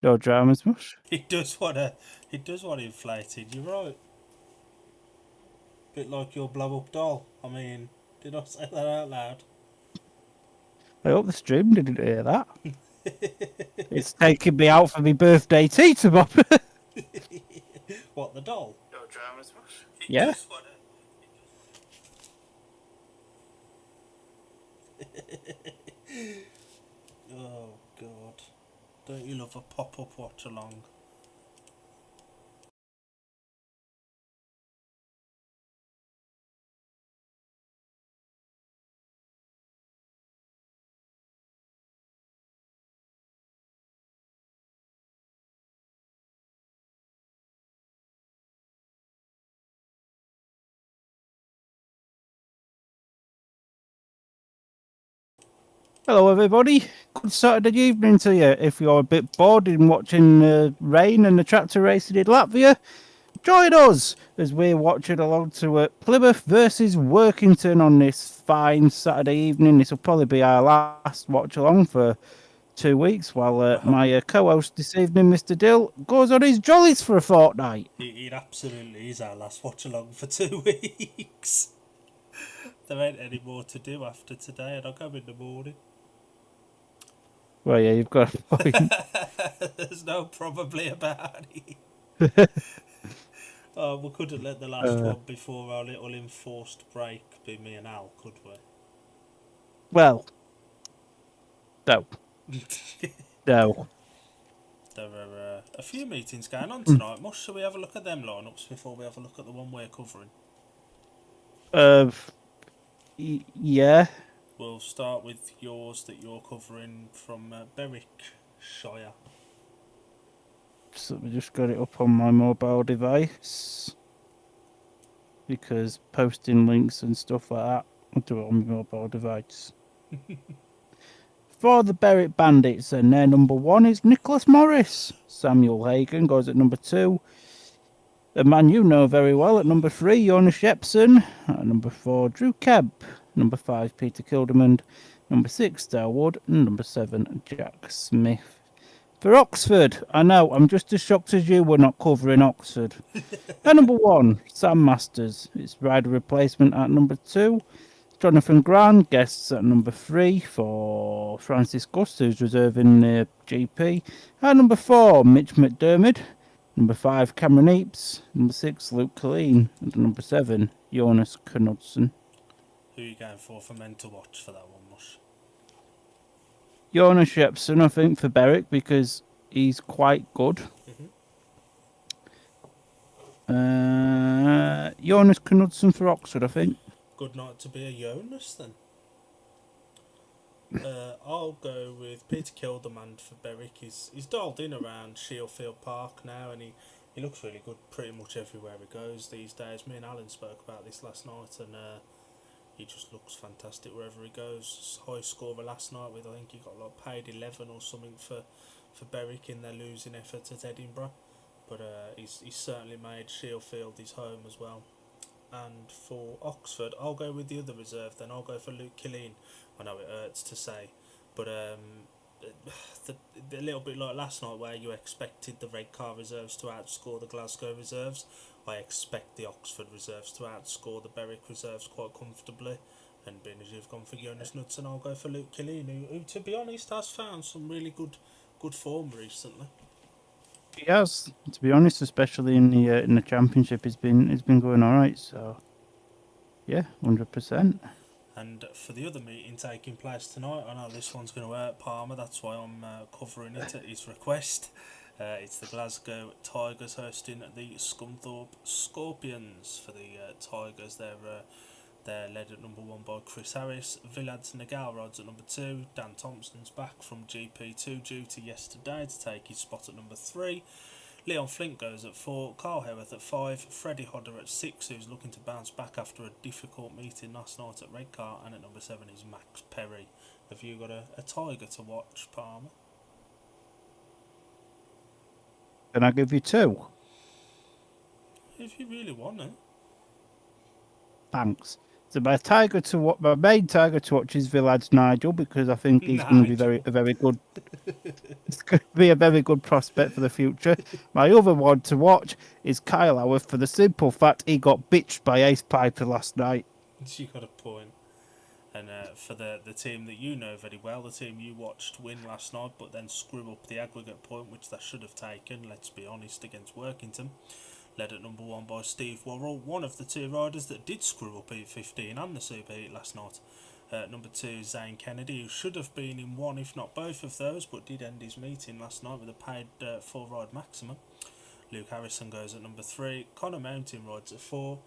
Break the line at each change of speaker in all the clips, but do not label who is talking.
No dramas much.
It does want inflated. You're right. Bit like your blow up doll. I mean, did I say that out loud?
I hope the stream didn't hear that. It's taking me out for my birthday tea tomorrow.
What, the doll?
No dramas much.
It
Yeah.
does want Oh God! Don't you love a pop up watch along?
Hello, everybody. Good Saturday evening to you. If you're a bit bored in watching rain and the tractor racing in Latvia, join us as we're watching along to Plymouth versus Workington on this fine Saturday evening. This will probably be our last watch along for 2 weeks while my co-host this evening, Mr. Dill, goes on his jollies for a fortnight.
It absolutely is our last watch along for 2 weeks. There ain't any more to do after today, and I'll go in the morning.
Well, yeah, you've got a point.
There's no probably about it. Oh, we couldn't let the last one before our little enforced break be me and Al, could we?
Well, no. No.
There are a few meetings going on tonight. Shall we have a look at them lineups before we have a look at the one we're covering?
Uh, yeah.
We'll start with yours that you're covering from Berwick Shire.
So we just got it up on my mobile device because posting links and stuff like that, I'll do it on my mobile device. For the Berwick Bandits, and their number 1 is Nicholas Morris. Samuel Hagan goes at number 2. A man you know very well at number 3, Jonas Shepson. At number 4, Drew Kemp. Number 5, Peter Kildermond. Number 6, Dale Wood. And number 7, Jack Smith. For Oxford, I know, I'm just as shocked as you we're not covering Oxford. At number 1, Sam Masters. It's rider replacement at number 2. Jonathan Grant, guests at number 3 for Francis Gus, who's reserving the GP. At number 4, Mitch McDermott. Number 5, Cameron Eaps. Number 6, Luke Colleen. And number 7, Jonas Knudsen.
Who are you going for men to watch for that one, Mush?
Jonas Shepson, I think, for Berwick, because he's quite good. Jonas Knudsen for Oxford, I think.
Good night to be a Jonas then. I'll go with Peter Kilderman for Berwick. He's dialed in around Shieldfield Park now, and he looks really good pretty much everywhere he goes these days. Me and Alan spoke about this last night, and he just looks fantastic wherever he goes. High scorer last night with, I think he got paid 11 or something for Berwick in their losing effort at Edinburgh. But he's certainly made Shieldfield his home as well. And for Oxford, I'll go with the other reserve then. I'll go for Luke Killeen. I know it hurts to say, but a little bit like last night where you expected the Red Car reserves to outscore the Glasgow reserves, I expect the Oxford reserves to outscore the Berwick reserves quite comfortably. And being as you've gone for Jonas Knudsen, I'll go for Luke Killeen, who to be honest has found some really good form recently.
He has, to be honest, especially in the championship, it's been going all right. So, yeah, 100%.
And for the other meeting taking place tonight, I know this one's going to hurt Palmer. That's why I'm covering it at his request. It's the Glasgow Tigers hosting the Scunthorpe Scorpions. For the Tigers, they're led at number 1 by Chris Harris. Vilad's Nagalrod's at number 2. Dan Thompson's back from GP2 duty yesterday to take his spot at number 3. Leon Flint goes at 4, Carl Heworth at 5, Freddie Hodder at 6, who's looking to bounce back after a difficult meeting last night at Redcar, and at number 7 is Max Perry. Have you got a Tiger to watch, Palmer?
Can I give you 2?
If you really want it.
Thanks. So my main tiger to watch is Villad's Nigel, because I think he's going to be
Nigel.
a very good. It's going to be a very good prospect for the future. My other one to watch is Kyle Howarth, for the simple fact he got bitched by Ace Piper last night.
She got a point. And for the team that you know very well, the team you watched win last night, but then screw up the aggregate point, which they should have taken, let's be honest, against Workington. Led at number 1 by Steve Worrell, one of the 2 riders that did screw up E15 and the Super Heat last night. Number 2, Zane Kennedy, who should have been in one, if not both of those, but did end his meeting last night with a paid 4-ride maximum. Luke Harrison goes at number 3. Connor Mountain rides at 4.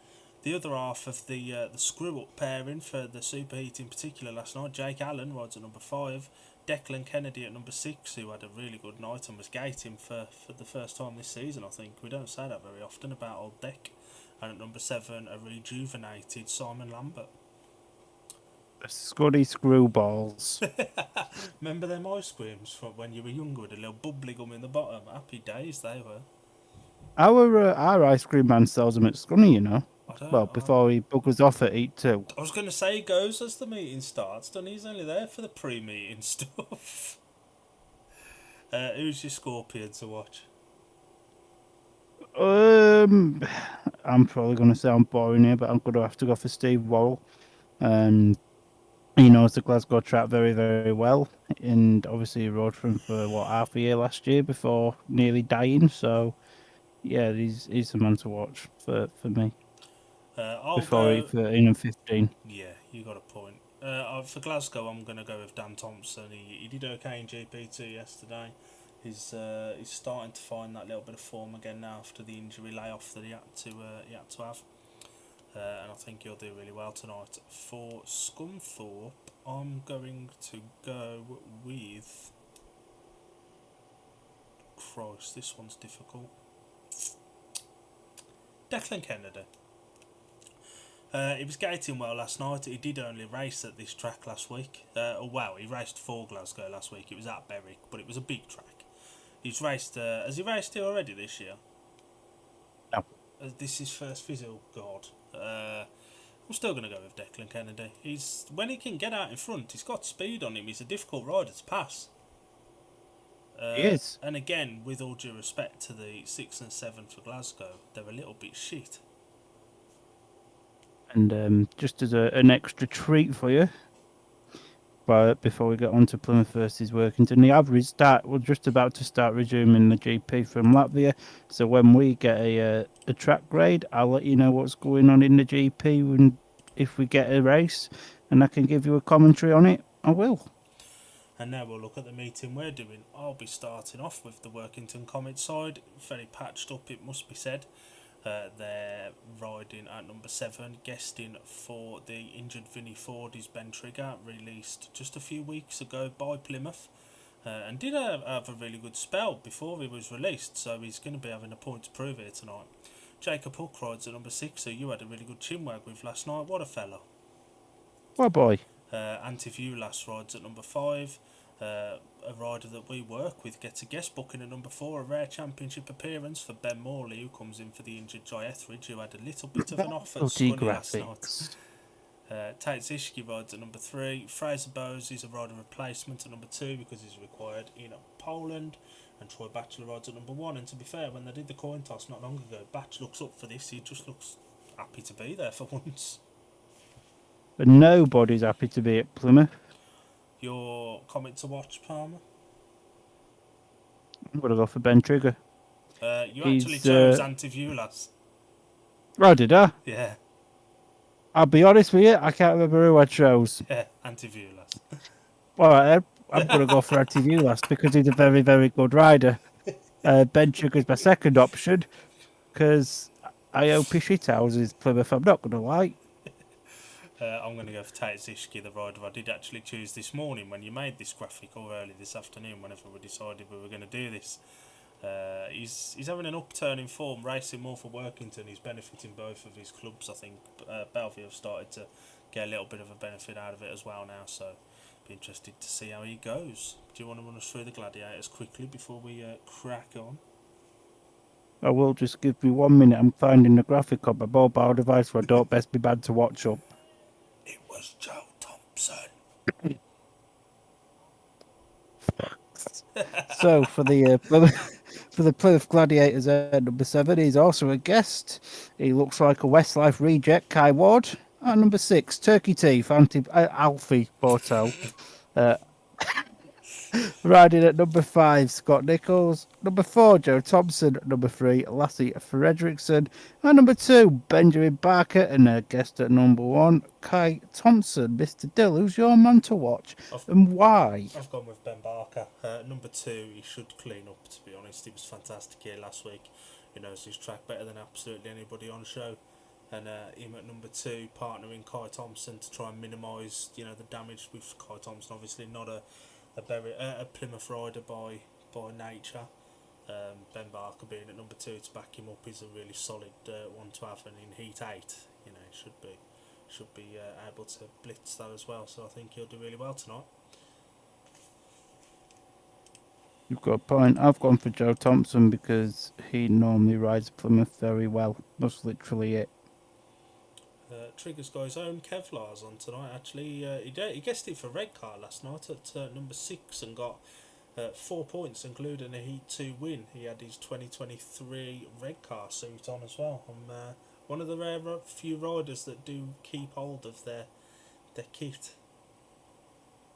The other half of the screw-up pairing for the Super Heat in particular last night, Jake Allen rides at number 5. Declan Kennedy at number 6, who had a really good night and was gating for the first time this season, I think. We don't say that very often about old Deck. And at number 7, a rejuvenated Simon Lambert.
Scuddy screwballs.
Remember them ice creams from when you were younger with a little bubbly gum in the bottom? Happy days they were.
Our ice cream man sells them at Scunny, you know. Well,
I
before he buggers off at Eat 2.
was going to say he goes as the meeting starts, and he's only there for the pre-meeting stuff. Who's your Scorpion to watch?
I'm probably going to sound boring here, but I'm going to have to go for Steve Worrell. He knows the Glasgow track very, very well, and obviously he rode for him for half a year last year before nearly dying. So, yeah, he's the man to watch for me. Before he 13 and 15.
Yeah, you got a point. For Glasgow, I'm going to go with Dan Thompson. He did okay in GP2 yesterday. He's starting to find that little bit of form again now after the injury layoff that he had to have. And I think he'll do really well tonight. For Scunthorpe, I'm going to go with... Christ, this one's difficult. Declan Kennedy. He was gating well last night. He did only race at this track last week. He raced for Glasgow last week. It was at Berwick, but it was a big track. He's raced... has he raced here already this year?
No.
This is first physio, God. I'm still going to go with Declan Kennedy. When he can get out in front, he's got speed on him. He's a difficult rider to pass.
He is.
And again, with all due respect to the 6 and 7 for Glasgow, they're a little bit shit.
And just as an extra treat for you, but before we get on to Plymouth versus Workington, the average start, we're just about to start resuming the GP from Latvia. So when we get a track grade, I'll let you know what's going on in the GP, and if we get a race, and I can give you a commentary on it, I will.
And now we'll look at the meeting we're doing. I'll be starting off with the Workington Comets side. Very patched up, it must be said. They're riding at number 7, guesting for the injured Vinnie Ford is Ben Trigger, released just a few weeks ago by Plymouth, and did have a really good spell before he was released, so he's going to be having a point to prove here tonight. Jacob Hook rides at number 6, who you had a really good chinwag with last night. What a fella.
What boy?
Antivulas rides at number 5. A rider that we work with gets a guest booking at number 4, a rare championship appearance for Ben Morley, who comes in for the injured Jai Etheridge, who had a little bit of an off at Scunny last night. Tate Zishki rides at number 3. Fraser Bowes is a rider replacement at number 2 because he's required in Poland. And Troy Batchelor rides at number 1. And to be fair, when they did the coin toss not long ago, Batch looks up for this. He just looks happy to be there for once.
But nobody's happy to be at Plymouth.
Your comment to watch, Palmer?
I'm going to go for Ben Trigger.
You actually chose Antivulas.
Oh, did I?
Yeah.
I'll be honest with you, I can't remember who I chose.
Yeah, Antivulas.
Alright, I'm going to go for Antivulas because he's a very, very good rider. Ben Trigger's my second option because I hope he shithouses Plymouth, I'm not going to lie.
I'm going to go for Tate Zishki, the rider I did actually choose this morning when you made this graphic, or early this afternoon, whenever we decided we were going to do this. He's having an upturn in form, racing more for Workington. He's benefiting both of his clubs, I think. Bellevue have started to get a little bit of a benefit out of it as well now, so be interested to see how he goes. Do you want to run us through the Gladiators quickly before we crack on?
I will, just give me 1 minute. I'm finding the graphic on my mobile device, so I don't best be bad to watch up.
It was Joe Thompson.
So for the for the Plymouth Gladiators at number 7, he's also a guest. He looks like a Westlife reject, Kai Ward. At number 6, Turkey Teeth, Alfie Porto. Uh, Riding at number 5, Scott Nichols. Number 4, Joe Thompson. Number 3, Lassie Fredrickson. And number 2, Benjamin Barker. And a guest at number 1, Kai Thompson. Mr. Dill, who's your man to watch and why?
I've gone with Ben Barker. Number 2, he should clean up, to be honest. He was fantastic here last week. He knows his track better than absolutely anybody on show. And him at number 2, partnering Kai Thompson to try and minimise, the damage with Kai Thompson. Obviously not a Plymouth rider by nature. Ben Barker being at number 2 to back him up is a really solid one to have, and in Heat 8, should be able to blitz that as well. So I think he'll do really well tonight.
You've got a point. I've gone for Joe Thompson because he normally rides Plymouth very well. That's literally it.
Trigger's got his own Kevlar's on tonight. Actually, he guessed it for Redcar last night at number 6 and got 4 points, including a Heat 2 win. He had his 2023 Redcar suit on as well. I'm one of the rare few riders that do keep hold of their kit.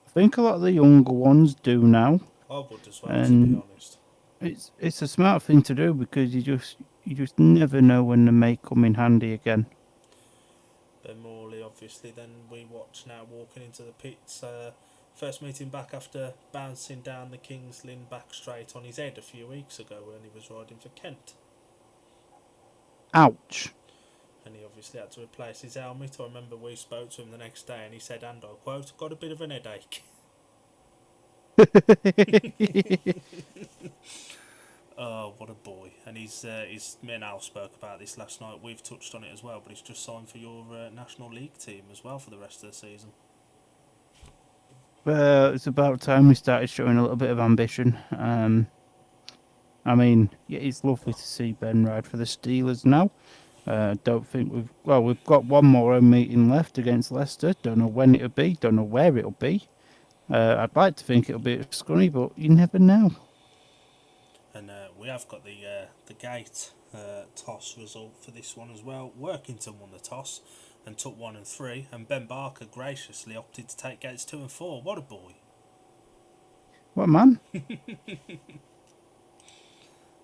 I think a lot of the younger ones do now.
I would as well, to be honest.
It's a smart thing to do because you just never know when they may come in handy again.
Ben Morley, obviously, then we watch now walking into the pits. First meeting back after bouncing down the King's Lynn back straight on his head a few weeks ago when he was riding for Kent.
Ouch.
And he obviously had to replace his helmet. I remember we spoke to him the next day and he said, and I quote, got a bit of an headache. Oh, what a boy. And me and Al spoke about this last night. We've touched on it as well, but he's just signed for your National League team as well for the rest of the season.
Well, it's about time we started showing a little bit of ambition. I mean, yeah, it's lovely to see Ben ride for the Steelers now. Don't think we've got one more home meeting left against Leicester. Don't know when it'll be. Don't know where it'll be. I'd like to think it'll be at Scunny, but you never know.
And we have got the gate toss result for this one as well. Workington won the toss and took 1 and 3, and Ben Barker graciously opted to take gates 2 and 4. What a boy!
What a man!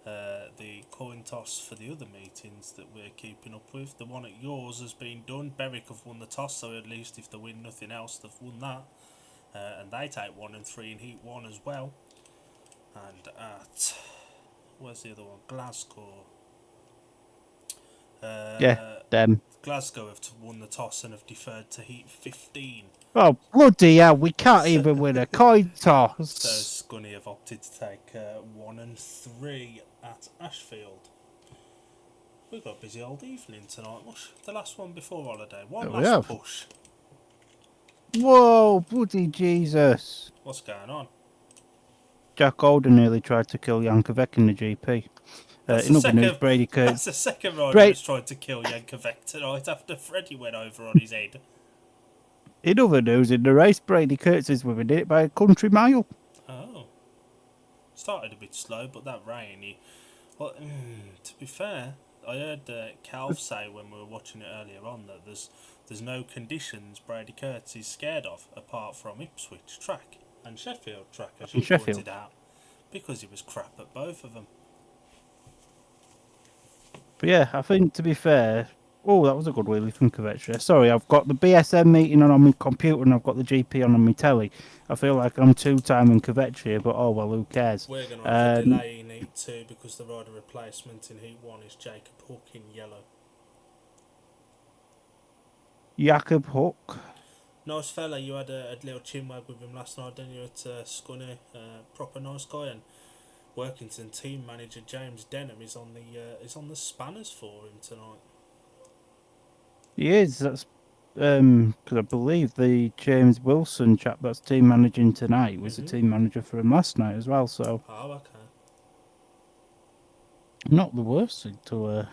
The coin toss for the other meetings that we're keeping up with. The one at yours has been done. Berwick have won the toss, so at least if they win nothing else, they've won that. And they take 1 and 3 in Heat 1 as well. And at... where's the other one? Glasgow.
Them.
Glasgow have won the toss and have deferred to Heat 15.
Oh, bloody hell, we can't even win a coin toss.
So Scunny have opted to take 1 and 3 at Ashfield. We've got a busy old evening tonight. What's the last one before holiday? One last push.
Whoa, bloody Jesus.
What's going on?
Jack Alden nearly tried to kill Yankovic in the GP. In other news, Brady Kurtz.
That's the second rider who's tried to kill Yankovic tonight after Freddie went over on his head.
In other news, in the race, Brady Kurtz is winning it by a country mile.
Oh. Started a bit slow, but that rain... Well, to be fair, I heard Calv say when we were watching it earlier on that there's no conditions Brady Kurtz is scared of apart from Ipswich track and Sheffield track, as you pointed out, because he was crap at both of them.
But yeah, I think to be fair, that was a good wheelie from Kvetcher. Sorry, I've got the BSM meeting on my computer and I've got the GP on my telly. I feel like I'm two-timing Kvetcher here, but oh well, who cares?
We're going to have a delay in Heat 2 because the rider replacement in Heat 1 is Jacob Hook in yellow.
Jacob Hook.
Nice fella, you had a little chinwag with him last night, didn't you, at Scunny? Proper nice guy. And Workington team manager James Denham is on the spanners for him tonight.
He is. That's because I believe the James Wilson chap that's team managing tonight was the team manager for him last night as well. So
okay.
Not the worst thing to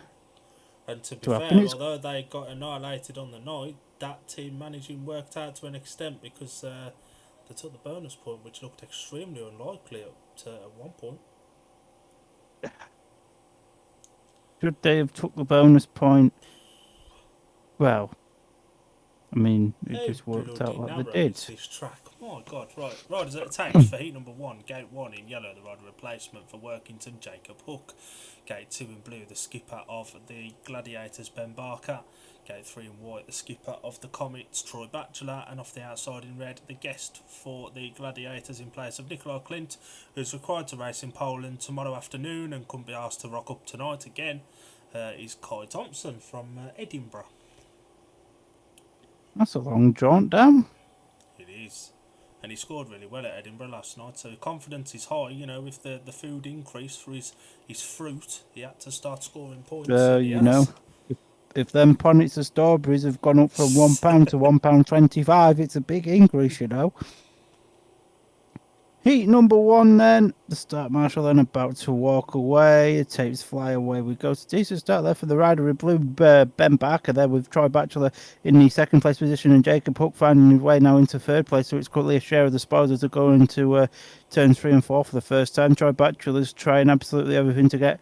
and to be fair, although they got annihilated on the night, that team managing worked out to an extent because they took the bonus point, which looked extremely unlikely at one point.
Should they have took the bonus point? Well, I mean, it
How
just worked out
bloody
like they
narrow
did.
is this track? My God, right. Riders at attacks for heat number 1. Gate 1 in yellow, the rider replacement for Workington, Jacob Hook. Gate 2 in blue, the skipper of the Gladiators, Ben Barker. Gate 3 in white, the skipper of the Comets, Troy Batchelor. And off the outside in red, the guest for the Gladiators in place of Nikolai Clint, who's required to race in Poland tomorrow afternoon and couldn't be asked to rock up tonight again, is Kai Thompson from Edinburgh.
That's a long jaunt down.
It is. And he scored really well at Edinburgh last night, so confidence is high. You know, if the food increased for his fruit, he had to start scoring points.
You know, if them ponnets of strawberries have gone up from £1 to £1.25, it's a big increase, you know. Heat number 1 then. The start marshal then about to walk away. The tapes fly away. We go to decent start there for the rider in blue, Ben Barker there with Troy Batchelor in the second place position and Jacob Hook finding his way now into third place. So it's currently a share of the spoils as they go into turns 3 and 4 for the first time. Troy Batchelor's trying absolutely everything to get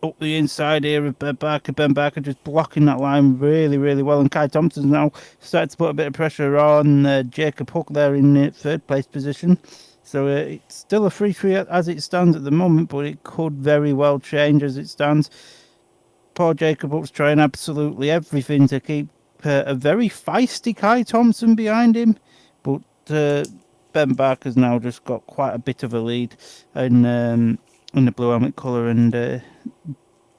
up the inside here of Ben Barker. Ben Barker just blocking that line really, really well. And Kai Thompson's now starting to put a bit of pressure on Jacob Hook there in third place position. So it's still a 3-3 as it stands at the moment, but it could very well change as it stands. Poor Jacob Hook's trying absolutely everything to keep a very feisty Kai Thompson behind him. But Ben Barker's now just got quite a bit of a lead in the blue helmet colour, and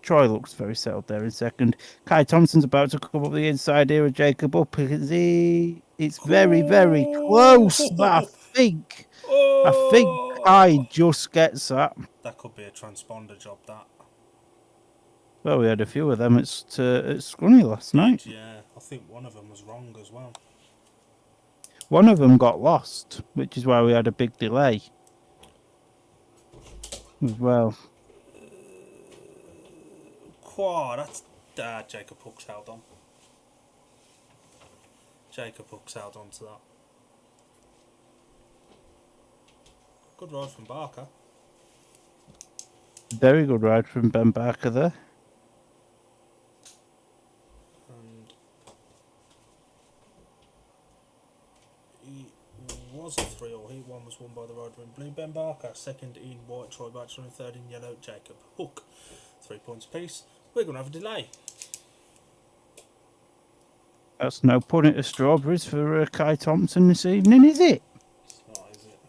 Troy looks very settled there in second. Kai Thompson's about to come up the inside here of Jacob up. It's very, very close, but I think Kai just gets that.
That could be a transponder job, that.
Well, we had a few of them at Scunny last night.
Yeah, I think one of them was wrong as well.
One of them got lost, which is why we had a big delay as well.
That's Jacob Hook's held on. Jacob Hook's held on to that. Good ride from Barker.
Very good ride from Ben Barker there.
And he was a 3-all. He was won by the rider in blue, Ben Barker. Second in white, Troy Batchelor. And third in yellow, Jacob Hook. 3 points apiece. We're going to have a delay.
That's no punnet of strawberries for Kai Thompson this evening, is it?
It's not, is it?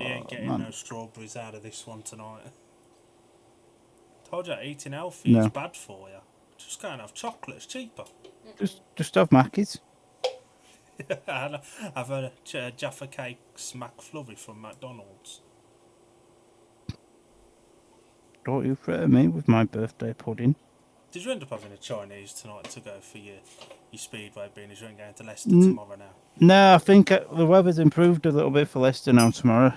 He ain't getting no strawberries out of this one tonight. Told you eating healthy is bad for you. Just go and have chocolate, it's cheaper.
Just have Mackies.
I've had a Jaffa Cakes McFlurry from McDonald's.
Don't you threaten me with my birthday pudding.
Did you end up having a Chinese tonight to go for your speedway being as you ain't going to Leicester tomorrow now?
No, I think the weather's improved a little bit for Leicester now tomorrow.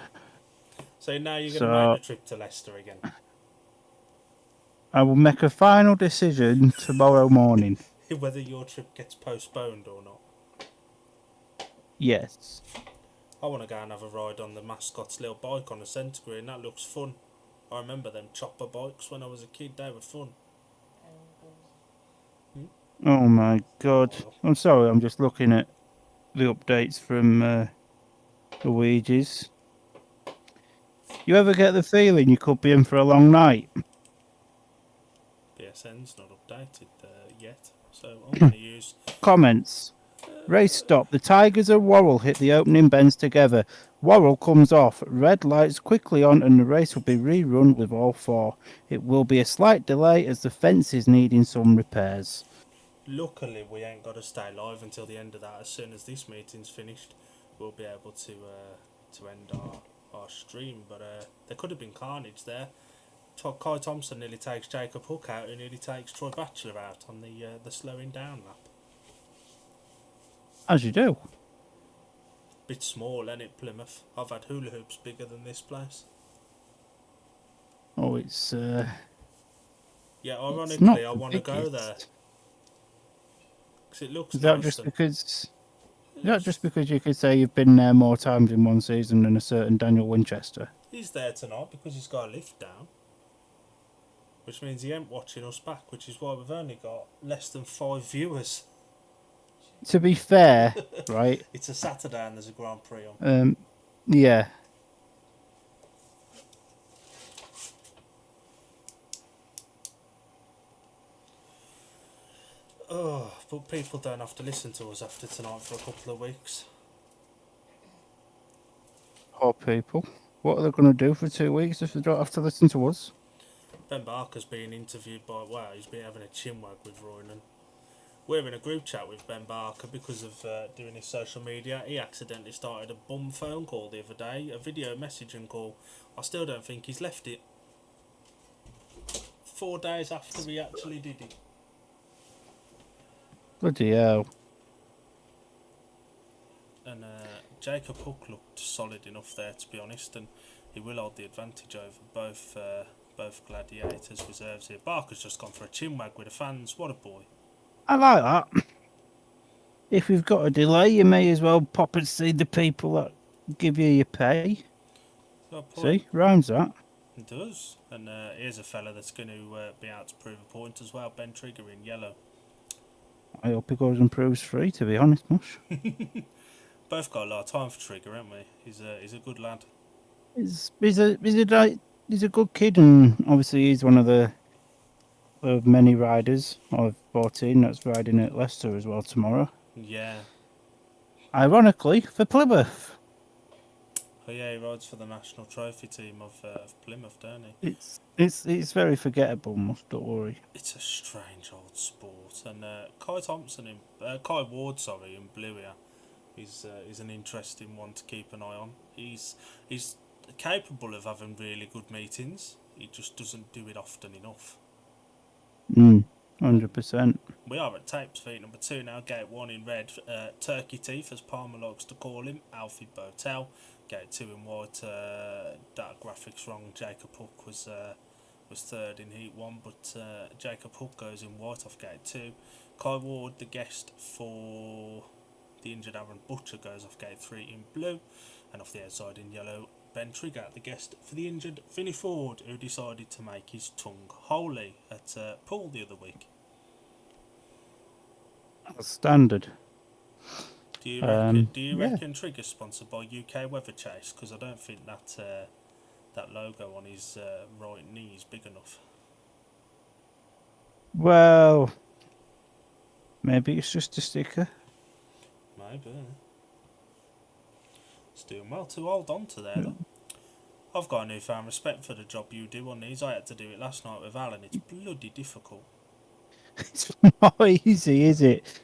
So now you're going to make the trip to Leicester again?
I will make a final decision tomorrow morning.
Whether your trip gets postponed or not?
Yes.
I want to go and have a ride on the mascot's little bike on the centre green. That looks fun. I remember them chopper bikes when I was a kid. They were fun.
Oh my God. I'm sorry, I'm just looking at the updates from Luigi's. You ever get the feeling you could be in for a long night?
BSN's not updated yet, so I'm going to use...
Comments. Race stop. The Tigers and Worrell hit the opening bends together. Worrell comes off. Red lights quickly on and the race will be rerun with all four. It will be a slight delay as the fence is needing some repairs.
Luckily, we ain't got to stay live until the end of that. As soon as this meeting's finished, we'll be able to end our stream. But there could have been carnage there. Kai Thompson nearly takes Jacob Hook out, who nearly takes Troy Batchelor out on the slowing down lap.
As you do.
Bit small, ain't it, Plymouth? I've had hula hoops bigger than this place.
Oh, it's
Yeah,
It's not
ironically, I
the
want to go there
biggest.
because it looks
Is that
nice
just
and
because?
it
Is that
looks.
just because you could say you've been there more times in one season than a certain Daniel Winchester?
He's there tonight because he's got a lift down, which means he ain't watching us back, which is why we've only got less than 5 viewers.
To be fair, right?
It's a Saturday and there's a Grand Prix on.
Yeah.
Oh, but people don't have to listen to us after tonight for a couple of weeks.
Poor people. What are they going to do for 2 weeks if they don't have to listen to us?
Ben Barker's being interviewed by, wow, he's been having a chinwag with Roynan. We're in a group chat with Ben Barker because of doing his social media. He accidentally started a bum phone call the other day, a video messaging call. I still don't think he's left it. 4 days after he actually did it.
Bloody hell.
And Jacob Hook looked solid enough there, to be honest, and he will hold the advantage over both Gladiators reserves here. Barker's just gone for a chinwag with the fans. What a boy.
I like that. If you've got a delay, you may as well pop and see the people that give you your pay.
Got a point.
See, rhymes that.
It does. And here's a fella that's going to be out to prove a point as well. Ben Trigger in yellow.
I hope he goes and proves free, to be honest, Mush.
Both got a lot of time for Trigger, haven't we? He's a good lad.
He's a good kid, and obviously he's one of the many riders of 14 that's riding at Leicester as well tomorrow.
Yeah.
Ironically, for Plymouth.
Oh yeah, he rides for the national trophy team of Plymouth, don't he?
It's very forgettable, Mush, don't worry.
It's a strange old sport. And Kai Ward, in blue here, is an interesting one to keep an eye on. He's capable of having really good meetings. He just doesn't do it often enough.
100%.
We are at Tapes Feet number 2 now, gate 1 in red, Turkey Teeth as Palmer likes to call him, Alfie Botel. Gate 2 in white, that graphic's wrong, Jacob Hook was third in heat 1, but Jacob Hook goes in white off gate 2. Kai Ward, the guest for the injured Aaron Butcher, goes off gate 3 in blue, and off the outside in yellow, Ben Trigger, the guest for the injured Vinnie Ford, who decided to make his tongue holy at Poole the other week.
That's standard.
Do you
Yeah.
reckon Trigger's sponsored by UK Weather Chase? Because I don't think that logo on his right knee is big enough.
Well, maybe it's just a sticker.
Maybe. It's doing well to hold on to there, though. I've got a newfound respect for the job you do on these. I had to do it last night with Alan. It's bloody difficult.
It's not easy, is it?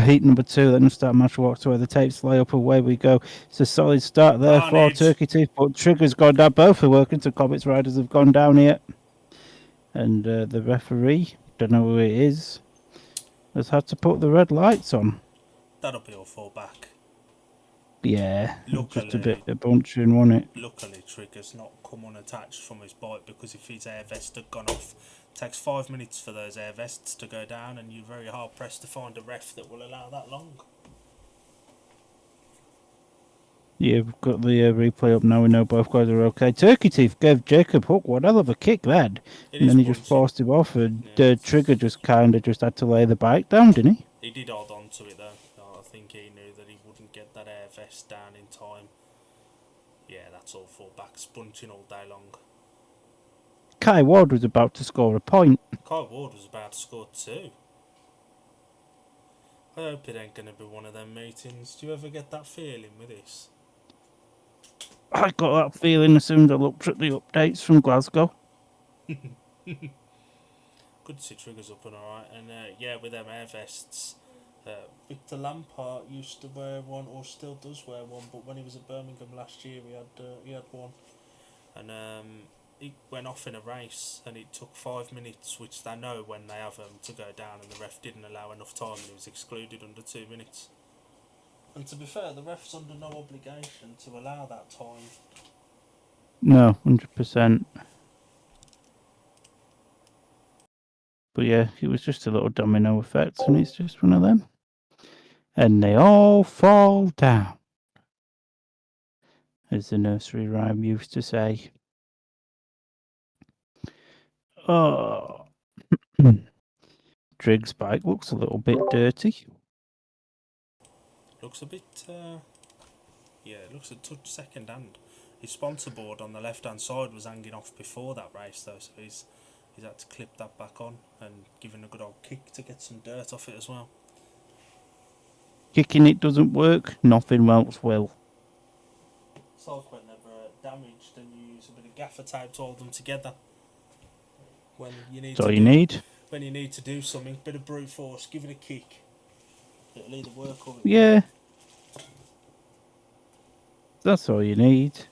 Heat number 2, then start match walk to where the tapes lay up, away we go. It's a solid start there for
Carnage.
Turkey Teeth, but Trigger's gone down. Both are working, so Comets riders have gone down here. And the referee, don't know who it is, has had to put the red lights on.
That'll be all fall back.
Yeah,
Luckily,
just a bit of bunching, wasn't it?
Luckily, Trigger's not come unattached from his bike, because if his air vest had gone off, it takes 5 minutes for those air vests to go down, and you're very hard pressed to find a ref that will allow that long.
Yeah, we've got the replay up now. We know both guys are okay. Turkey Teeth gave Jacob Hook one hell of a kick then, and then he just forced him off, and Trigger just had to lay the bike down, didn't he?
He did hold on to it though. I think he knew that he wouldn't get that air vest down in time. Yeah, that's all fall back, spunching all day long.
Kai Ward was about to score a point.
Kai Ward was about to score 2. I hope it ain't going to be one of them meetings. Do you ever get that feeling with this?
I got that feeling as soon as I looked at the updates from Glasgow.
Good to see Triggers up and alright. And yeah, with them air vests, Victor Lampard used to wear one, or still does wear one, but when he was at Birmingham last year he had one. And he went off in a race, and it took 5 minutes, which they know when they have them, to go down, and the ref didn't allow enough time, and he was excluded under 2 minutes. And to be fair, the ref's under no obligation to allow that time.
No, 100%. But yeah, it was just a little domino effect, and it's just one of them. And they all fall down, as the nursery rhyme used to say. Oh, Drig's bike looks a little bit dirty.
Looks a bit, yeah, it looks a touch second hand. His sponsor board on the left hand side was hanging off before that race though, so he's had to clip that back on and give it a good old kick to get some dirt off it as well.
Kicking it doesn't work, nothing else will.
It's like when they're damaged and you use a bit of gaffer tape to hold them together. When you need
That's all you need.
When you need to do something, bit of brute force, give it a kick. It'll either work or it
Yeah. That's all you need.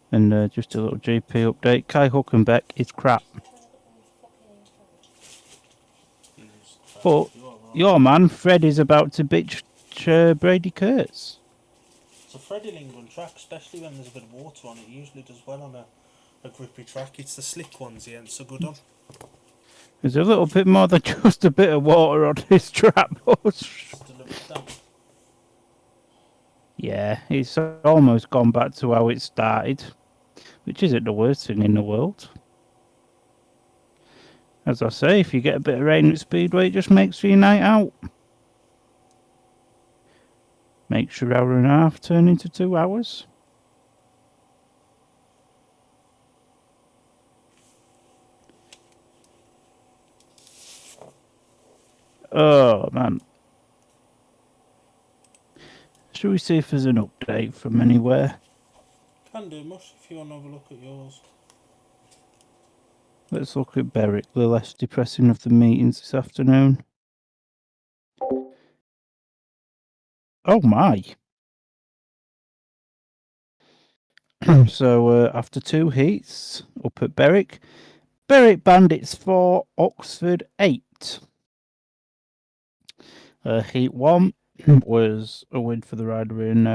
And just a little GP update. Kai Huckenbeck is crap. But your man, Fred, is about to bitch Brady Kurtz.
It's a Freddie England track, especially when there's a bit of water on it. It usually does well on a grippy track. It's the slick ones he ain't so good on.
There's a little bit more than just a bit of water on his track. Yeah, it's almost gone back to how it started, which isn't the worst thing in the world. As I say, if you get a bit of rain at Speedway, it just makes for your night out. Makes your hour and a half turn into 2 hours. Oh, man. Shall we see if there's an update from anywhere?
Can do much if you want to have a look at yours.
Let's look at Berwick, the less depressing of the meetings this afternoon. Oh my. So after 2 heats up at Berwick, Berwick Bandits 4, Oxford 8. Heat 1 was a win for the rider in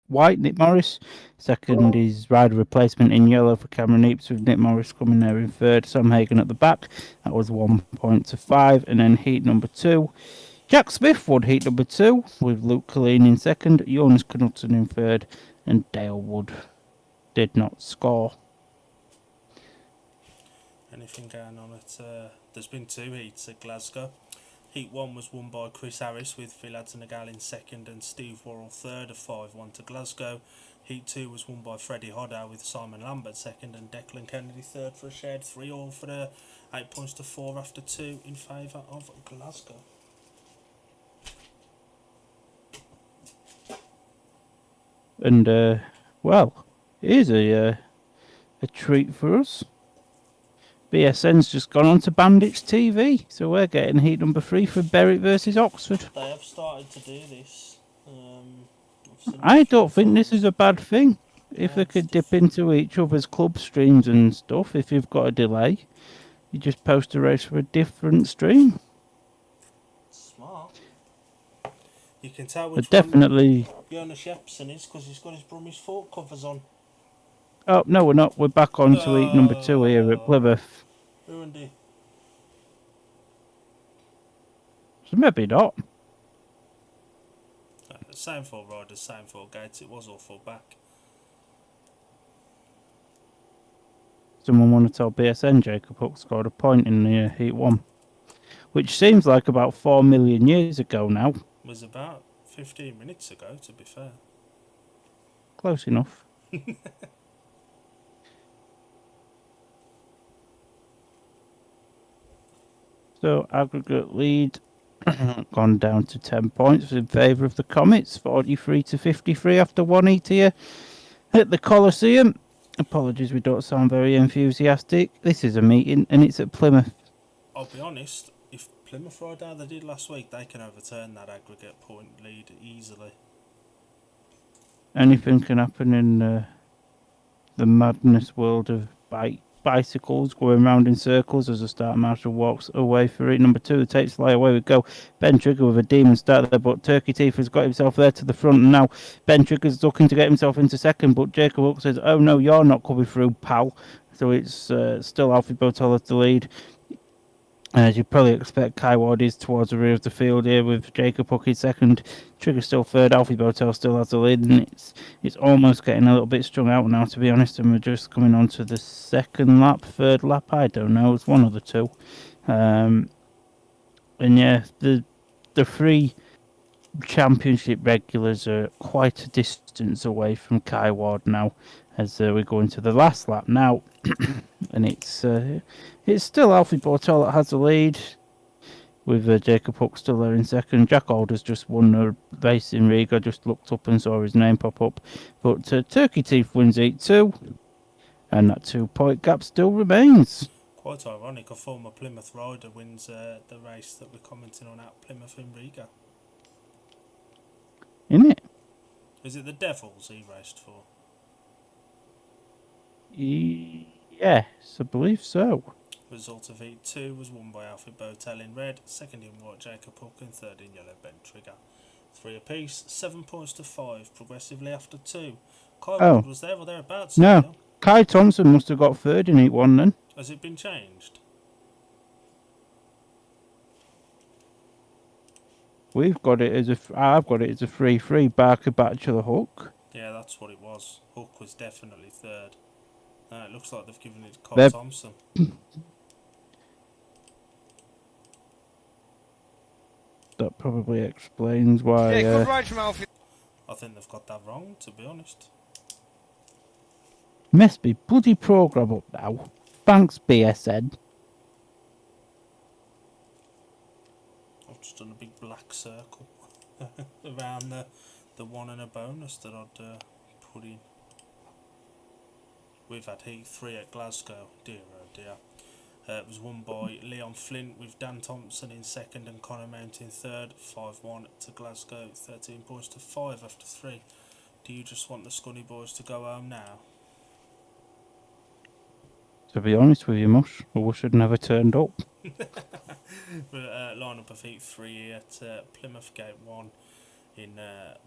white, Nick Morris. Second is rider replacement in yellow for Cameron Eaps, with Nick Morris coming there in third. Sam Hagan at the back. That was 1 point to 5. And then heat number 2. Jack Smith won heat number 2 with Luke Colleen in second, Jonas Knudsen in third, and Dale Wood did not score.
Anything going on at... there's been 2 heats at Glasgow. Heat 1 was won by Chris Harris with Phil Adzenagal in second and Steve Worrell third, a 5-1 to Glasgow. Heat 2 was won by Freddie Hodder with Simon Lambert second and Declan Kennedy third for a shared 3-all for the 8 points to 4 after 2 in favour of Glasgow.
And, well, here's a treat for us. BSN's just gone on to Bandits TV, so we're getting heat number 3 for Berwick versus Oxford.
They have started to do this.
I don't think this is a bad thing. If they could dip into each other's club streams and stuff, if you've got a delay, you just post a race for a different stream.
Smart. You can tell which
but definitely
one Jonas Shepson is because he's got his Brummies fork covers on.
Oh, no, we're not. We're back on to heat number 2 here at Plymouth.
Ruined it.
So maybe not.
Same 4 riders, same 4 gates. It was all 4 back.
Someone want to tell BSN Jacob Hook scored a point in the heat 1, which seems like about 4 million years ago now.
It was about 15 minutes ago, to be fair.
Close enough. So aggregate lead gone down to 10 points in favour of the Comets, 43 to 53 after 1 heat here at the Coliseum. Apologies, we don't sound very enthusiastic. This is a meeting and it's at Plymouth.
I'll be honest, if Plymouth ride how they did last week, they can overturn that aggregate point lead easily.
Anything can happen in the madness world of bike bicycles going round in circles as the start marshal walks away for it. Number 2, the tapes fly away we go. Ben Trigger with a demon start there, but Turkey Teeth has got himself there to the front, and now Ben Trigger's looking to get himself into second, but Jacob Hook says, oh no, you're not coming through, pal. So it's still Alfie Botel at the lead. As you probably expect, Kai Ward is towards the rear of the field here with Jacob Hook in second. Trigger still third. Alfie Botel still has the lead, and it's almost getting a little bit strung out now, to be honest. And we're just coming on to the second lap, third lap. I don't know. It's one of the two. And yeah, the 3 championship regulars are quite a distance away from Kai Ward now, as we go into the last lap now. And it's still Alfie Botel that has the lead, with Jacob Hook still there in second. Jack Alder's just won the race in Riga, just looked up and saw his name pop up. But Turkey Teeth wins 8-2, and that 2-point gap still remains.
Quite ironic, a former Plymouth rider wins the race that we're commenting on at Plymouth in Riga.
Isn't it?
Is it the Devils he raced for?
Yes, I believe so.
Result of Heat 2 was won by Alfie Botel in red, second in white Jacob Hook, and third in yellow Ben Trigger. 3 apiece, 7 points to 5, progressively after 2. Kai Ward was there or thereabouts.
No, Kai Thompson must have got third in Heat 1 then.
Has it been changed?
I've got it as a 3-3 Barker Bachelor Hook.
Yeah, that's what it was. Hook was definitely third. It looks like they've given it to Kai Thompson.
That probably explains why.
Yeah, good ride from Alfie.
I think they've got that wrong, to be honest.
Must be bloody program up now. Thanks, BSN.
I've just done a big black circle around the one and a bonus that I'd put in. We've had Heat 3 at Glasgow, dear oh dear. It was won by Leon Flint with Dan Thompson in second and Connor Mount in third. 5-1 to Glasgow, 13 points to 5 after 3. Do you just want the Scunny boys to go home now?
To be honest with you, Mush, I wish I'd never turned up.
Line up of Heat 3 here at Plymouth Gate 1. In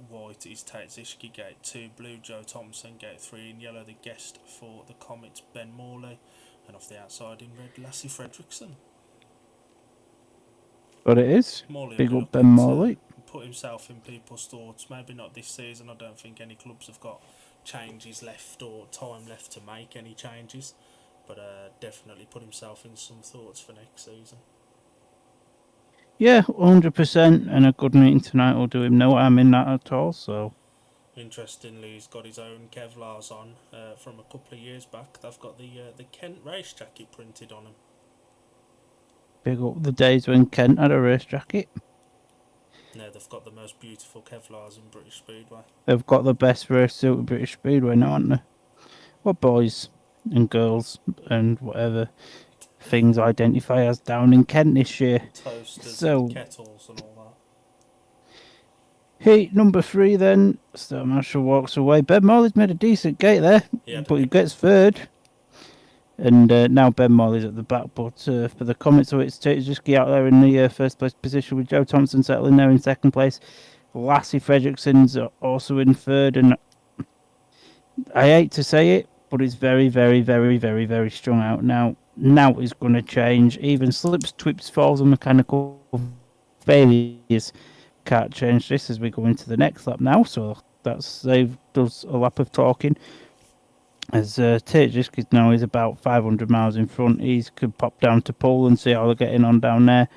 white is Tate Zishki, Gate 2 blue, Joe Thompson, Gate 3 in yellow, the guest for the Comets, Ben Morley, and off the outside in red, Lassie Fredrickson.
But it is.
Morley
Big up Ben Morley.
Put himself in people's thoughts, maybe not this season. I don't think any clubs have got changes left or time left to make any changes, but definitely put himself in some thoughts for next season.
Yeah, 100%, and a good meeting tonight will do him no harm in that at all, so.
Interestingly, he's got his own Kevlars on from a couple of years back. They've got the Kent race jacket printed on them.
Big up the days when Kent had a race jacket.
No, they've got the most beautiful Kevlars in British Speedway.
They've got the best race suit in British Speedway now, haven't they? What boys and girls and whatever things identify as down in Kent this year.
Toasters and kettles and all that.
Heat number 3 then. Star Marshall walks away. Ben Morley's made a decent gate there, but he gets third. And now Ben Morley's at the back, but for the Comets, so it's Tejewski out there in the first place position with Joe Thompson settling there in second place. Lassie Fredrickson's also in third, and I hate to say it, but it's very, very, very, very, very strong out now. Now it's going to change. Even slips, twips, falls, and mechanical failures can't change this as we go into the next lap now. So they've does a lap of talking. As Tejewski now is about 500 miles in front. He could pop down to pole and see how they're getting on down there.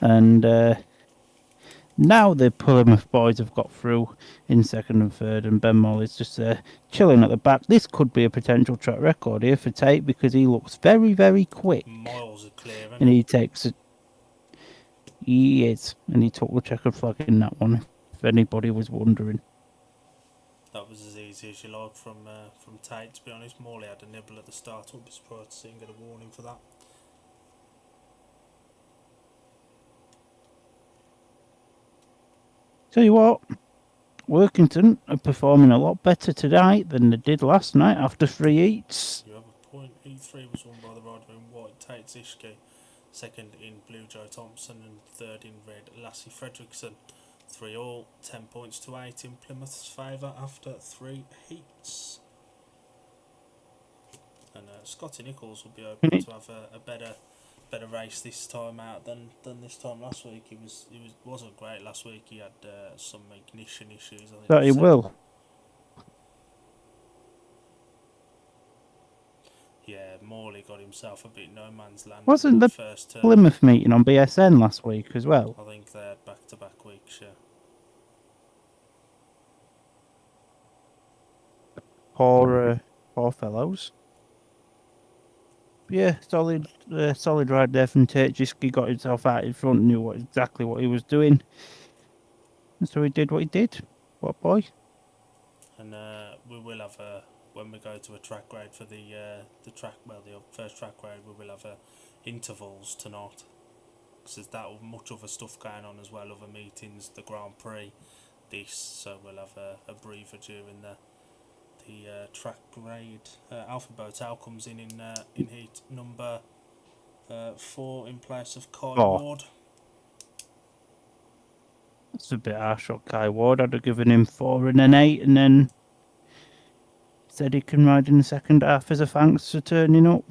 And now the Plymouth boys have got through in second and third, and Ben Morley's just chilling at the back. This could be a potential track record here for Tate because he looks very, very quick.
Miles are clear,
and he takes it. He is, and he took the checkered flag in that one, if anybody was wondering.
That was as easy as you like from Tate, to be honest. Morley had a nibble at the start. I wouldn't be surprised to see him get a warning for that.
Tell you what, Workington are performing a lot better tonight than they did last night after 3 heats.
You have a point, Heat Heat 3 was won by the rider in white, Tate Zishke. Second in blue, Joe Thompson. And third in red, Lassie Fredrickson. 3-all, 10 points to 8 in Plymouth's favour after 3 heats. And Scotty Nichols will be hoping to have a better race this time out than this time last week. He wasn't great last week. He had some ignition issues. I think
That he will.
Yeah, Morley got himself a bit no man's land.
Wasn't the
first turn.
Plymouth meeting on BSN last week as well?
I think they're back-to-back weeks, yeah.
Poor fellows. Yeah, solid ride there from Tate. Got himself out in front, knew exactly what he was doing, and so he did what he did. What a boy!
And we will have when we go to a track grade for the first track grade, we will have intervals tonight, because there's that much other stuff going on as well, other meetings, the Grand Prix, so we'll have a breather during the track grade. Alfie Botel comes in heat number 4 in place of Kai Ward.
That's a bit harsh on Kai Ward. I'd have given him 4 and an 8, and then said he can ride in the second half as a thanks for turning up.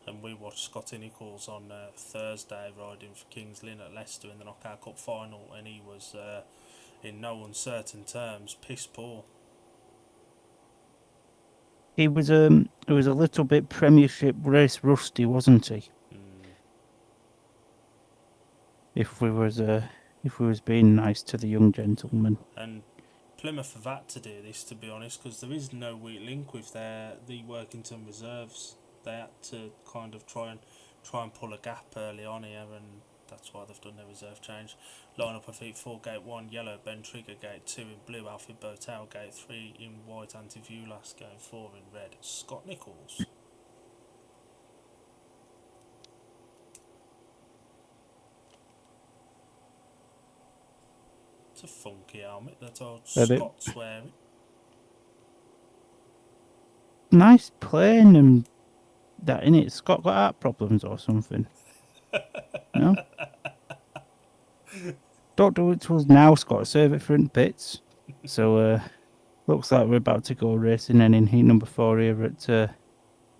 And we watched Scotty Nichols on Thursday riding for Kings Lynn at Leicester in the Knockout Cup final, and he was, in no uncertain terms, piss poor.
He was a little bit Premiership race rusty, wasn't he? If we was being nice to the young gentleman. And
Plymouth have had to do this, to be honest, because there is no weak link with the Workington reserves. They had to kind of try and pull a gap early on here, and that's why they've done their reserve change. Line up of Heat 4, Gate 1, yellow, Ben Trigger, Gate 2 in blue, Alfie Botel, Gate 3 in white, Anti-Vulas, Gate 4 in red, Scott Nichols. It's a funky helmet that old Scott's wearing.
Nice plane and that in it. Scott got heart problems or something. No? Don't do it to us now, Scott. Save it for in pits. So, looks like we're about to go racing then in heat number 4 here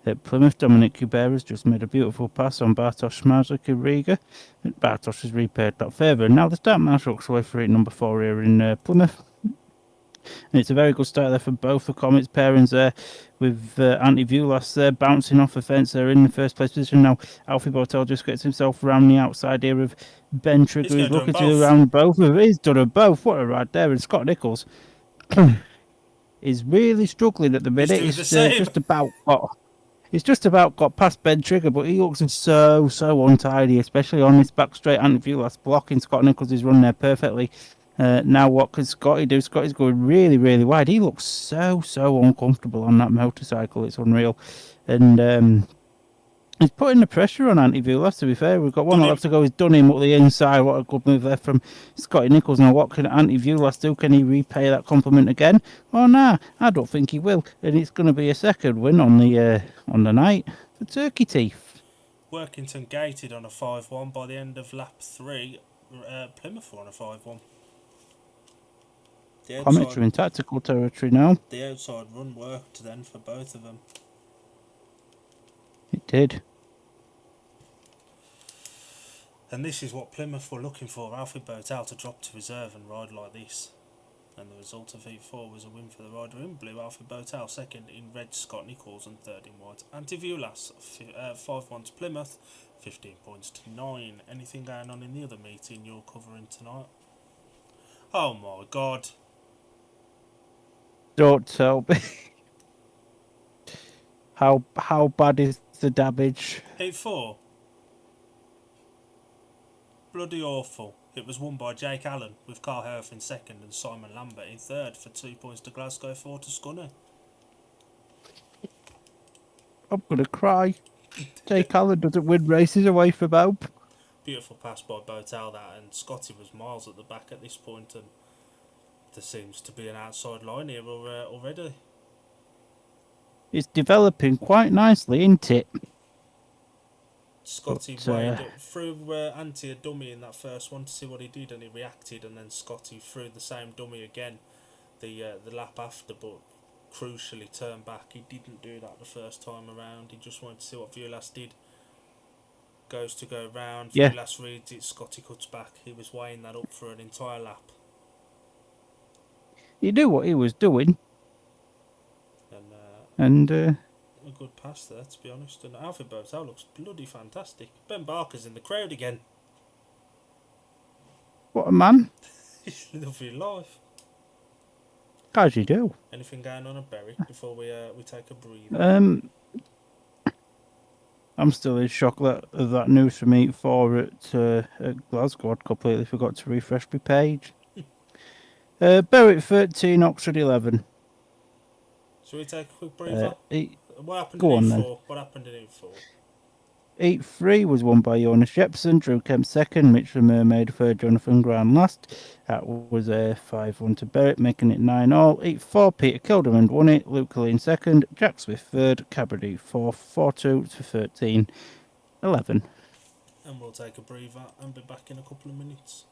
at Plymouth. Dominic Kubera's just made a beautiful pass on Bartosz Smarzlik in Riga. Bartosz has repaid that favour. And now the start marshals away for heat number 4 here in Plymouth. And it's a very good start there for both the Comets pairings there, with Anti-Vulas there bouncing off the fence there in the first place position. Now Alfie Botel just gets himself around the outside here of Ben Trigger, who's looking to around both of them. He's done them both. What a ride there. And Scott Nichols is really struggling at the minute. He's just about got past Ben Trigger, but he looks so untidy, especially on this back straight. Anti-Vulas blocking Scott Nichols is running there perfectly. Now what can Scotty do? Scotty's going really wide. He looks so uncomfortable on that motorcycle. It's unreal. And he's putting the pressure on Anti-Vulas, to be fair. We've got one left to go. He's done him up the inside. What a good move there from Scotty Nichols. Now what can Anti-Vulas do? Can he repay that compliment again? Oh nah, I don't think he will. And it's going to be a second win on the night for Turkey Teeth.
Workington gated on a 5-1 by the end of lap 3. Plymouth were on a 5-1.
Comets are in tactical territory now.
The outside run worked then for both of them.
It did.
And this is what Plymouth were looking for. Alfie Botel to drop to reserve and ride like this. And the result of Heat 4 was a win for the rider in blue, Alfie Botel. Second in red, Scott Nichols. And third in white, Anti-Vulas. 5-1 to Plymouth, 15 points to 9. Anything going on in the other meeting you're covering tonight? Oh my God.
Don't tell me. How bad is the damage?
Heat 4. Bloody awful. It was won by Jake Allen, with Carl Herf in second and Simon Lambert in third, for 2 points to Glasgow, 4 to Scunthorpe.
I'm gonna cry. Jake Allen doesn't win races away from home.
Beautiful pass by Botel that, and Scotty was miles at the back at this point, and there seems to be an outside line here already.
It's developing quite nicely, isn't it?
Scotty
But
weighed up, threw Ante a dummy in that first one to see what he did, and he reacted, and then Scotty threw the same dummy again the lap after, but crucially turned back. He didn't do that the first time around. He just wanted to see what Violas did. Goes to go round.
yeah,
Violas reads it. Scotty cuts back. He was weighing that up for an entire lap.
he knew what he was doing,
And
and
a good pass there, to be honest. And Alfie Botel looks bloody fantastic. Ben Barker's in the crowd again.
what a man!
He's loving life.
As you do.
Anything going on at Berwick before we take a breather?
I'm still in shock that of that news from Meet 4 at Glasgow. I'd completely forgot to refresh my page. Berwick 13, Oxford 11.
Shall we take a quick breather? What happened
Go
in
on then.
E4? What happened in E4?
8-3 was won by Jonas Jepsen, Drew Kemp second, Mitchell Mermaid third, Jonathan Graham last. That was a 5-1 to Berwick, making it 9-all. 8-4, Peter Kilderman won it, Luke Colleen second, Jack Smith third, Cabardie fourth, 4-2 to 13, 11.
And we'll take a breather and be back in a couple of minutes.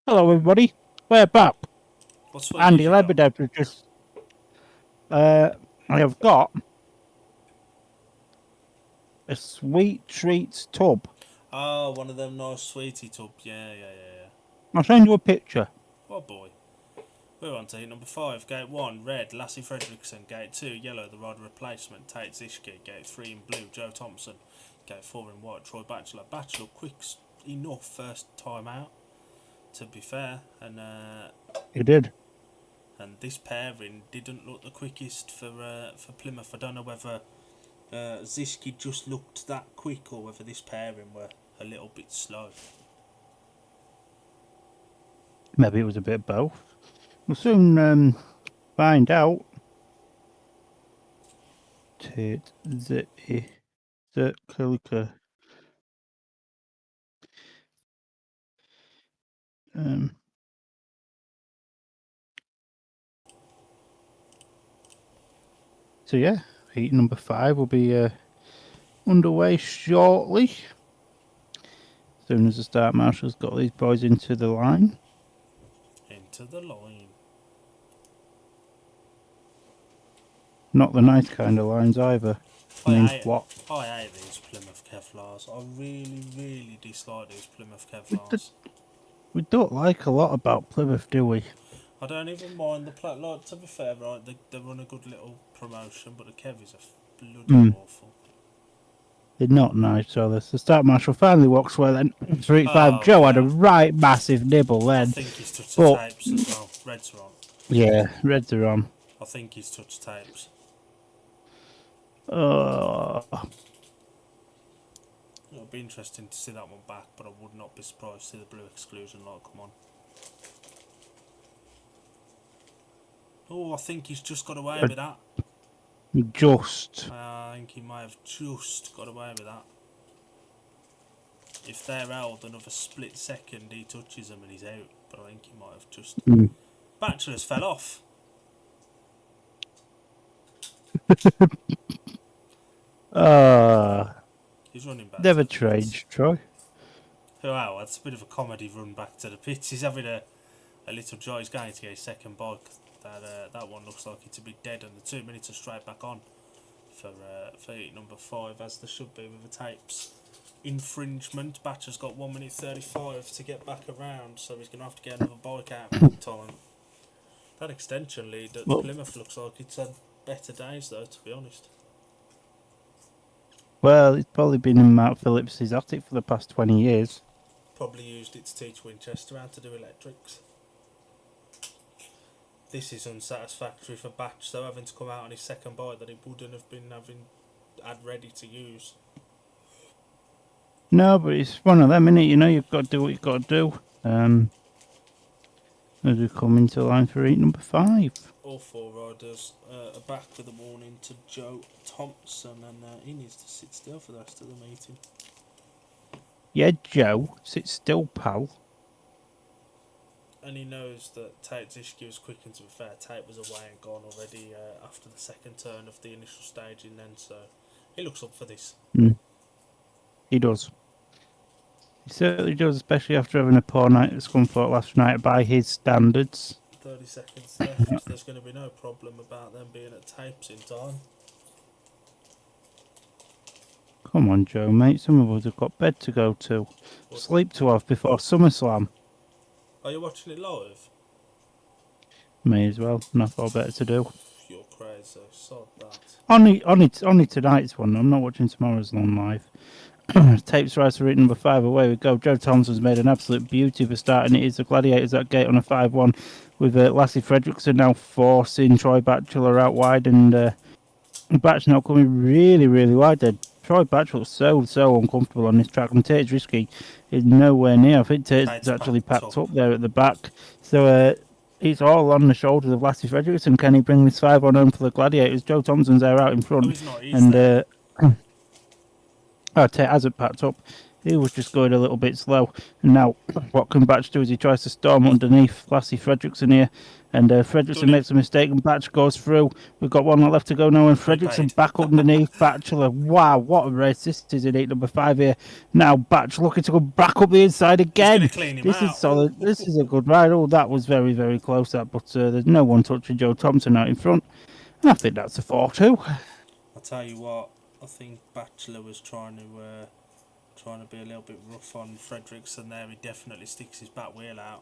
Hello, everybody. We're back.
What's what
Andy
you got?
Lebedev has just. I have got a sweet treats tub.
Oh, one of them nice sweetie tubs. Yeah.
I'll send you a picture.
Oh boy. We're on to heat number 5. Gate 1, red, Lassie Fredrickson. Gate 2, yellow, the rider replacement, Tate Zishke. Gate 3 in blue, Joe Thompson. Gate 4 in white, Troy Batchelor. Batchelor, quick enough first time out, to be fair. And
You did.
and this pairing didn't look the quickest for Plymouth. I don't know whether Zishke just looked that quick or whether this pairing were a little bit slow.
Maybe it was a bit of both. We'll soon find out. Tate Zishke. So yeah, heat number 5 will be underway shortly. As soon as the start marshal's got these boys into the line.
Into the line.
Not the nice kind of lines either.
I
Means
hate
what?
these Plymouth Kevlars. I really dislike these Plymouth Kevlars.
We don't like a lot about Plymouth, do we?
I don't even mind the plat. Like, to be fair, right, they run a good little promotion, but the Kevies are bloody awful.
They're not nice, so the start marshal finally walks well then. 3-5.
Oh,
Joe had
yeah.
a right massive nibble
I
then.
think he's touched the tapes as well. Reds are on.
Yeah, reds are on.
I think he's touched tapes. It'll be interesting to see that one back, but I would not be surprised to see the blue exclusion light come on. Oh, I think he's just got away with that.
Just.
I think he may have just got away with that. If they're held another split second, he touches them and he's out. But I think he might have just... Bachelor's fell off. He's running back.
Never trade, Troy.
Wow, that's a bit of a comedy run back to the pitch. He's having a little joy. He's going to get his second bike. That one looks like it to be dead, and the 2 minutes are straight back on for heat number 5, as there should be with the tapes infringement. Batcher's got 1 minute 35 to get back around, so he's going to have to get another bike out in time. That extension lead at Plymouth looks like it's had better days, though, to be honest.
Well, it's probably been in Mark Phillips' attic for the past 20 years.
Probably used it to teach Winchester how to do electrics. This is unsatisfactory for Batch, though, having to come out on his second bike that he wouldn't have been had ready to use.
No, but it's one of them, innit? You know, you've got to do what you've got to do. As we come into line for heat number 5.
All 4 riders are back with the warning to Joe Thompson, and he needs to sit still for the rest of the meeting.
Yeah, Joe, sit still, pal.
And he knows that Tate Zishke was quick, and to be fair, Tate was away and gone already after the second turn of the initial staging then, so he looks up for this.
He does. He certainly does, especially after having a poor night at Scunthorpe last night by his standards.
30 seconds left. There's going to be no problem about them being at tapes in time.
Come on, Joe, mate. Some of us have got bed to go to. Sleep to have before SummerSlam.
Are you watching it live?
May as well. Nothing better to do.
You're crazy. Sod that.
Only tonight's one. I'm not watching tomorrow's one live. Tapes rise to route number 5. Away we go. Joe Thompson's made an absolute beauty for starting. It is the Gladiators at gate on a 5-1 with Lassie Fredrickson now forcing Troy Batchelor out wide, and Batch now coming really wide there. Troy Batchelor looks so uncomfortable on this track, and Tate's risky is nowhere near. I think Tate's actually packed up there at the back. So it's all on the shoulders of Lassie Fredrickson. Can he bring this 5-1 home for the Gladiators? Joe Thompson's there out in front.
Oh, he's not. He's there.
Tate hasn't packed up. He was just going a little bit slow. And now what can Batch do is he tries to storm underneath Lassie Fredrickson here. And Fredrickson makes a mistake and Batch goes through. We've got one left to go now and Fredrickson back underneath Batchelor. Wow, what a race this is in 8 number 5 here. Now Batch looking to go back up the inside again.
This
is solid. This is a good ride. Oh, that was very, very close, that, but there's no one touching Joe Thompson out in front. And I think that's a 4-2.
I'll tell you what, I think Batchelor was trying to be a little bit rough on Fredrickson there. He definitely sticks his back wheel out.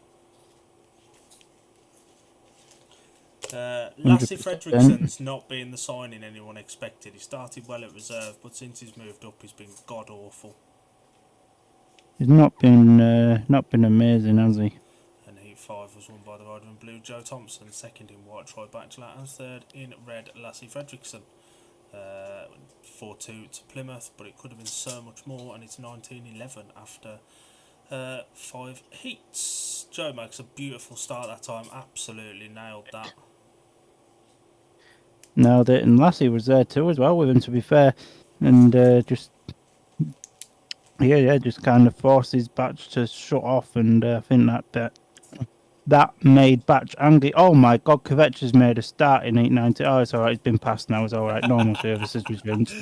Lassie Fredrickson's not been the signing anyone expected. He started well at reserve, but since he's moved up, he's been god awful.
He's not been amazing, has he?
And Heat 5 was won by the rider in blue, Joe Thompson. Second in white, Troy Batchelor, and third in red, Lassie Fredrickson. 4-2 to Plymouth, but it could have been so much more, and it's 19-11 after 5 heats. Joe makes a beautiful start that time, absolutely nailed that.
Nailed it, and Lassie was there too as well with him, to be fair, and just kind of forces Batch to shut off, and I think that made Batch angry. Oh my God, Kvech has made a start in 890. Oh, it's alright, it's been passed now, it's alright, normal service has resumed.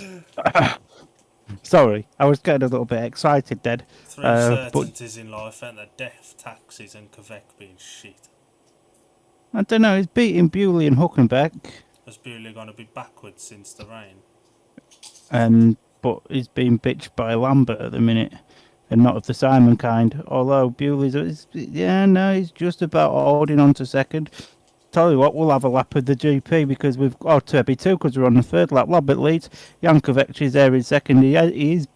Sorry, I was getting a little bit excited then.
Three certainties in life, and the death, taxes, and Kvech being shit.
I don't know, he's beating Bewley and Huckenbeck.
Has Bewley going to be backwards since the rain?
But he's being bitched by Lambert at the minute, and not of the Simon kind. Although Bewley's, he's just about holding on to second. Tell you what, we'll have a lap of the GP because we've got to be two because we're on the third lap. Lambert leads. Jankovic is there in second. He is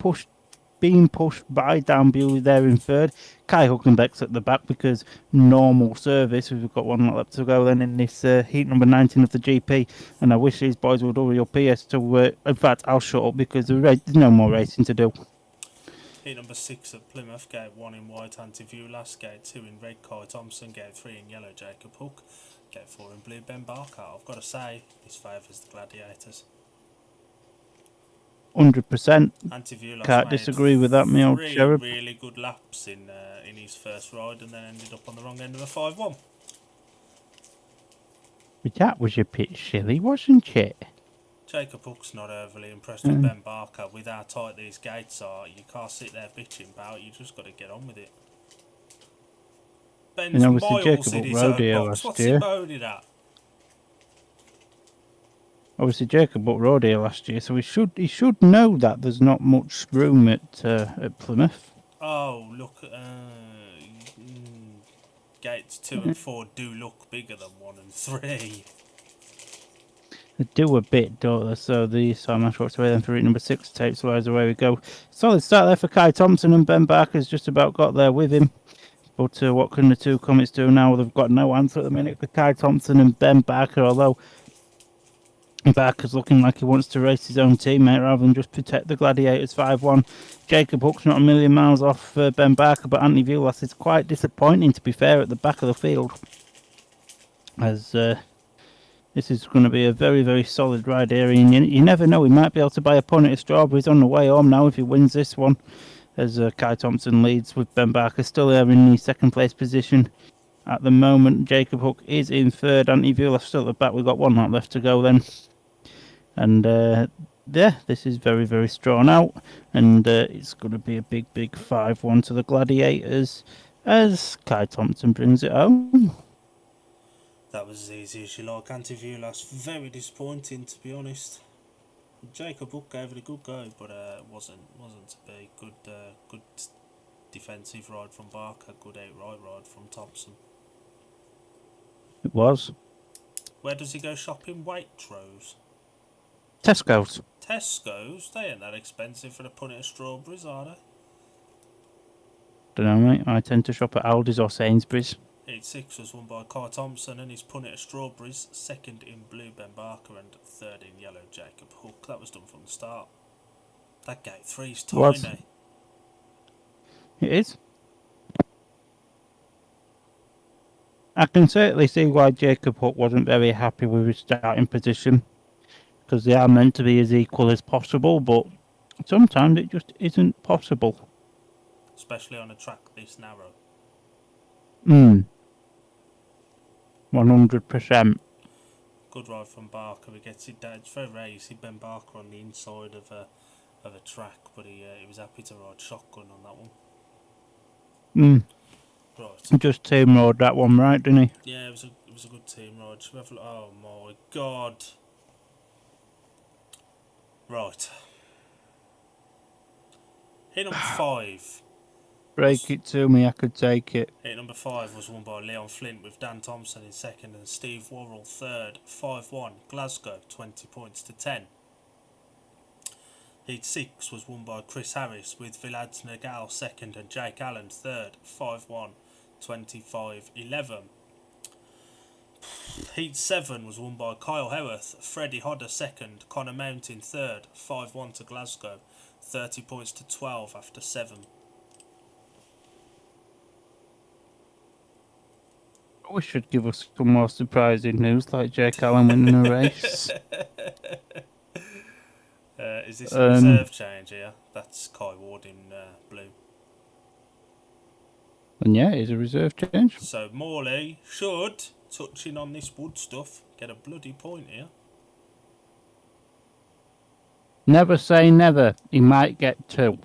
being pushed by Dan Bewley there in third. Kai Huckenbeck's at the back because normal service. We've got one lap to go then in this heat number 19 of the GP. And I wish these boys would hurry up here. So, in fact, I'll shut up because there's no more racing to do.
Heat number 6 at Plymouth, gate 1 in white, Anti-View last, gate 2 in red, Kai Thompson, gate 3 in yellow, Jacob Hook, gate 4 in blue, Ben Barker. I've got to say, this favours the Gladiators.
100%.
Anti-View
Can't disagree with that, me old cherub.
Really good laps in his first ride, and then ended up on the wrong end of a 5-1.
But that was a bit silly, wasn't it?
Jacob Hook's not overly impressed with Ben Barker. With how tight these gates are, you can't sit there bitching about. You just got to get on with it. Ben's miles in his own box. What's he moaning at?
Obviously, Jacob booked road here last year, so he should know that there's not much room at Plymouth.
Oh, look, gates 2 and 4 do look bigger than 1 and 3.
They do a bit, don't they? So the match walks away then for route number 6. Tapes wise away we go. Solid start there for Kai Thompson, and Ben Barker's just about got there with him. But what can the two Comets do now? They've got no answer at the minute for Kai Thompson and Ben Barker, although Barker's looking like he wants to race his own teammate rather than just protect the Gladiators 5-1. Jacob Hook's not a million miles off Ben Barker, but Anthony Vilas is quite disappointing, to be fair, at the back of the field. As this is going to be a very, very solid ride here, and you never know, he might be able to buy a pony of strawberries on the way home now if he wins this one. As Kai Thompson leads with Ben Barker still there in the second place position. At the moment, Jacob Hook is in third. Anthony Vilas still at the back. We've got one lap left to go then. And this is very, very strong out. And it's going to be a big, big 5-1 to the Gladiators as Kai Thompson brings it home.
That was as easy as you like. Anti-Viewlas, very disappointing, to be honest. Jacob Hook gave it a good go, but wasn't to be. Good defensive ride from Barker, good outright ride from Thompson.
It was.
Where does he go shopping? Waitrose?
Tesco's.
Tesco's? They ain't that expensive for a punnet of strawberries, are they?
Don't know, mate. I tend to shop at Aldi's or Sainsbury's.
Heat 6 was won by Kai Thompson and his punnet of strawberries. Second in blue, Ben Barker, and third in yellow, Jacob Hook. That was done from the start. That gate 3's tiny.
What? It is. I can certainly see why Jacob Hook wasn't very happy with his starting position, because they are meant to be as equal as possible, but sometimes it just isn't possible.
especially on a track this narrow.
100%.
Good ride from Barker. He gets it down. It's very rare you see Ben Barker on the inside of a track, but he was happy to ride shotgun on that one. Right.
Just team rode that one right, didn't he?
Yeah, it was a good team ride. Oh my god. Right. Hit number 5.
Break it to me, I could take it.
Hit number 5 was won by Leon Flint with Dan Thompson in second and Steve Worrell third. 5-1 Glasgow, 20 points to 10. Heat 6 was won by Chris Harris with Vilad Nagal second and Jake Allen third. 5-1 25-11. Heat 7 was won by Kyle Howarth, Freddie Hodder second, Connor Mountain third. 5-1 to Glasgow, 30 points to 12 after 7.
We should give us some more surprising news, like Jake Allen winning a race.
Is this a reserve change here? That's Kai Ward in blue.
And yeah, it's a reserve change.
So Morley should, touching on this wood stuff, get a bloody point here.
Never say never. He might get 2.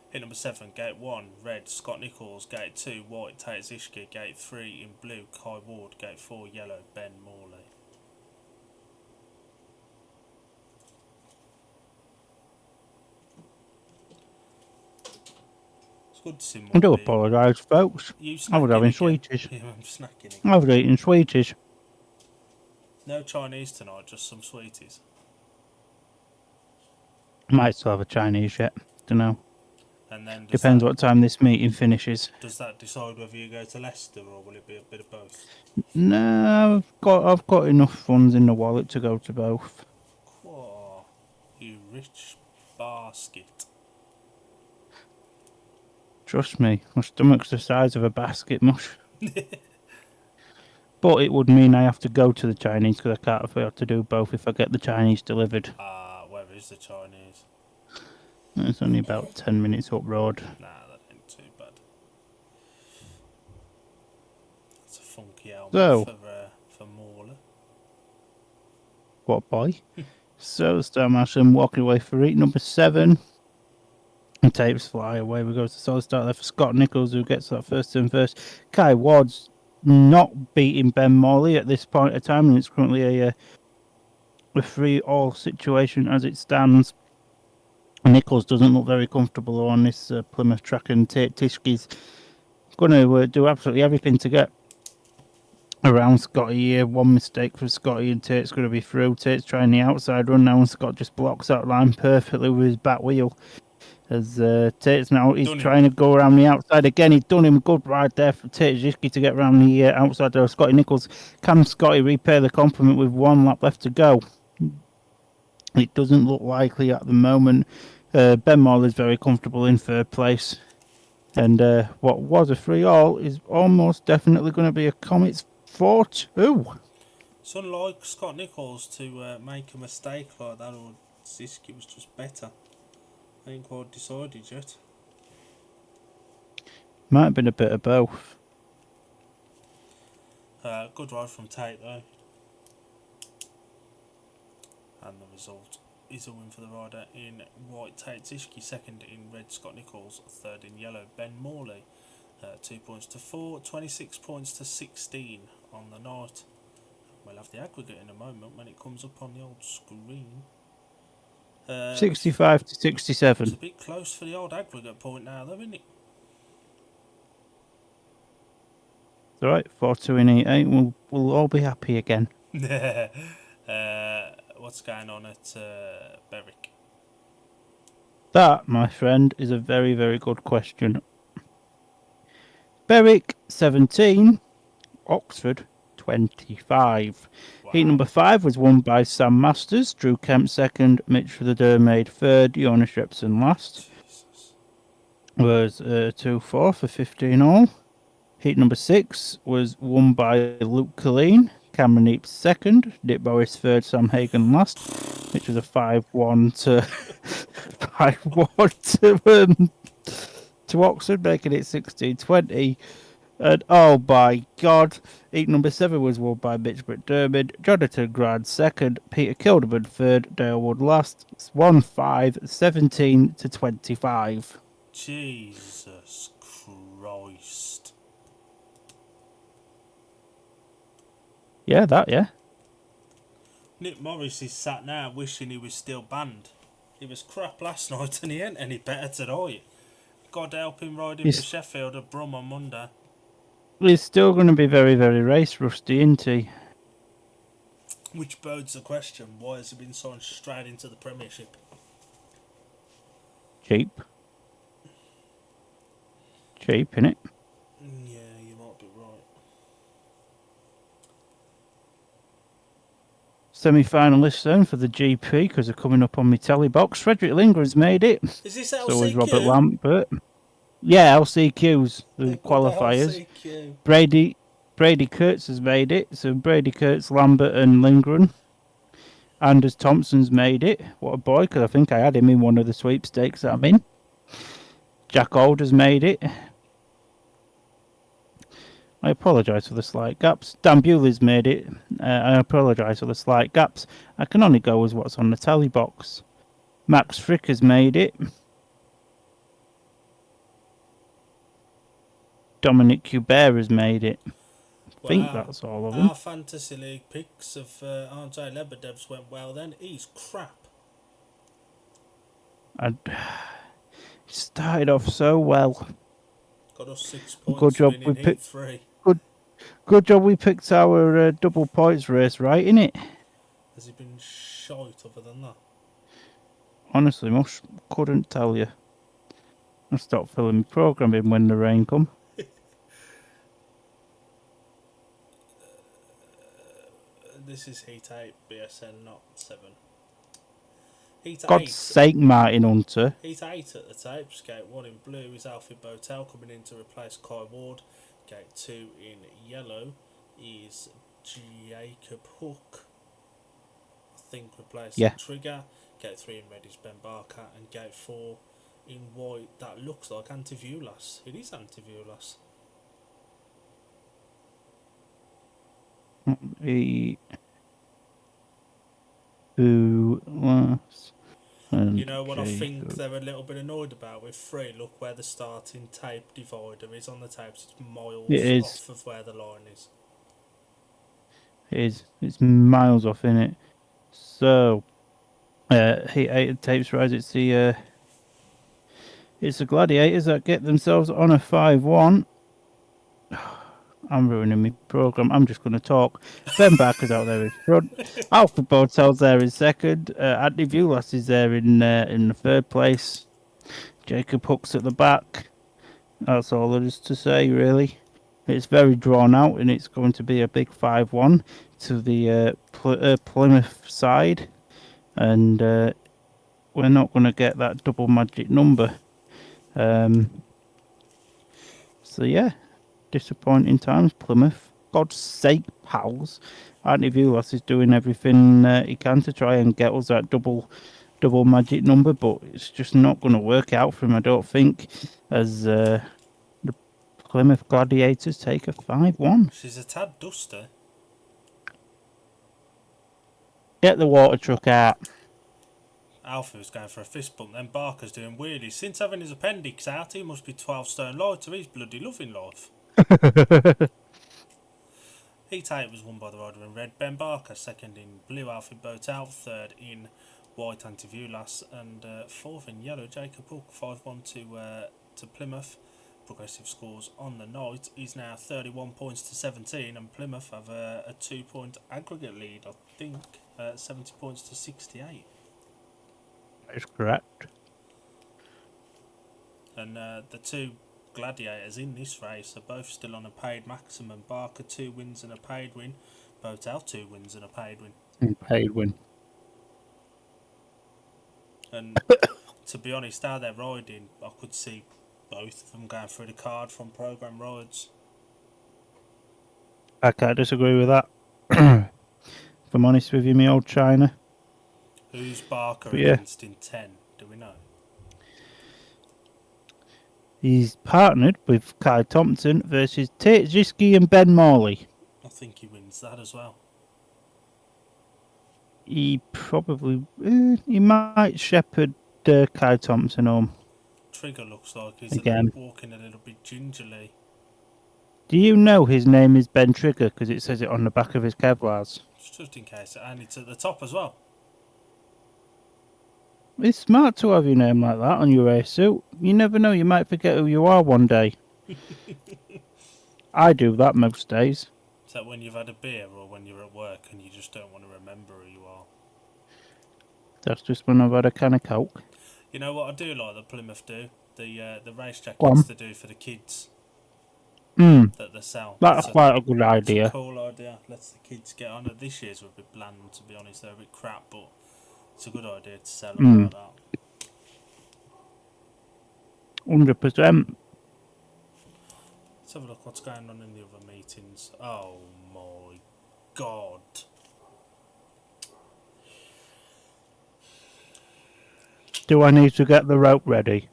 Hit number 7, gate 1, red, Scott Nichols. Gate 2, white, Tate Zishki. Gate 3, in blue, Kai Ward. Gate 4, yellow, Ben Morley. It's good to see Morley.
I do apologise, folks. I was having
again?
sweeties.
Yeah, I'm snacking again.
I was eating sweeties.
No Chinese tonight, just some sweeties.
Might still have a Chinese yet. Don't know.
And then
Depends what time this meeting finishes.
Does that decide whether you go to Leicester or will it be a bit of both?
No, I've got enough funds in the wallet to go to both.
Whoa, you rich basket.
Trust me, my stomach's the size of a basket mush. But it would mean I have to go to the Chinese because I can't afford to do both if I get the Chinese delivered.
Where is the Chinese?
It's only about 10 minutes up road.
Nah, that ain't too bad. That's a funky helmet for Mauler.
What boy? So Starmash walking away for heat number 7. And tapes fly away. We go to solid start there for Scott Nichols, who gets that first turn first. Kai Ward's not beating Ben Morley at this point of time, and it's currently a 3-all situation as it stands. Nichols doesn't look very comfortable on this Plymouth track, and Tate Tishke's going to do absolutely everything to get around Scotty here. One mistake for Scotty and Tate's going to be through. Tate's trying the outside run now, and Scott just blocks that line perfectly with his back wheel. As Tate's now, he's trying to go around the outside again. He's done him a good ride there for Tate Zishki to get around the outside there of Scotty Nichols. Can Scotty repay the compliment with 1 lap left to go? It doesn't look likely at the moment. Ben Morley is very comfortable in 3rd place. And what was a 3-all is almost definitely going to be a Comets 4-2.
It's unlike Scott Nichols to make a mistake like that, or Zishki was just better. I ain't quite decided yet.
Might have been a bit of both.
Good ride from Tate though. And the result is a win for the rider in white, Tate Zishki. Second in red, Scott Nichols. Third in yellow, Ben Morley. 2 points to 4, 26 points to 16 on the night. We'll have the aggregate in a moment when it comes up on the old screen.
65 to 67.
It's a bit close for the old aggregate point now though, isn't it?
It's alright, 4-2 in 8-8. We'll all be happy again.
What's going on at Berwick?
That, my friend, is a very, very good question. Berwick 17, Oxford 25. Wow. Heat number 5 was won by Sam Masters, Drew Kemp second, Mitch the Dermaid third, Jonas Repson last. Jesus. Was 2-4 for 15 all. Heat number 6 was won by Luke Colleen, Cameron Eaps second, Dick Boris third, Sam Hagan last, which was a 5-1 to 5-1 to to Oxford, making it 16-20. And oh my God, heat number 7 was won by Mitch McDermott, Jonathan Grant second, Peter Kilderman third, Dale Wood last. It's 1-5, 17-25.
Jesus Christ.
Yeah, that, yeah.
Nick Morris is sat now wishing he was still banned. He was crap last night and he ain't any better tonight. God help him riding for
He's,
Sheffield at Brum on Monday.
he's still going to be very, very race rusty, isn't he?
Which bodes the question, why has he been signed straight into the Premiership?
Cheap, innit?
Yeah, you might be right.
Semi-finalists then for the GP because they're coming up on my telly box. Frederick Lindgren's made it.
Is this
So is Robert
LCQ?
Lambert. Yeah, LCQs, the
Good
qualifiers.
LCQ.
Brady Kurtz has made it. So Brady Kurtz, Lambert and Lindgren. Anders Thompson's made it. What a boy, because I think I had him in one of the sweepstakes that I'm in. Jack Alder's made it. I apologise for the slight gaps. Dan Bewley's made it. I apologise for the slight gaps. I can only go with what's on the tally box. Max Frick has made it. Dominic Hubert has made it. I think that's all of them.
Our Fantasy League picks of RJ Lebedev's went well then. He's crap.
And he started off so well.
Got us 6 points.
Good job we
picked 3.
Good job we picked our double points race right, innit?
Has he been shite other than that?
Honestly, couldn't tell you. I stopped filling my programming when the rain come.
This is Heat 8 BSN, not 7. Heat
God's
8.
sake, Martin Hunter.
Heat 8 at the tapes. Gate 1 in blue is Alfie Botel coming in to replace Kai Ward. Gate 2 in yellow is Jacob Hook, I think, replacing Trigger. Gate 3 in red is Ben Barker. And Gate 4 in white, that looks like Antivulas. It is Antivulas. You know what I think they're a little bit annoyed about with 3? Look where the starting tape divider is on the tapes. It's miles off of where the line is.
It is. It's miles off, innit? So, Heat 8 tapes rise. It's the Gladiators that get themselves on a 5-1. I'm ruining my programme. I'm just going to talk. Ben Barker's out there in front. Alfred Botel's there in second. Andy Vulas is there in the third place. Jacob Hook's at the back. That's all there is to say, really. It's very drawn out, and it's going to be a big 5-1 to the Plymouth side. And we're not going to get that double magic number. So, yeah. Disappointing times, Plymouth. God's sake, pals. Andy Vulas is doing everything he can to try and get us that double magic number, but it's just not going to work out for him, I don't think, as the Plymouth Gladiators take a 5-1.
She's a tad dusty.
Get the water truck out.
Alfie was going for a fist bump, then Barker's doing wheelies. Since having his appendix out, he must be 12 stone lighter. He's bloody loving life. Heat 8 was won by the rider in red, Ben Barker. Second in blue, Alfie Botel. Third in white, Antivulas. And fourth in yellow, Jacob Hook. 5-1 to Plymouth. Progressive scores on the night is now 31 points to 17, and Plymouth have a 2-point aggregate lead, I think, 70 points to 68.
That is correct.
And the two Gladiators in this race are both still on a paid maximum. Barker 2 wins and a paid win. Botel 2 wins and a paid win.
Paid win.
And to be honest, how they're riding, I could see both of them going through the card from programme rides.
I can't disagree with that. If I'm honest with you, me old China.
Who's Barker against in 10? Do we know?
He's partnered with Kai Thompson versus Tate Ziski and Ben Morley.
I think he wins that as well.
He probably he might shepherd Kai Thompson home.
Trigger looks like he's
Again.
walking a little bit gingerly.
Do you know his name is Ben Trigger because it says it on the back of his Kevlars?
Just in case, and it's at the top as well.
It's smart to have your name like that on your race suit. You never know, you might forget who you are one day. I do that most days.
Is that when you've had a beer or when you're at work and you just don't want to remember who you are?
That's just when I've had a can of Coke.
You know what I do like that Plymouth do? The race
Go on.
jackets to do for the kids that they sell.
That's quite a good idea.
It's a cool idea. Lets the kids get on it. This year's were a bit bland, to be honest. They're a bit crap, but it's a good idea to sell them like that.
100%.
Let's have a look what's going on in the other meetings. Oh my god.
Do I need to get the rope ready?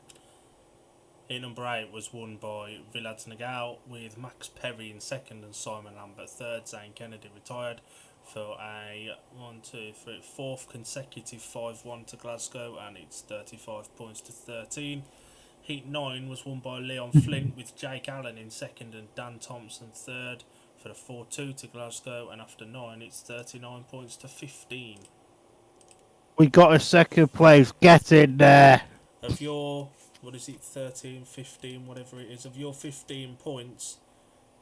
Heat number 8 was won by Villad's Nagao with Max Perry in second and Simon Lambert third. Zane Kennedy retired for a 4th consecutive 5-1 to Glasgow, and it's 35 points to 13. Heat 9 was won by Leon Flint with Jake Allen in second and Dan Thompson third for the 4-2 to Glasgow, and after 9 it's 39 points to 15.
We got a second place. Get in there.
Of your, 13, 15, whatever it is, of your 15 points,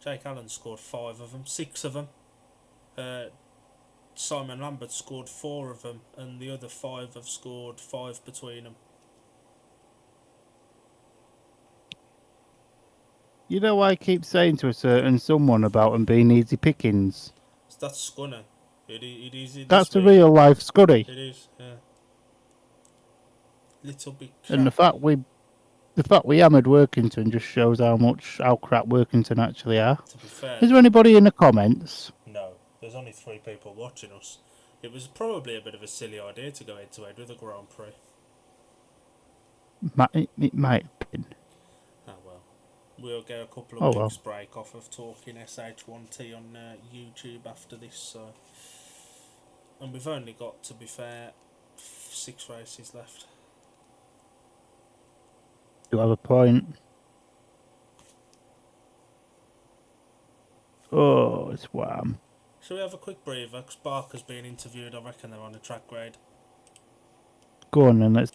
Jake Allen scored 5 of them, 6 of them. Simon Lambert scored 4 of them, and the other 5 have scored 5 between them.
You know, I keep saying to a certain someone about them being easy pickings.
That's Scunner. It is.
That's a real life Scuddy.
It is, yeah. Little bit crap.
And the fact we hammered Workington just shows how crap Workington actually are.
To be fair,
is there anybody in the comments?
No, there's only 3 people watching us. It was probably a bit of a silly idea to go head to head with a Grand Prix.
It might have been.
Oh well. We'll get a couple of weeks break off of talking SH1T on YouTube after this, so. And we've only got, to be fair, 6 races left.
You have a point. Oh, it's warm.
Shall we have a quick breather? Because Barker's being interviewed. I reckon they're on a track grade.
Go on then, let's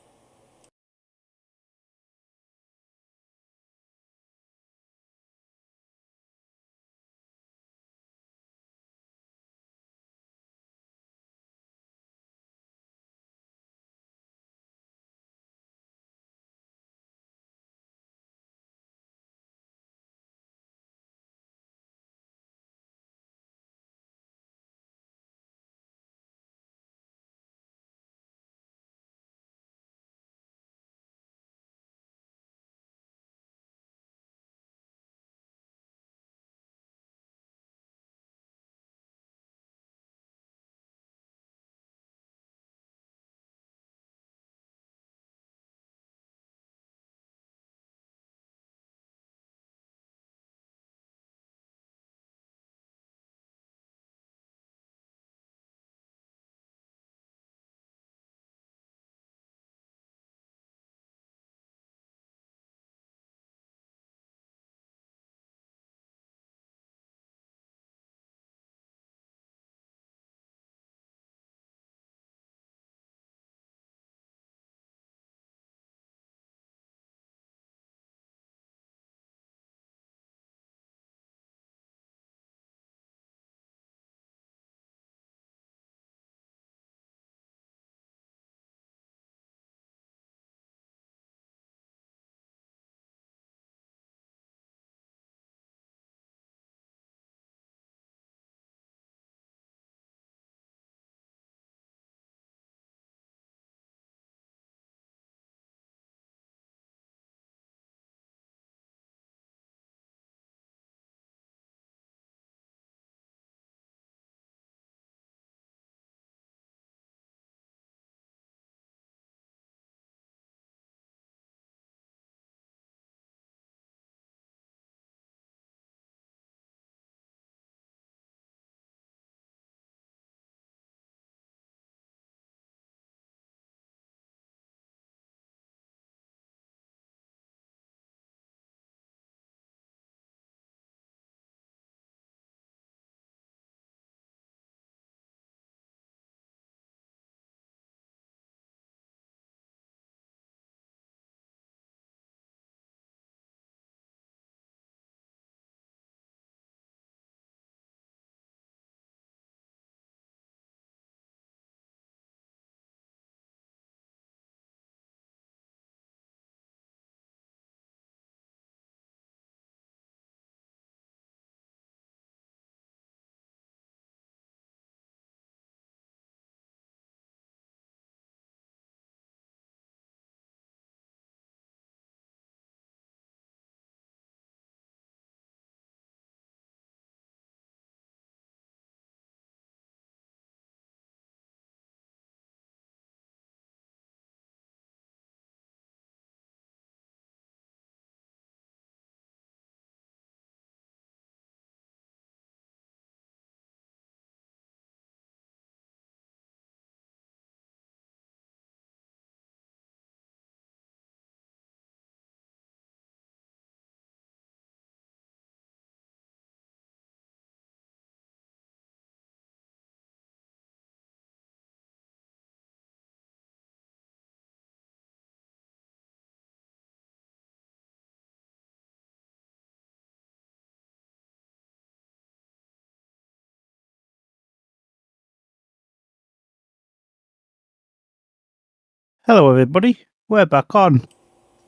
Hello, everybody. We're back on,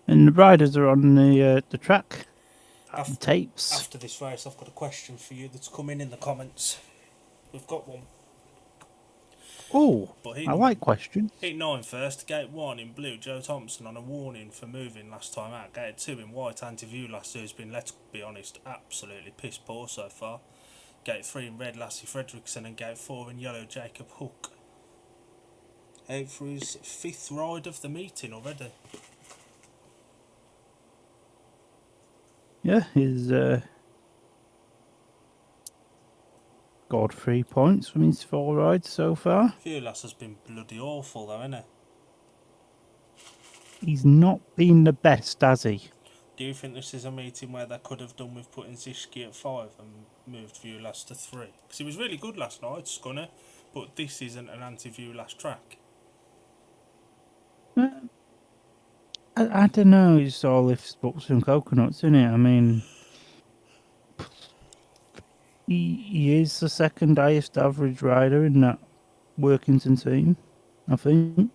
and the riders are on the track.
After,
Tapes.
after this race, I've got a question for you that's come in the comments. We've got one.
Oh,
But
I like questions.
Heat 9 first, gate 1 in blue, Joe Thompson on a warning for moving last time out. Gate 2 in white, Anti-View Lassie, who's been, let's be honest, absolutely piss poor so far. Gate 3 in red, Lassie Fredrickson, and gate 4 in yellow, Jacob Hook. Out for his 5th ride of the meeting already.
Yeah, he's got 3 points from his 4 rides so far.
Viewlass has been bloody awful though, hasn't he?
He's not been the best, has he?
Do you think this is a meeting where they could have done with putting Zishki at 5 and moved Viewlass to 3? Because he was really good last night, Scunner, but this isn't an anti-Viewlass track.
I don't know. It's all lifts, books, and coconuts, isn't it? I mean, he is the second highest average rider in that Workington team, I think.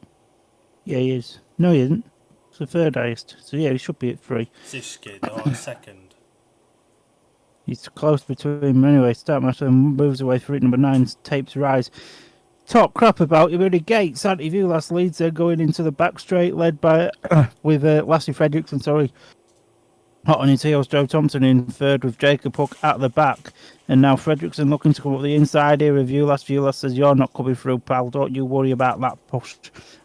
Yeah, he is. No, he isn't. It's the third highest. So yeah, he should be at 3.
Zishki, the high second.
He's close between them anyway. Startmaster moves away for it. Number 9, Tapes Rise. Talk crap about him. Early gates. Anti-Viewlass leads there going into the back straight, led by with Lassie Fredrickson. Sorry, hot on his heels. Joe Thompson in third with Jacob Hook at the back, and now Fredrickson looking to come up the inside here with Viewlass. Viewlass says, "You're not coming through, pal. Don't you worry about that push."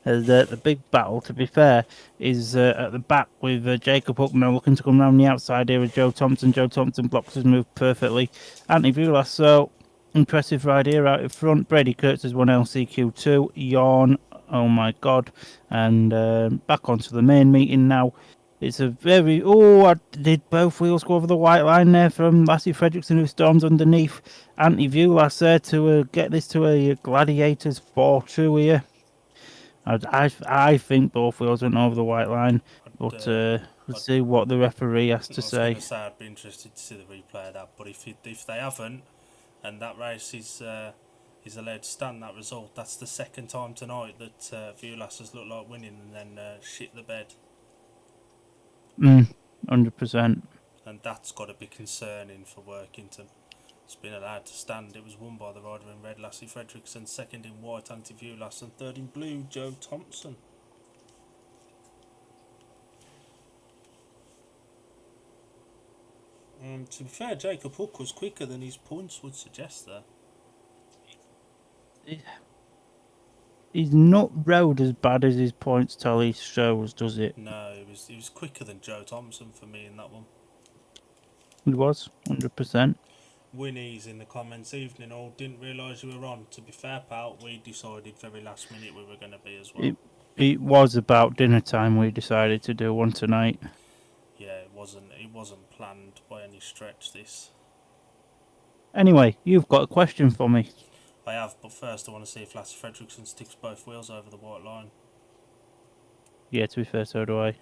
The big battle, to be fair, is at the back with Jacob Hook now looking to come round the outside here with Joe Thompson. Joe Thompson blocks his move perfectly. Anti-Viewlass, so impressive ride here out in front. Brady Kurtz has won LCQ2. Yawn. Oh my god. And back onto the main meeting now. It's a very... Oh, did both wheels go over the white line there from Lassie Fredrickson, who storms underneath Anti-Viewlass there to get this to a Gladiators 4-2 here. I think both wheels went over the white line, but we'll see what the referee has to say.
I was going to say I'd be interested to see the replay of that, but if they haven't, and that race is allowed to stand that result, that's the second time tonight that Viewlass has looked like winning and then shit the bed.
100%.
And that's got to be concerning for Workington. It's been allowed to stand. It was won by the rider in red, Lassie Fredrickson, second in white, Anti-Viewlass, and third in blue, Joe Thompson. To be fair, Jacob Hook was quicker than his points would suggest there.
He's not rode as bad as his points tally shows, does it?
No, he was quicker than Joe Thompson for me in that one.
He was, 100%.
Winnie's in the comments, evening all, didn't realise you were on. To be fair, pal, we decided very last minute we were going to be as well.
It was about dinner time we decided to do one tonight.
Yeah, it wasn't planned by any stretch, this.
Anyway, you've got a question for me.
I have, but first I want to see if Lassie Fredrickson sticks both wheels over the white line.
Yeah, to be fair, so do I.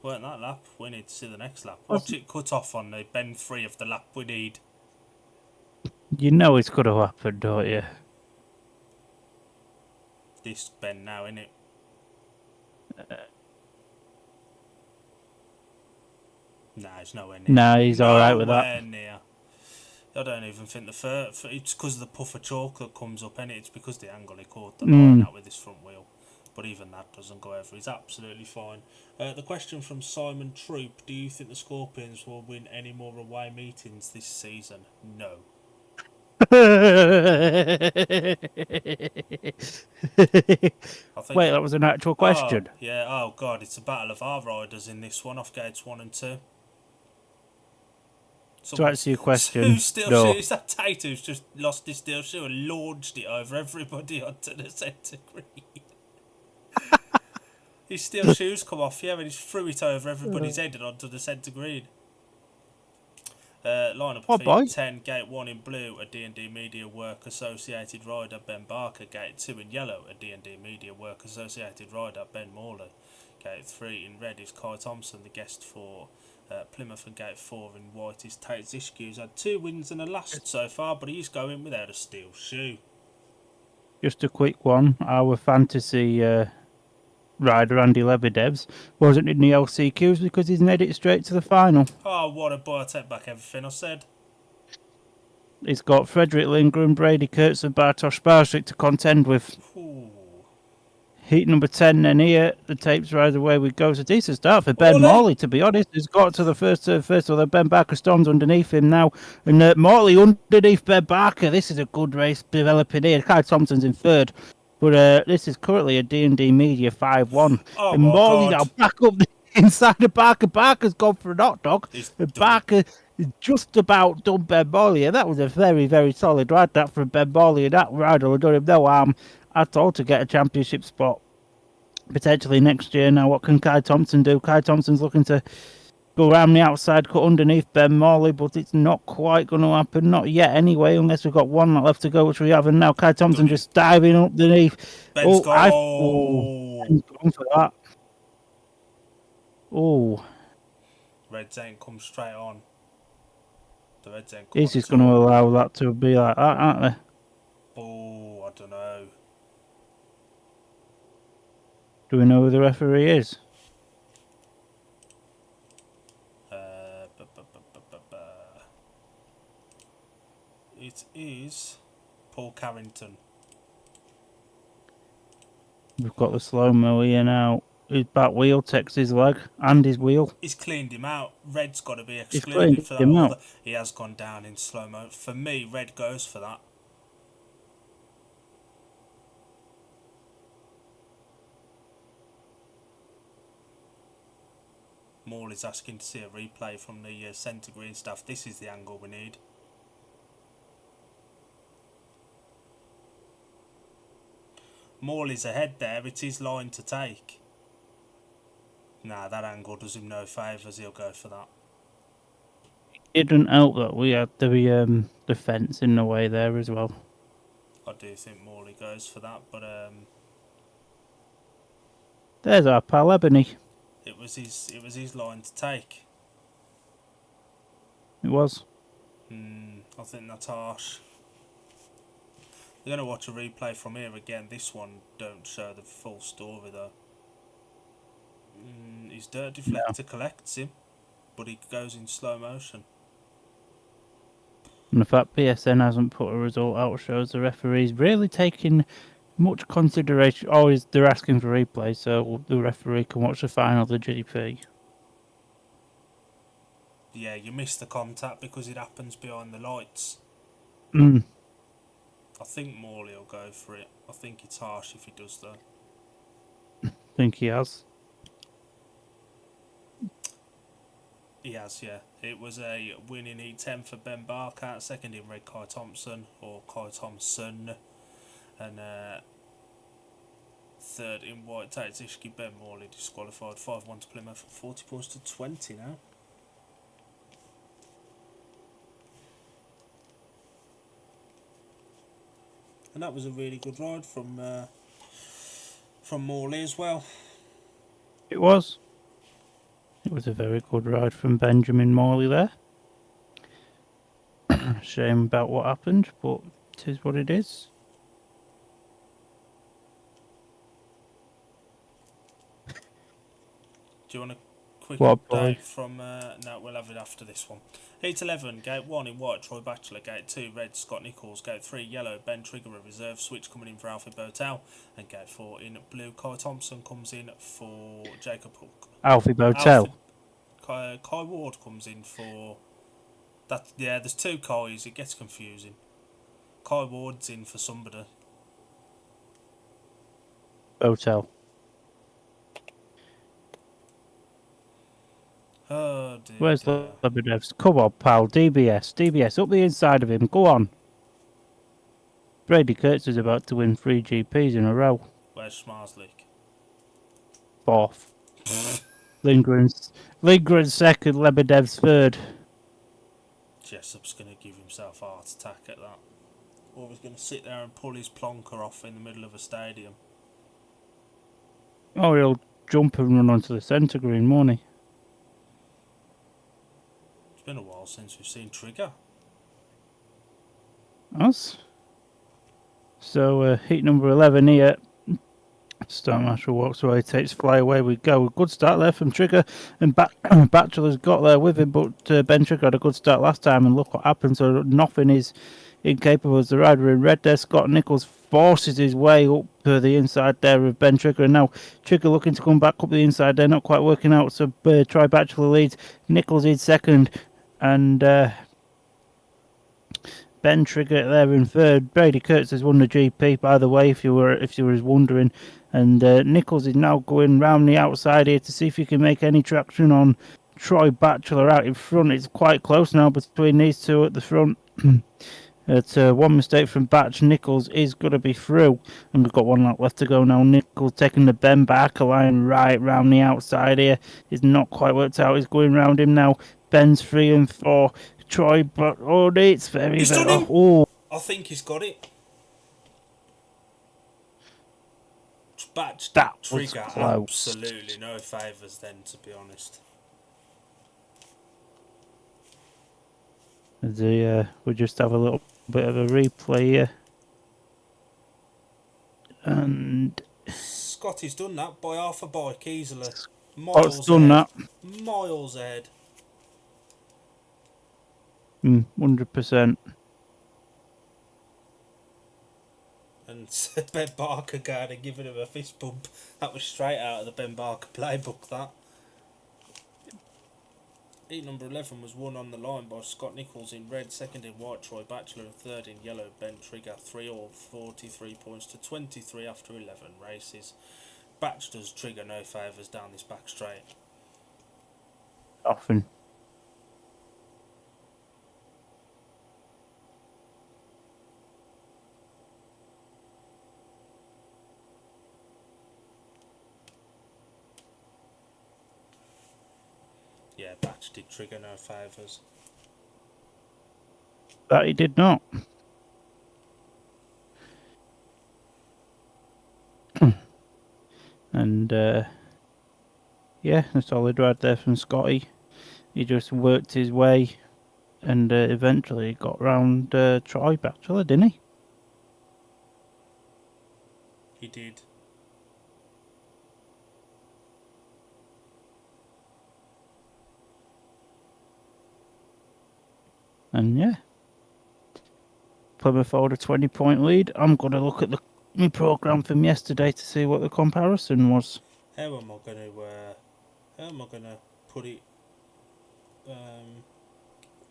Weren't that lap? We need to see the next lap. Watch it cut off on the bend 3 of the lap we need.
You know it's going to happen, don't you?
This bend now, innit? Nah, he's nowhere near.
Nah, he's alright with that.
Nowhere near. I don't even think it's because of the puff of chalk that comes up, innit? It's because the angle he caught the line out with his front wheel. But even that doesn't go over. He's absolutely fine. The question from Simon Troop: do you think the Scorpions will win any more away meetings this season? No.
Wait, that was an actual question.
Oh, yeah. Oh god, it's a battle of our riders in this one off gates 1 and 2.
To answer your question,
whose steel
no.
shoe is that? Tate who's just lost his steel shoe and launched it over everybody onto the centre green. His steel shoes come off, yeah, and he's threw it over everybody's head and onto the centre green. Line-up of feet 10, gate 1 in blue, a D&D Media Work Associated rider, Ben Barker. Gate 2 in yellow, a D&D Media Work Associated rider, Ben Morley. Gate 3 in red is Kai Thompson, the guest for Plymouth, and gate 4 in white is Tate Zishki, who's had 2 wins and a last so far, but he's going without a steel shoe.
Just a quick one. Our fantasy rider Andy Lebedev's wasn't in the LCQs because he's made it straight to the final.
Oh, what a boy! I take back everything I said.
He's got Frederick Lindgren, Brady Kurtz and Bartosz Barsik to contend with.
Ooh.
Heat number 10 then here. The tapes right away we go. It's a decent start for Ben
Ole!
Morley, to be honest. He's got to the first, although Ben Barker storms underneath him now. And Morley underneath Ben Barker. This is a good race developing here. Kai Thompson's in third. But this is currently a D&D Media 5-1.
Oh,
and
my
Morley
God.
now back up inside of Barker. Barker's gone for a hot dog. And Barker is just about done Ben Morley. And that was a very, very solid ride, that from Ben Morley. And that rider will do him no harm at all to get a championship spot potentially next year. Now, what can Kai Thompson do? Kai Thompson's looking to go around the outside, cut underneath Ben Morley, but it's not quite going to happen. Not yet, anyway, unless we've got one left to go, which we have. And now Kai Thompson just diving underneath.
Ben's
Ben's gone for that. Oh.
Reds ain't come straight on. The Reds ain't come
He's
on
just going to allow that to be like that, aren't they?
Oh, I don't know.
Do we know who the referee is?
It is Paul Carrington.
We've got the slow-mo here now. His back wheel takes his leg and his wheel.
He's cleaned him out. Red's got to be
He's
excluded
cleaned
for
him out.
that. He has gone down in slow-mo. For me, Red goes for that. Morley's asking to see a replay from the centre green staff. This is the angle we need. Morley's ahead there. It's his line to take. Nah, that angle does him no favours. He'll go for that.
It didn't help that we had the fence in the way there as well.
I do think Morley goes for that, but
There's our pal Ebony.
it was his line to take.
It was.
I think that's harsh. We're going to watch a replay from here again. This one don't show the full story though. His dirt deflector collects him, but he goes in slow motion.
And the fact PSN hasn't put a result out shows the referee's really taking much consideration. Always they're asking for replay, so the referee can watch the final of the GP.
Yeah, you miss the contact because it happens behind the lights. I think Morley will go for it. I think it's harsh if he does though.
I think he has.
He has, yeah. It was a win in Heat 10 for Ben Barker, second in red Kai Thompson, or Kai Thompson, and third in white Tate Ishki. Ben Morley disqualified, 5-1 to Plymouth, 40 points to 20 now. And that was a really good ride from Morley as well.
It was. It was a very good ride from Benjamin Morley there. Shame about what happened, but it is what it is.
Do you want a quick
What,
update
boy?
from... no, we'll have it after this one. Heat 11, Gate 1 in white, Troy Batchelor. Gate 2, red, Scott Nichols. Gate 3, yellow, Ben Trigger, a reserve switch coming in for Alfie Botel. And Gate 4 in blue, Kai Thompson comes in for Jacob Hook.
Alfie Botel.
Kai Ward comes in for... that. Yeah, there's two Kais, it gets confusing. Kai Ward's in for somebody.
Botel.
Oh dear.
Where's Lebedevs? Come on, pal. DBS up the inside of him. Go on. Brady Kurtz is about to win 3 GPs in a row.
Where's Schmarslik?
4th. Lindgren's second. Lebedev's third.
Jessup's going to give himself a heart attack at that. Or he's going to sit there and pull his plonker off in the middle of a stadium.
Oh, he'll jump and run onto the centre green, won't he?
It's been a while since we've seen Trigger.
Us. So, heat number 11 here. Start Marshall walks away, takes fly away. We go. Good start there from Trigger, and Bachelor's got there with him, but Ben Trigger had a good start last time, and look what happened. So nothing is incapable as the rider in red there. Scott Nichols forces his way up to the inside there of Ben Trigger, and now Trigger looking to come back up the inside there, not quite working out. So Troy Bachelor leads. Nichols in second, and Ben Trigger there in third. Brady Kurtz has won the GP, by the way, if you were wondering. And Nichols is now going round the outside here to see if he can make any traction on Troy Bachelor out in front. It's quite close now between these two at the front. It's one mistake from Batch. Nichols is going to be through. And we've got one lap left to go now. Nichols taking the Ben back a line right round the outside here. It's not quite worked out. He's going round him now. Ben's 3 and 4. Troy, but it's very,
he's
very...
done him.
Oh.
I think he's got it. Batch
That
Trigger absolutely no favours then, to be honest.
We just have a little bit of a replay here. And
Scotty's done that by half a bike easily.
Scott's done
ahead.
that.
Miles ahead.
100%.
And Ben Barker going and giving him a fist bump. That was straight out of the Ben Barker playbook, that. Heat number 11 was won on the line by Scott Nichols in red, second in white Troy Bachelor, and third in yellow Ben Trigger. 3-all, 43 points to 23 after 11 races. Batch does Trigger no favours down this back straight.
Often.
Yeah, Batch did Trigger no favours.
That he did not. And yeah, a solid ride there from Scotty. He just worked his way and eventually got round Troy Bachelor, didn't he?
He did.
And yeah, Plymouth hold a 20-point lead. I'm going to look at my programme from yesterday to see what the comparison was.
How am I going to put it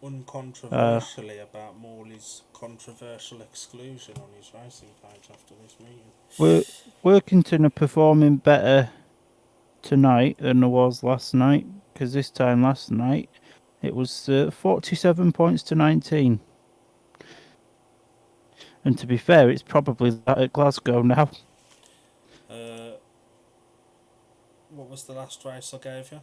uncontroversially about Morley's controversial exclusion on his racing page after this meeting?
Workington are performing better tonight than there was last night, because this time last night it was 47 points to 19. And to be fair, it's probably that at Glasgow now.
What was the last race I gave you?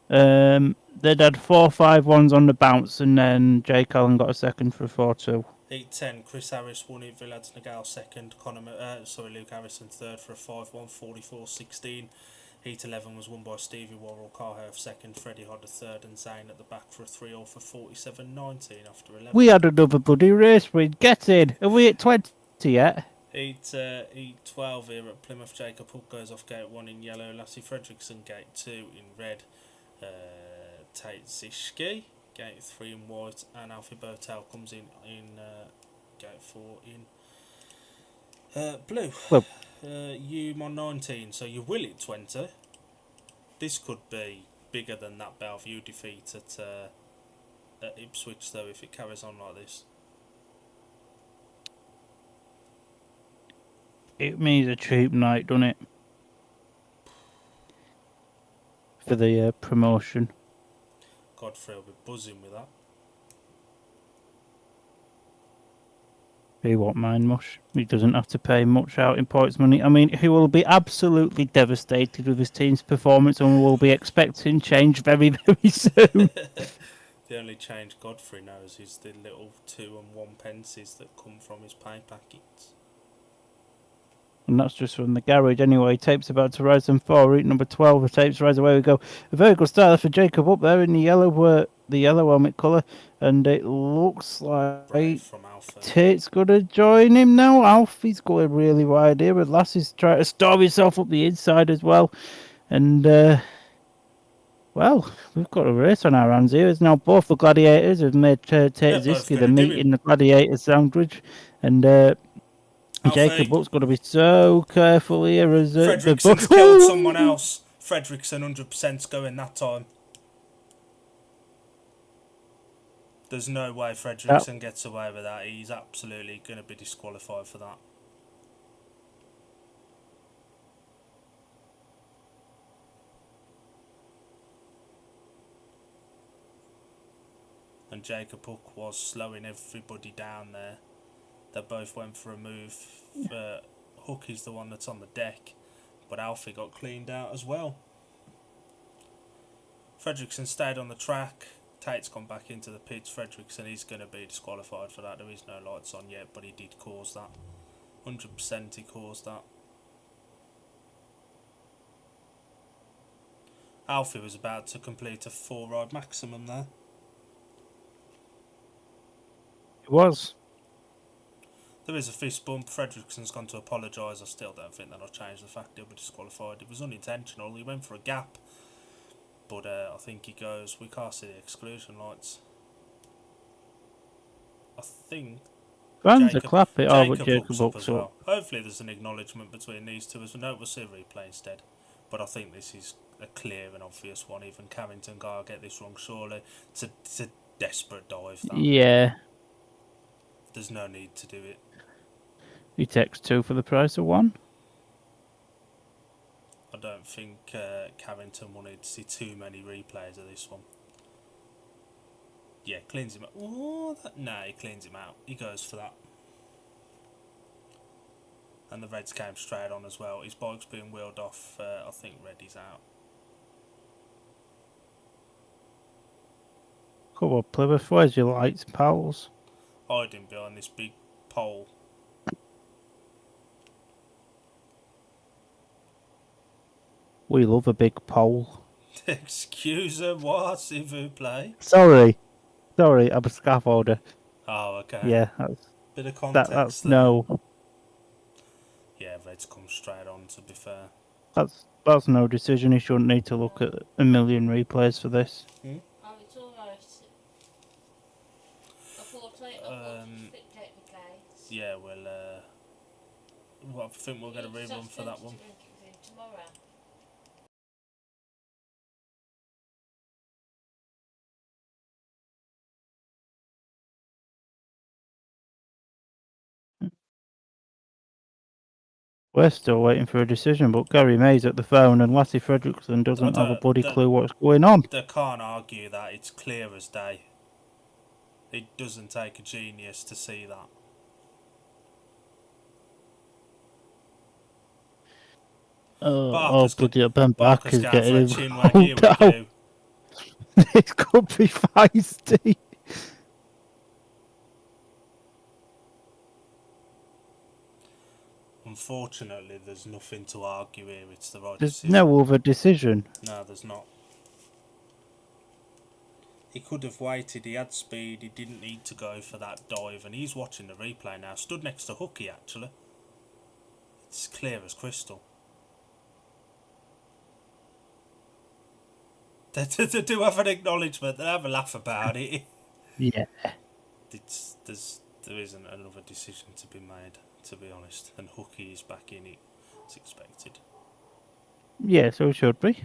They'd had 4-5-1s on the bounce, and then Jake Allen got a second for a 4-2.
Heat 10, Chris Harris won it, Villads Nagal second, Luke Harrison third for a 5-1, 44-16. Heat 11 was won by Stevie Worrell, Carhoff second, Freddie Hodder third, and Zane at the back for a 3-all for 47-19 after 11.
We had another bloody race, we'd get in. Are we at 20 yet?
Heat 12 here at Plymouth. Jacob Hook goes off gate 1 in yellow, Lassie Fredrickson gate 2 in red, Tate Zishki gate 3 in white, and Alfie Botel comes in gate 4 in blue.
Well,
You on 19, so you will at 20. This could be bigger than that Bellevue defeat at Ipswich, though, if it carries on like this.
it means a cheap night, doesn't it? For the promotion.
Godfrey will be buzzing with that.
He won't mind much. He doesn't have to pay much out in points money. I mean, he will be absolutely devastated with his team's performance, and we will be expecting change very, very soon.
The only change Godfrey knows is the little 2 and 1 pences that come from his pay packets.
And that's just from the garage anyway. Tape's about to rise in 4. Route number 12. The Tape's rise away we go. A very good start for Jacob up there in the yellow the yellow helmet colour, and it looks like
Brave from Alfie.
Tate's gonna join him now. Alfie's going really wide here, but Lassie's trying to storm himself up the inside as well. And well, we've got a race on our hands here. It's now both the Gladiators have made Tate
They're both
Ziski the
gonna do
meat
him.
in the Gladiator sandwich, and Jacob
Alfie.
Buck's got to be so careful here as
Fredrickson's killed someone else. Fredrickson 100%'s going that time. There's no way Fredrickson gets away with that. He's absolutely going to be disqualified for that. And Jacob Hook was slowing everybody down there. They both went for a move. Hook is the one that's on the deck, but Alfie got cleaned out as well. Fredrickson stayed on the track. Tate's gone back into the pits. Fredrickson is going to be disqualified for that. There is no lights on yet, but he did cause that. 100% he caused that. Alfie was about to complete a 4-ride maximum there.
It was.
There is a fist bump. Fredrickson's gone to apologise. I still don't think that'll change the fact he'll be disqualified. It was unintentional. He went for a gap. But I think he goes... We can't see the exclusion lights. I think...
Fans are clapping. Oh, but
Jacob
Jacob
Hook's up
Buck's
as well. Hopefully there's an acknowledgement between these two. As we know, we'll see a replay instead. But I think this is a clear and obvious one. Even Carrington guy will get this wrong, surely. It's a desperate dive, that.
Yeah.
There's no need to do it.
He takes 2 for the price of 1.
I don't think Carrington wanted to see too many replays of this one. Yeah, cleans him out. Oh, no, he cleans him out. He goes for that. And the Reds came straight on as well. His bike's being wheeled off. I think Reddy's out.
Come on, Plymouth, where's your lights, pals?
Hiding behind this big pole.
We love a big pole.
Excusez-moi, s'il vous plaît.
Sorry, I'm a scaffolder.
Oh, okay.
Yeah, that's...
Bit of context.
That's
there.
no...
Yeah, Reds come straight on, to be fair.
That's no decision. He shouldn't need to look at a million replays for this.
Hmm?
Oh, it's alright. I thought
yeah, well, I think we'll get a rerun for that one.
Tomorrow.
We're still waiting for a decision, but Gary May's at the phone and Lassie Fredrickson doesn't have a bloody clue what's going on.
They can't argue that. It's clear as day. It doesn't take a genius to see that.
Bloody Ben Back is getting him
chinwag, here we go.
This could be feisty.
Unfortunately, there's nothing to argue here. It's the right
There's
decision.
no other decision.
No, there's not. He could have waited. He had speed. He didn't need to go for that dive. And he's watching the replay now. Stood next to Hooky, actually. It's clear as crystal. They do have an acknowledgement. They have a laugh about it.
Yeah.
There isn't another decision to be made, to be honest. And Hooky is back in it. It's expected.
Yeah, so it should be.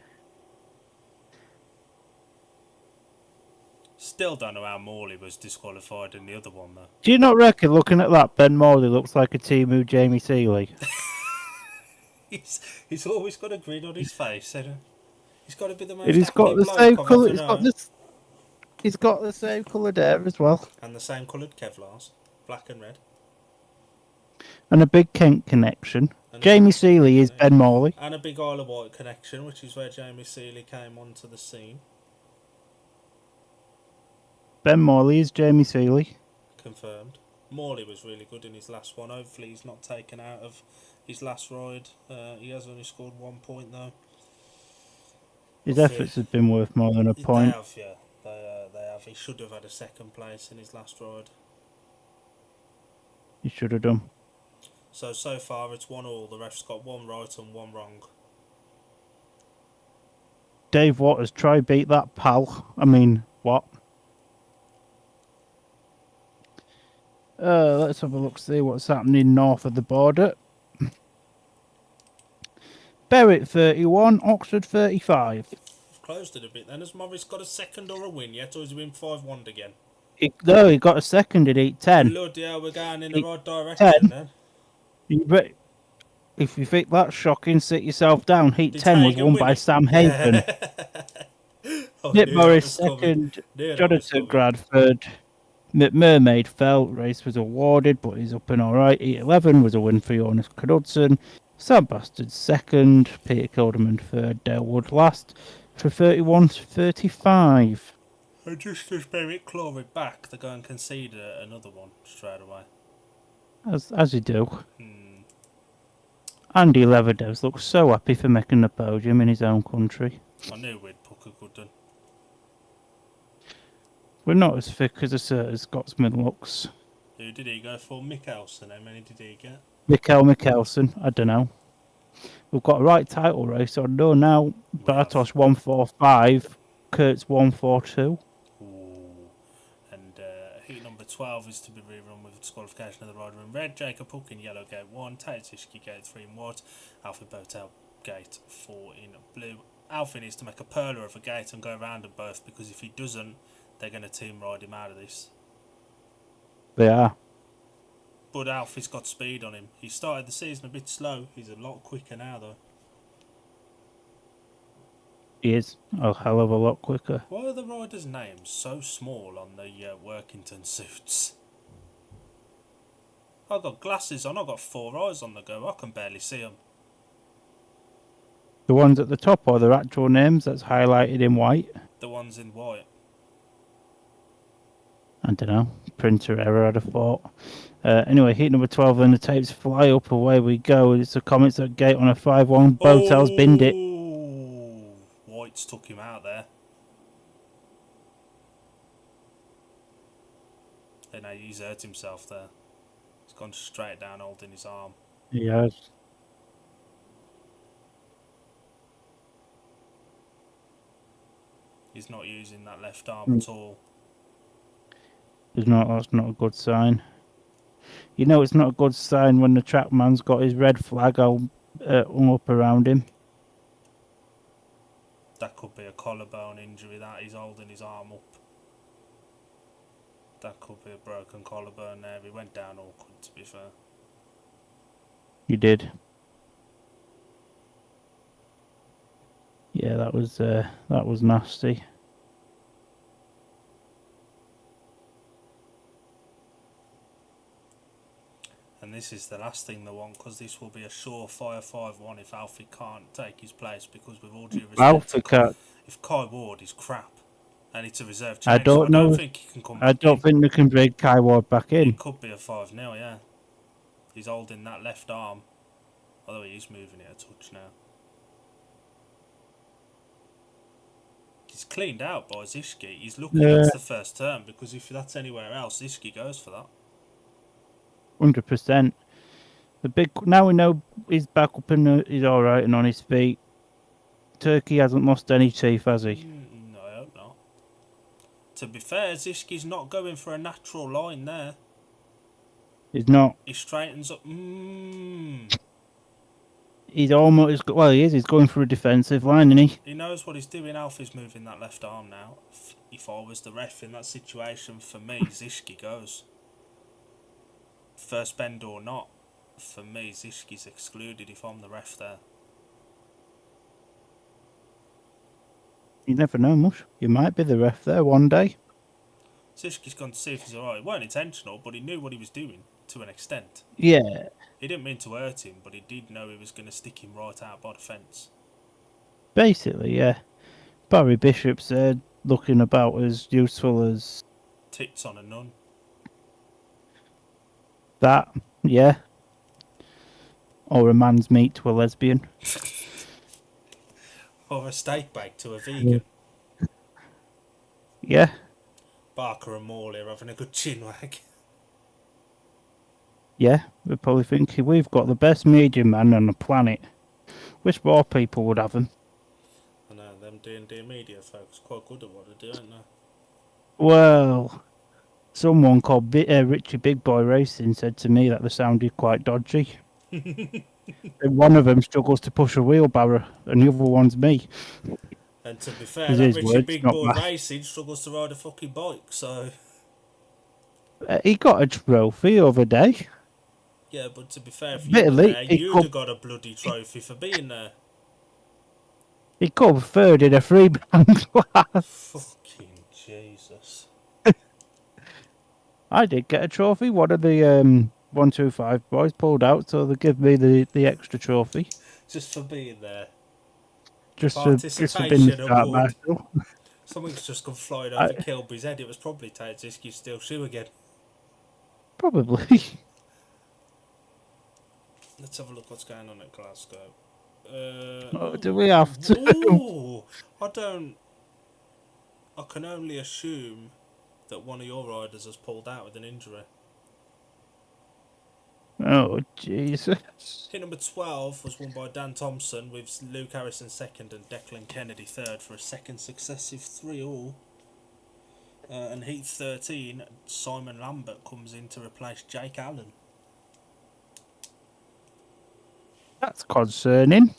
Still don't know how Morley was disqualified in the other one, though.
Do you not reckon, looking at that, Ben Morley looks like a Timu Jamie Seeley?
He's always got a grin on his face. He's got to be the most.
He's got the same colour. He's got the same coloured hair as well.
And the same coloured Kevlars, black and red.
And a big Kent connection. Jamie Seeley is Ben Morley.
And a big Isle of Wight connection, which is where Jamie Seeley came onto the scene.
Ben Morley is Jamie Seeley.
Confirmed. Morley was really good in his last one. Hopefully he's not taken out of his last ride. He has only scored 1 point though.
His efforts have been worth more than a point.
They have. He should have had a second place in his last ride.
He should have done.
So far it's 1-1. The ref's got one right and one wrong.
Dave Waters, try beat that, pal. I mean, what? Let's have a look, see what's happening north of the border. Berwick 31, Oxford 35.
We've closed it a bit then. Has Morris got a second or a win yet, or has he been 5-1 again?
No, he got a second at Heat 10.
Bloody hell, we're going in the
Heat
right direction then.
If you think that's shocking, sit yourself down. Heat
Did
10 was
Hagen
won
win
by
it?
Sam Haven. Nick Morris second, Jonathan Bradford. McMermaid fell. Race was awarded, but he's up and alright. Heat 11 was a win for Jonas Knudsen. Sam Bastard second. Peter Kilderman third. Dale Wood last for 31 to 35.
And just as Berwick claw it back, they go and concede another one straight away.
As you do. Andy Leatherdews looks so happy for making the podium in his own country.
I knew we'd puck a good one.
We're not as thick as a Scotsman looks.
Who did he go for? Mikkelsen. How many did he get?
Mikkelsen, I don't know. We've got a right title race on though now. Bartosz 145, Kurtz 142.
Ooh. And heat number 12 is to be rerun with disqualification of the rider in red, Jacob Hook in yellow gate 1, Tate Zishki gate 3 in white, Alfie Botel gate 4 in blue. Alfie needs to make a perler of a gate and go around them both, because if he doesn't, they're going to team ride him out of this.
They are.
But Alfie's got speed on him. He started the season a bit slow. He's a lot quicker now though.
He is a hell of a lot quicker.
Why are the riders' names so small on the Workington suits? I've got glasses on. I've got 4 eyes on the go. I can barely see them.
The ones at the top are their actual names that's highlighted in white.
The ones in white.
I don't know. Printer error, I'd have thought. Anyway, heat number 12, and the tapes fly up. Away we go. It's the Comets at gate on a 5-1. Botel's binned it.
White's took him out there. And he's hurt himself there. He's gone straight down holding his arm.
He has.
He's not using that left arm at all.
That's not a good sign. You know it's not a good sign when the trackman's got his red flag all hung up around him.
That could be a collarbone injury that he's holding his arm up. That could be a broken collarbone there. He went down awkward, to be fair.
You did. Yeah, that was nasty.
And this is the last thing they want, because this will be a surefire 5-1 if Alfie can't take his place, because with all due respect, if Kai Ward is crap and it's a reserve change, I don't think he can come back in.
I don't think they can bring Kai Ward back in.
It could be a 5-0, yeah. He's holding that left arm, although he is moving it a touch now. He's cleaned out by Zishki. He's lucky that's the first turn, because if that's anywhere else, Zishki goes for that.
100%. Now we know he's back up and he's all right and on his feet. Turkey hasn't lost any teeth, has he?
No, I hope not. To be fair, Zishki's not going for a natural line there.
He's not.
He straightens up.
He's almost. Well, he is. He's going for a defensive line, isn't he?
He knows what he's doing. Alfie's moving that left arm now. If I was the ref in that situation, for me, Zishki goes. First bend or not, for me, Zishki's excluded if I'm the ref there.
You never know, Mush. You might be the ref there one day.
Zishki's gone to see if he's alright. It weren't intentional, but he knew what he was doing to an extent.
Yeah.
He didn't mean to hurt him, but he did know he was going to stick him right out by the fence.
Basically, yeah. Barry Bishop's looking about as useful as...
Tits on a nun.
That, yeah. Or a man's meat to a lesbian.
Or a steak bake to a vegan.
Yeah.
Barker and Morley are having a good chinwag.
Yeah, they're probably thinking we've got the best medium man on the planet. Wish more people would have them.
I know, them D&D media folks quite good at what they do, aren't they?
Well, someone called Richie Big Boy Racing said to me that they sounded quite dodgy. And one of them struggles to push a wheelbarrow, and the other one's me.
And to be fair,
It's
that
his
Richie
words,
Big
not
Boy
mine.
Racing struggles to ride a fucking bike, so...
He got a trophy the other day.
Yeah, but to be fair, if you were
Admittedly,
there, you'd have got a bloody trophy for being there.
he come third in a three-man class.
Fucking Jesus.
I did get a trophy. One of the 125 boys pulled out, so they give me the extra trophy.
Just for being there.
Just for being
Participation
the start
award.
marshal.
Something's just come flying over Kilby's head. It was probably Tate's Steel Shoe again.
Probably.
Let's have a look what's going on at Glasgow.
Oh, do we have to?
Ooh, I can only assume that one of your riders has pulled out with an injury.
Oh, Jesus.
Hit number 12 was won by Dan Thompson with Luke Harrison second and Declan Kennedy third for a second successive 3-all. And heat 13, Simon Lambert comes in to replace Jake Allen.
That's concerning.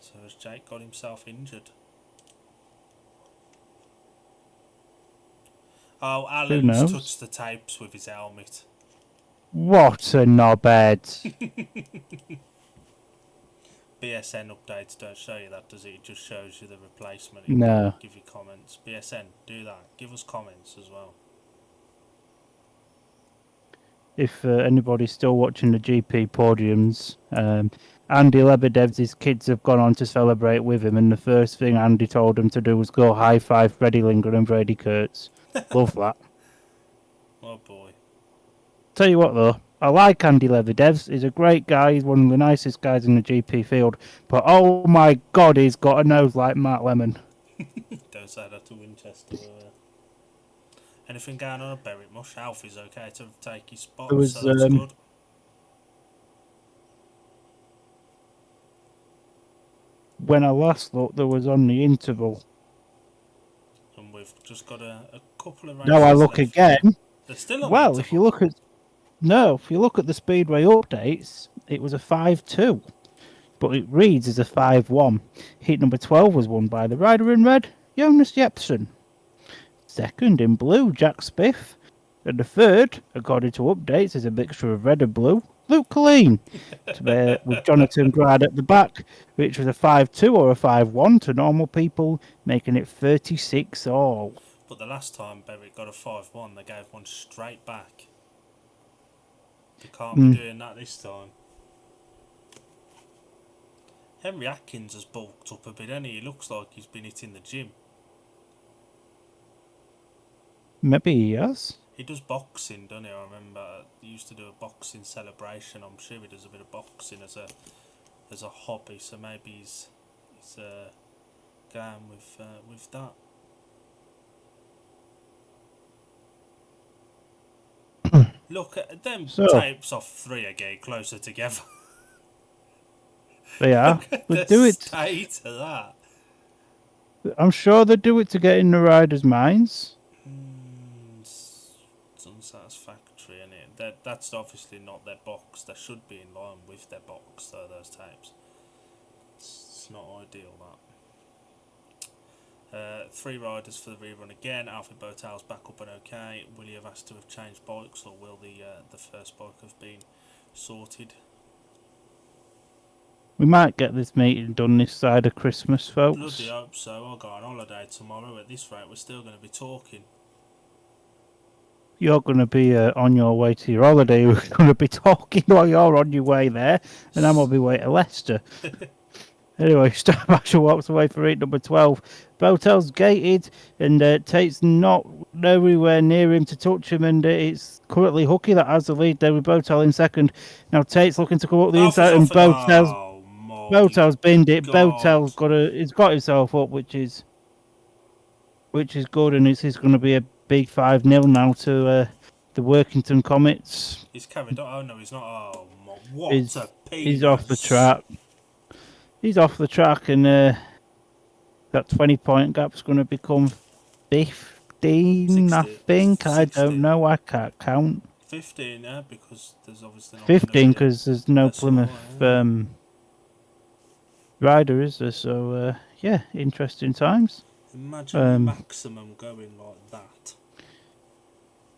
So has Jake got himself injured? Oh, Allen's
knows?
touched the tapes with his helmet.
What a knobhead.
BSN updates don't show you that, does it? It just shows you the replacement.
No.
Give you comments. BSN, do that. Give us comments as well.
If anybody's still watching the GP podiums, Andy Lebedev's kids have gone on to celebrate with him, and the first thing Andy told them to do was go high five Freddie Lindgren and Brady Kurtz. Love that.
Oh boy.
Tell you what though, I like Andy Lebedevs. He's a great guy. He's one of the nicest guys in the GP field. But oh my God, he's got a nose like Mark Lemon.
Don't say that to Winchester. Anything going on at Berwick? Mush? Alfie's okay to take his spot,
There was,
so that's good.
When I last looked, there was on the interval.
And we've just got a couple of races
Now I look
left.
again.
They're still on
Well,
the
if you look at the Speedway updates, it was a 5-2, but it reads as a 5-1. Heat number 12 was won by the rider in red, Jonas Jepsen. Second in blue, Jack Spiff. And the third, according to updates, is a mixture of red and blue, Luke Colleen. With Jonathan Grad at the back, which was a 5-2 or a 5-1 to normal people, making it 36 all.
But the last time Berwick got a 5-1, they gave one straight back. They can't be doing that this time. Henry Atkins has bulked up a bit, hasn't he? He looks like he's been hitting the gym.
Maybe he has.
He does boxing, doesn't he? I remember he used to do a boxing celebration. I'm sure he does a bit of boxing as a hobby, so maybe he's going with that. Look at them tapes off 3 are getting closer together.
They are. They
The
do it.
state of that.
I'm sure they do it to get in the riders' minds.
It's unsatisfactory, isn't it? That's obviously not their box. They should be in line with their box, though, those tapes. It's not ideal, that. 3 riders for the rerun again. Alfie Botel's back up and okay. Will he have asked to have changed bikes, or will the first bike have been sorted?
We might get this meeting done this side of Christmas, folks.
Bloody hope so. I'll go on holiday tomorrow. At this rate, we're still going to be talking.
You're going to be on your way to your holiday. We're going to be talking while you're on your way there, and I'm on my way to Leicester. Anyway, Star Marshal walks away for heat number 12. Botel's gated, and Tate's not nowhere near him to touch him, and it's currently Hooky that has the lead there with Botel in second. Now Tate's looking to come up the inside, and Botel's binned it. Botel's he's got himself up, which is good, and it's going to be a big 5-0 now to the Workington Comets.
He's carried on. Oh no, he's not. Oh, what
He's,
a
he's off the
penis.
track. He's off the track, and that 20-point gap's going to become 15, I
60.
think. I
60.
don't know. I can't count.
15, yeah, because there's obviously not
15
going to be
because there's no
that's all
Plymouth
right,
rider, is there? So, yeah, interesting times.
Imagine your maximum going like that.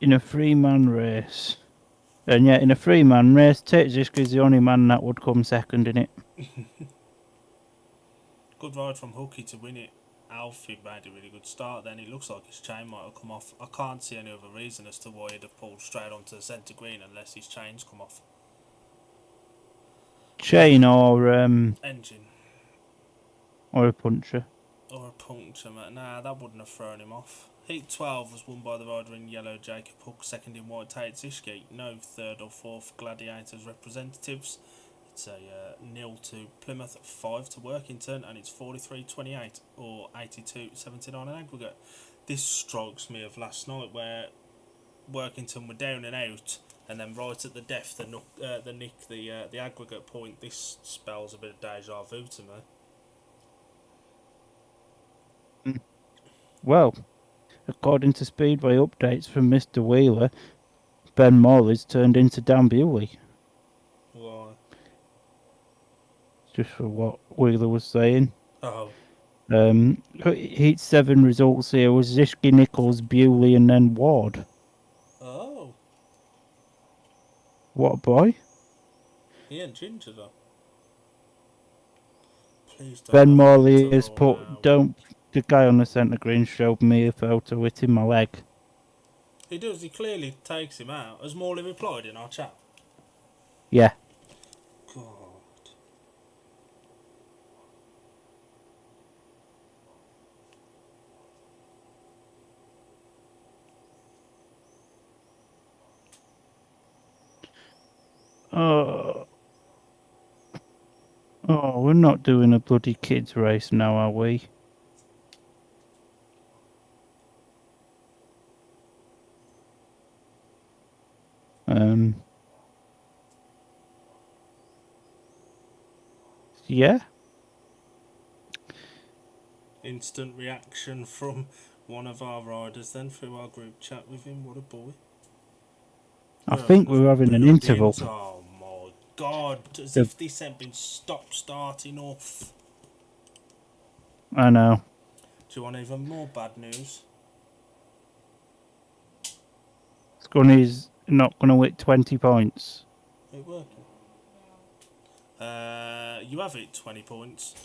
In a 3-man race. And yeah, in a 3-man race, Tetsuka is the only man that would come second in it.
Good ride from Hooky to win it. Alfie made a really good start then. It looks like his chain might have come off. I can't see any other reason as to why he'd have pulled straight onto the centre green unless his chain's come off.
Chain or
Engine.
a puncher.
Or a puncture, mate. Nah, that wouldn't have thrown him off. Heat 12 was won by the rider in yellow, Jacob Hook, second in white, Tate Zishke. No third or fourth Gladiators representatives. It's a 0 to Plymouth, 5 to Workington, and it's 43-28 or 82-79 in aggregate. This strikes me of last night where Workington were down and out, and then right at the death, the aggregate point. This spells a bit of deja vu to me.
Well, according to Speedway updates from Mr. Wheeler, Ben Morley's turned into Dan Bewley.
Why?
Just for what Wheeler was saying.
Oh.
Heat 7 results here was Zishki, Nichols, Bewley, and then Ward.
Oh.
What a boy.
He ain't ginger though. Please don't
Ben
have
Morley
winter
has
or
put.
now.
The guy on the centre green showed me a photo hitting my leg.
He does, he clearly takes him out. Has Morley replied in our chat?
Yeah.
God.
Oh, we're not doing a bloody kids race now, are we? Yeah.
Instant reaction from one of our riders then through our group chat with him. What a boy.
I think we're having an interval.
Oh my god, as
The-
if this had been stop starting off.
I know.
Do you want even more bad news?
Scunny's not going to hit 20 points.
It working? You have hit 20 points.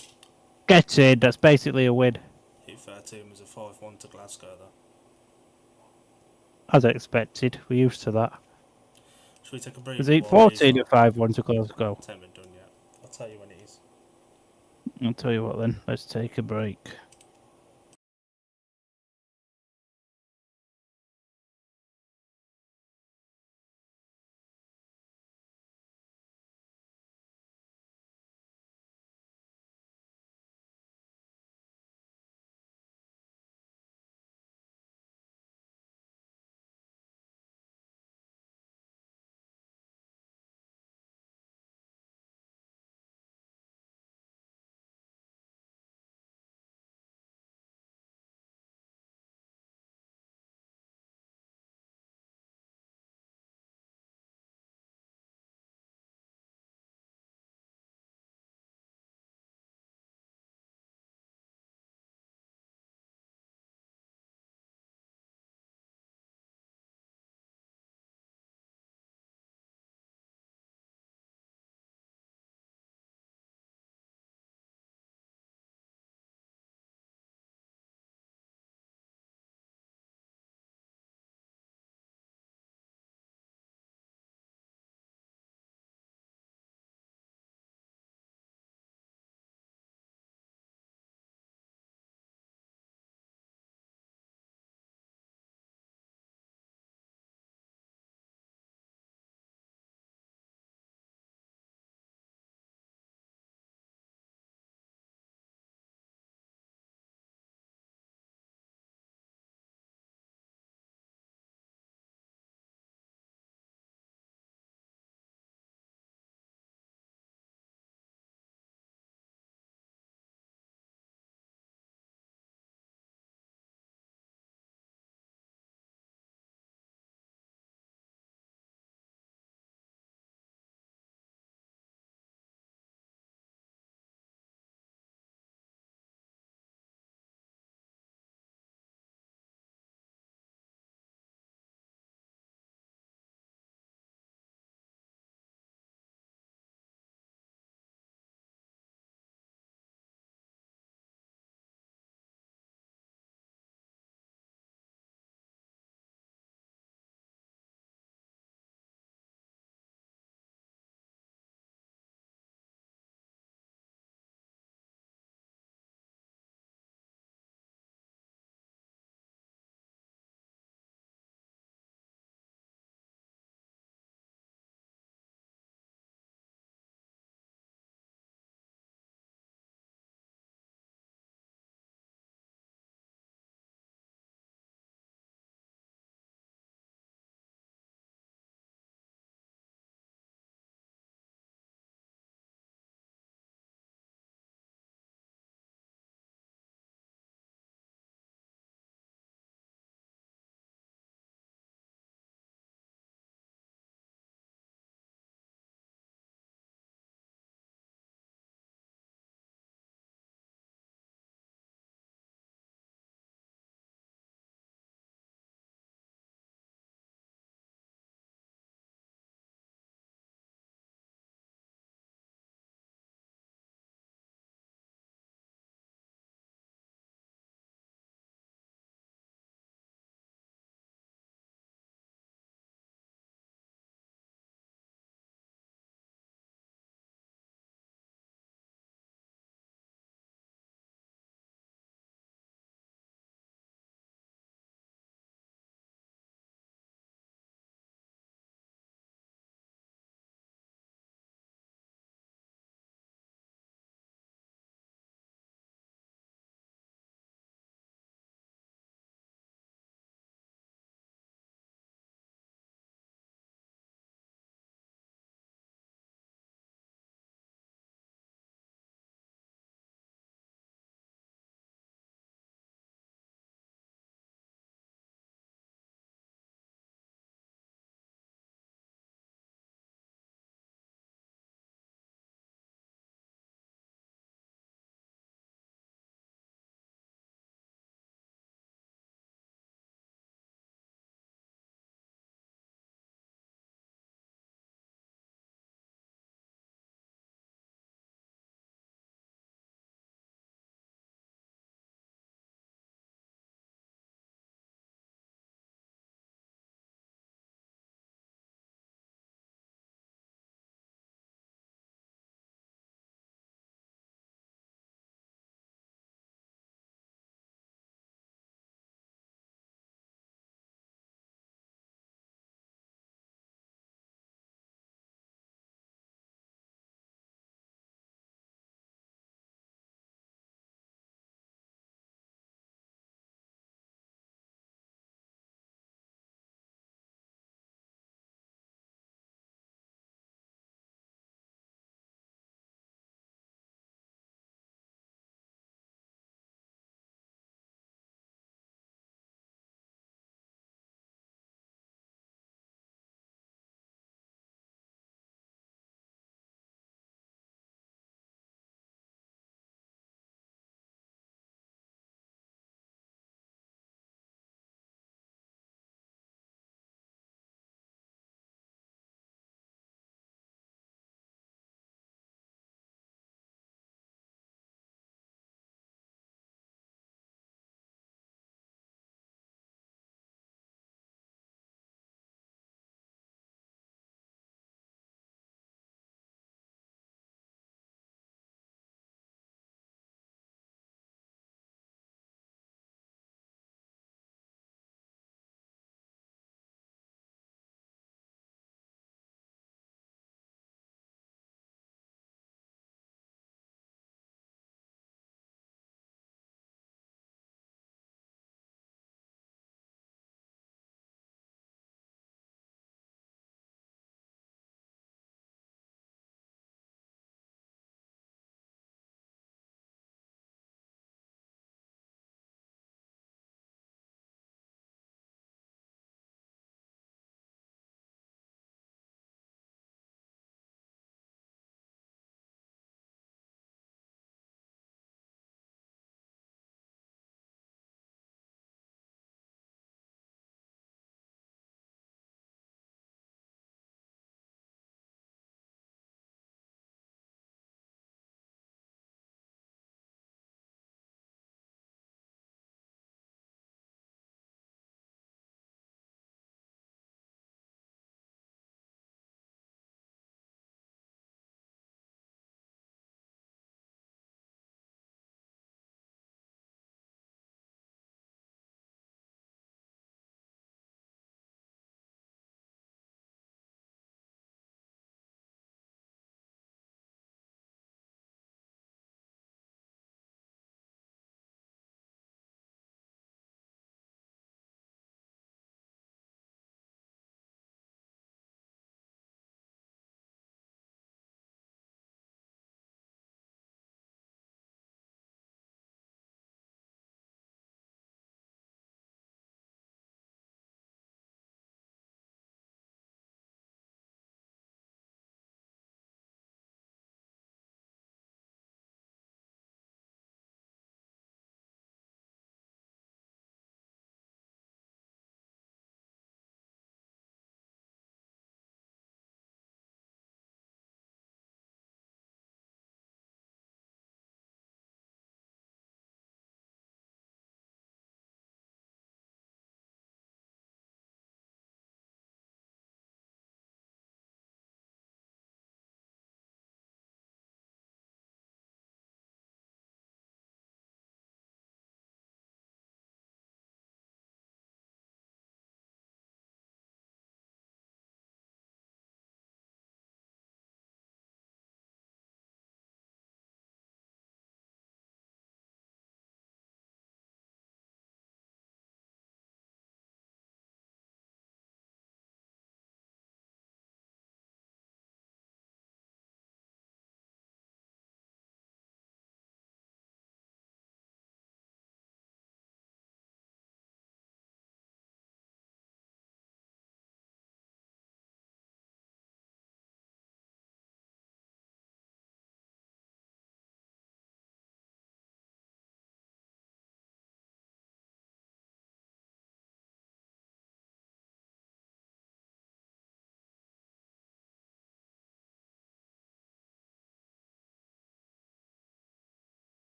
Get it. That's basically a win.
Hit 13 was a 5-1 to Glasgow though.
As expected. We're used to that.
Should we take a break?
Was it 14 or 5-1 to Glasgow?
10 been done yet. I'll tell you when it is.
I'll tell you what then. Let's take a break.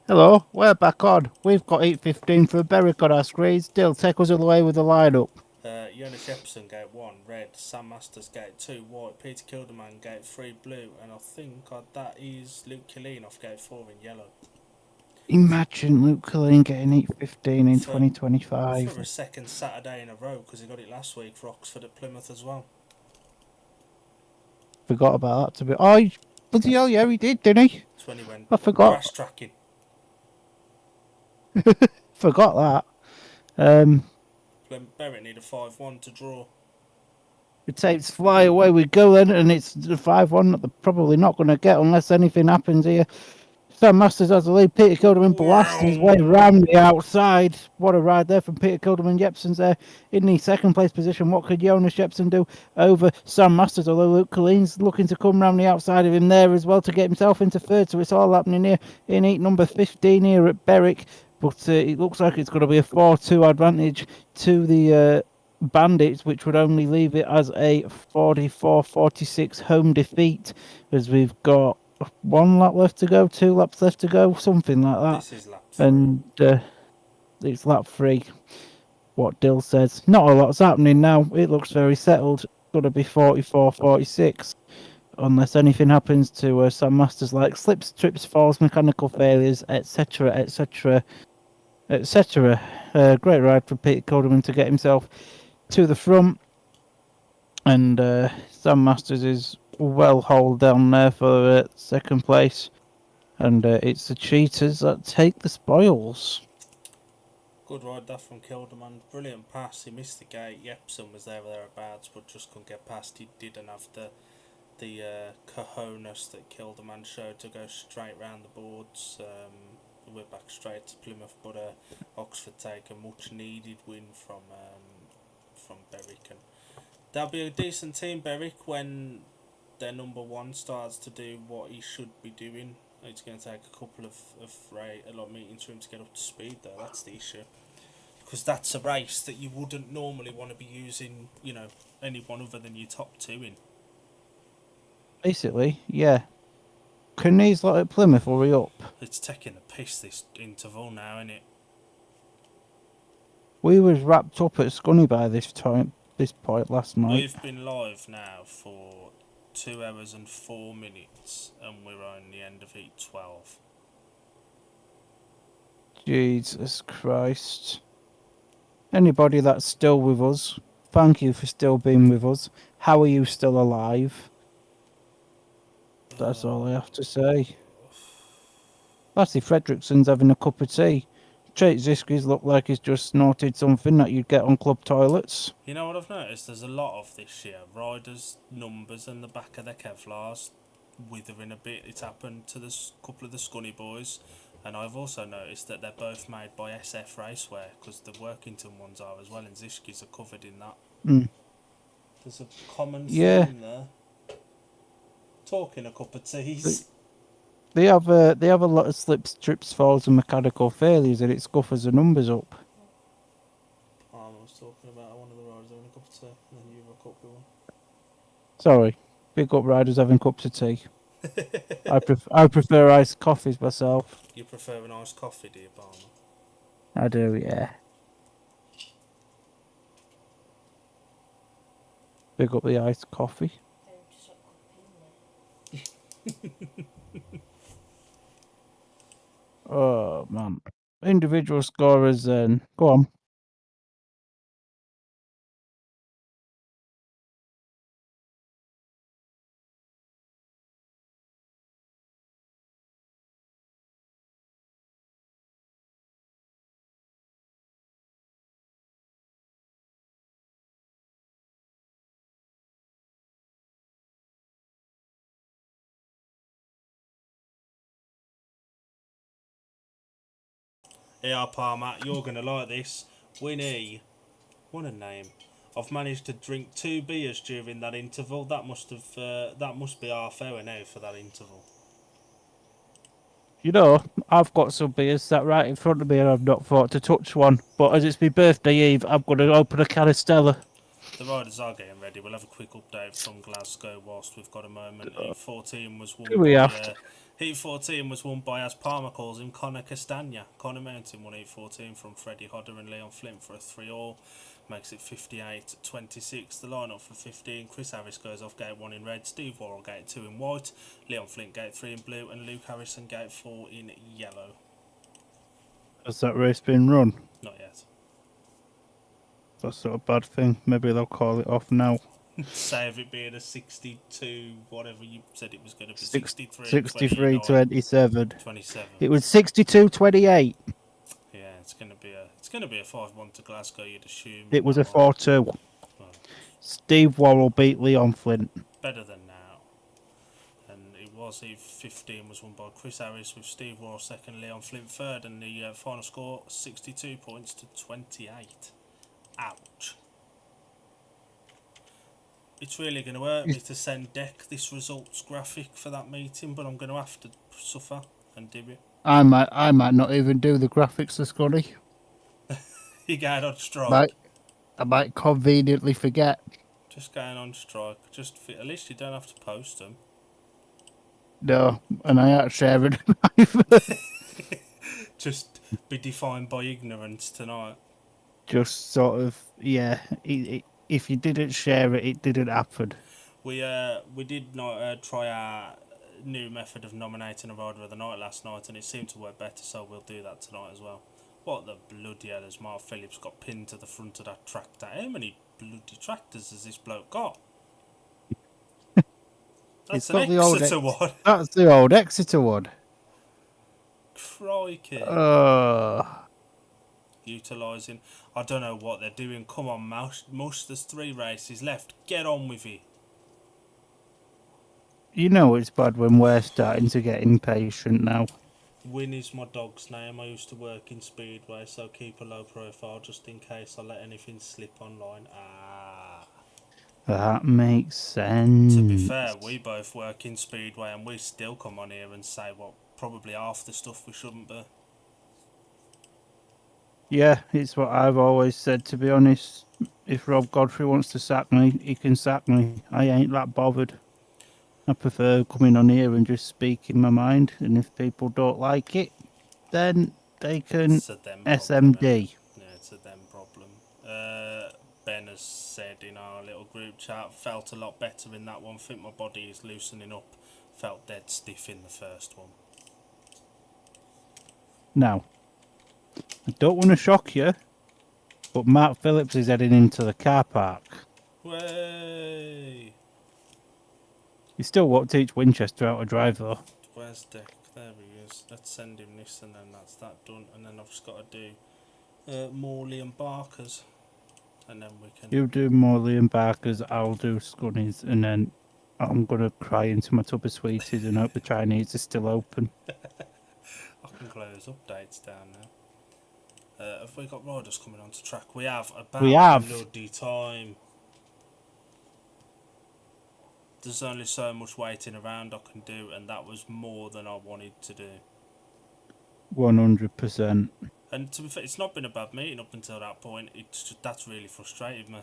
Hello, we're back on. We've got 8:15 for Berwick on our screens. Still, take us all the way with the lineup.
Jonas Epson gate 1 red, Sam Masters gate 2 white, Peter Kilderman gate 3 blue, and I think that is Luke Killeen off gate 4 in yellow.
Imagine Luke Cullen getting 8:15 in
For
2025.
a second Saturday in a row, because he got it last week for Oxford at Plymouth as well.
Forgot about that to be. Oh, bloody hell, yeah, he did, didn't he?
That's when he went
I forgot.
grass tracking.
Forgot that.
Berwick need a 5-1 to draw.
It takes fly away we go then, and it's the 5-1 that they're probably not going to get unless anything happens here. Sam Masters has the lead. Peter Kilderman blasts his way round the outside. What a ride there from Peter Kilderman. Jepson's there in the second place position. What could Jonas Jepson do over Sam Masters? Although Luke Colleen's looking to come round the outside of him there as well to get himself into third. So it's all happening here in heat number 15 here at Berwick. But it looks like it's going to be a 4-2 advantage to the Bandits, which would only leave it as a 44-46 home defeat, as we've got 1 lap left to go, 2 laps left to go, something like that.
This is lap 3.
And it's lap 3. What Dill says. Not a lot's happening now. It looks very settled. It's going to be 44-46. Unless anything happens to Sam Masters, like slips, trips, falls, mechanical failures, etc., etc., etc. Great ride for Peter Kilderman to get himself to the front. And Sam Masters is well hauled down there for second place. And it's the cheaters that take the spoils.
Good ride that from Kilderman. Brilliant pass. He missed the gate. Jepson was there or thereabouts, but just couldn't get past. He didn't have the cojones that Kilderman showed to go straight round the boards. We're back straight to Plymouth, but Oxford take a much needed win from Berwick, and they'll be a decent team, Berwick, when their number 1 starts to do what he should be doing. It's going to take a couple of a lot of meetings for him to get up to speed, though. That's the issue, because that's a race that you wouldn't normally want to be using, anyone other than your top 2 in.
Basically, yeah. Can these lot at Plymouth hurry up?
It's taking the piss, this interval now, isn't it?
We was wrapped up at Scunny by this point last night.
We've been live now for 2 hours and 4 minutes, and we're on the end of heat 12.
Jesus Christ. Anybody that's still with us, thank you for still being with us. How are you still alive? That's all I have to say. Lassie Fredrickson's having a cup of tea. Trait Ziski's look like he's just snorted something that you'd get on club toilets.
You know what I've noticed? There's a lot of this year. Riders' numbers and the back of their Kevlars withering a bit. It's happened to this couple of the Scunny boys. And I've also noticed that they're both made by SF Racewear, because the Workington ones are as well, and Zishki's are covered in that. There's a common theme there. Talking a cup of teas.
They have a lot of slips, trips, falls, and mechanical failures, and it scuffers the numbers up.
I was talking about one of the riders having a cup of tea, and then you have a cup of one.
Sorry, big up riders having cups of tea. I prefer iced coffees myself.
You prefer an iced coffee, do you, Palmer?
I do, yeah. Big up the iced coffee. Oh man, individual scorers then. Go on.
Yeah, Palmer, you're going to like this. Winnie, what a name. I've managed to drink 2 beers during that interval. That must be half hour now for that interval.
You know, I've got some beers sat right in front of me and I've not thought to touch one. But as it's my birthday eve, I'm going to open a can of Stella.
The riders are getting ready. We'll have a quick update from Glasgow whilst we've got a moment. 14 was won by Heat 14 was won by, as Palmer calls him, Connor Castagna. Connor Mountain won Heat 14 from Freddie Hodder and Leon Flint for a 3-all. Makes it 58-26. The lineup for 15. Chris Harris goes off gate 1 in red. Steve Worrell gate 2 in white. Leon Flint gate 3 in blue. And Luke Harrison gate 4 in yellow.
Has that race been run?
Not yet.
That's not a bad thing. Maybe they'll call it off now.
Save it being a 62, whatever you said it was going to be.
63 27.
27.
It was 62 28.
Yeah, it's going to be a 5-1 to Glasgow, you'd assume.
It was a 4-2.
Well,
Steve Worrell beat Leon Flint.
better than now. And it was, Eve 15 was won by Chris Harris with Steve Worrell second, Leon Flint third, and the final score 62 points to 28. Ouch. It's really going to hurt me to send Deck this results graphic for that meeting, but I'm going to have to suffer and do it.
I might not even do the graphics to Scunny.
You're going on strike.
I might conveniently forget.
Just going on strike. At least you don't have to post them.
No, and I ain't sharing them either.
Just be defined by ignorance tonight.
Just sort of, yeah. If you didn't share it, it didn't happen.
We did not try our new method of nominating a rider of the night last night, and it seemed to work better, so we'll do that tonight as well. What the bloody hell has Mark Phillips got pinned to the front of that tractor? How many bloody tractors has this bloke got? That's an Exeter one.
That's the old Exeter one.
Crikey. Utilising. I don't know what they're doing. Come on, Mush. There's 3 races left. Get on with it.
You know it's bad when we're starting to get impatient now.
Win is my dog's name. I used to work in Speedway, so keep a low profile just in case I let anything slip online.
That makes sense.
To be fair, we both work in Speedway and we still come on here and say what probably half the stuff we shouldn't be.
Yeah, it's what I've always said, to be honest. If Rob Godfrey wants to sack me, he can sack me. I ain't that bothered. I prefer coming on here and just speaking my mind, and if people don't like it, then they can SMD.
Yeah, it's a them problem. Ben has said in our little group chat, felt a lot better in that one. Think my body is loosening up. Felt dead stiff in the first one.
Now, I don't want to shock you, but Mark Phillips is heading into the car park.
Way.
He still won't teach Winchester how to drive, though.
Where's Dick? There he is. Let's send him this, and then that's that done. And then I've just got to do Morley and Barker's, and then we can.
You do Morley and Barker's, I'll do Scunny's, and then I'm gonna cry into my tub of sweeties and hope the Chinese is still open.
I can close updates down now. Have we got riders coming onto track? We have. Bloody time. There's only so much waiting around I can do, and that was more than I wanted to do.
100%.
And to be fair, it's not been a bad meeting up until that point. It's just, that's really frustrated me.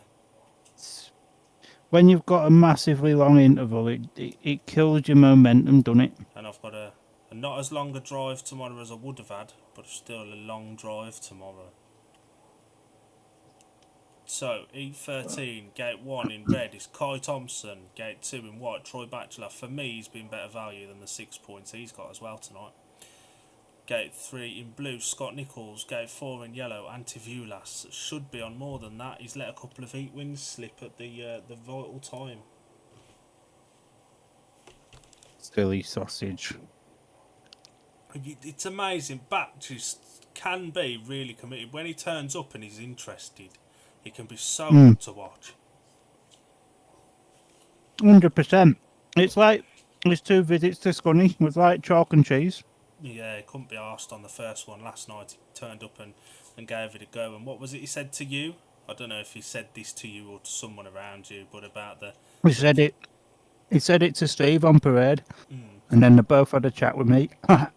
When you've got a massively long interval, it kills your momentum, doesn't it?
And I've got a not as long a drive tomorrow as I would have had, but still a long drive tomorrow. So, E13, Gate 1 in red is Kai Thompson, Gate 2 in white, Troy Batchelor. For me, he's been better value than the 6 points he's got as well tonight. Gate 3 in blue, Scott Nichols. Gate 4 in yellow, Antivulas. Should be on more than that. He's let a couple of heat wins slip at the vital time.
Silly sausage.
It's amazing. Batch can be really committed. When he turns up and he's interested, it can be so good to watch.
100%. It's like his 2 visits to Scunny was like chalk and cheese.
Yeah, he couldn't be arsed on the first one last night. He turned up and gave it a go. And what was it he said to you? I don't know if he said this to you or to someone around you, but about the...
He said it to Steve on parade. And then they both had a chat with me.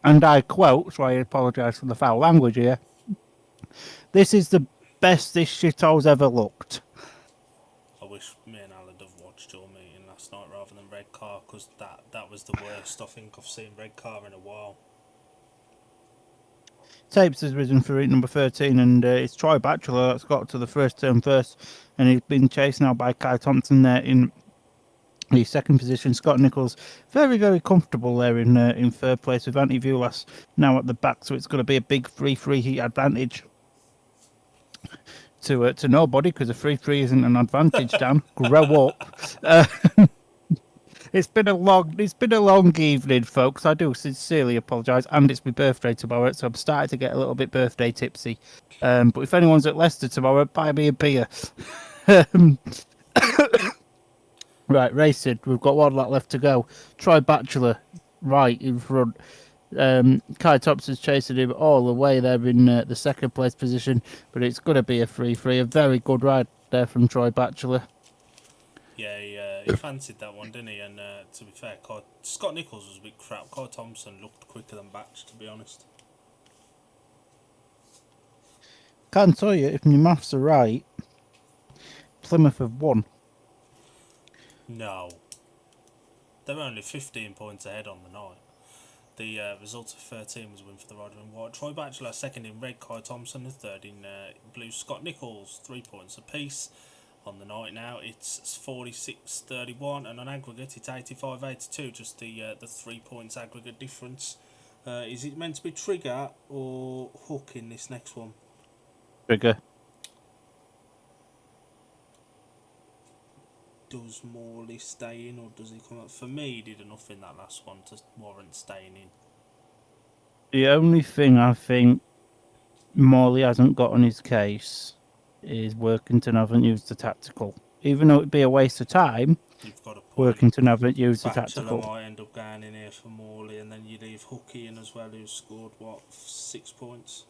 And I quote, so I apologise for the foul language here. This is the best this shithole's ever looked.
I wish me and Al had have watched your meeting last night rather than Red Car, because that was the worst I think I've seen red car in a while.
Tapes has risen for route number 13, and it's Troy Batchelor that's got to the first turn first, and he's been chased now by Kai Thompson there in the second position. Scott Nichols very, very comfortable there in third place with Antti Vulas now at the back, so it's going to be a big 3-3 heat advantage to nobody, because a 3-3 isn't an advantage. Dan, grow up. It's been a long evening, folks. I do sincerely apologise, and it's my birthday tomorrow, so I'm starting to get a little bit birthday tipsy. But if anyone's at Leicester tomorrow, buy me a beer. Right, racing. We've got one lap left to go. Troy Batchelor right in front. Kai Thompson's chasing him all the way there in the second place position, but it's going to be a 3-3. A very good ride there from Troy Batchelor.
Yeah, he fancied that one, didn't he? And to be fair, Scott Nichols was a bit crap. Kai Thompson looked quicker than Batch, to be honest.
Can't tell you, if my maths are right, Plymouth have won.
No. They're only 15 points ahead on the night. The result of 13 was a win for the rider in white. Troy Batchelor second in red, Kai Thompson third in blue. Scott Nichols 3 points apiece. On the night now, it's 46-31, and on aggregate, it's 85-82. Just the 3 points aggregate difference. Is it meant to be trigger or hook in this next one?
Trigger.
Does Morley stay in, or does he come out? For me, he did enough in that last one to warrant staying in.
The only thing I think Morley hasn't got on his case is Workington haven't used the tactical. Even though it'd be a waste of time,
You've got a point.
Workington haven't used the
Batchelor
tactical.
might end up going in here for Morley, and then you leave Hookie in as well, who's scored, 6 points?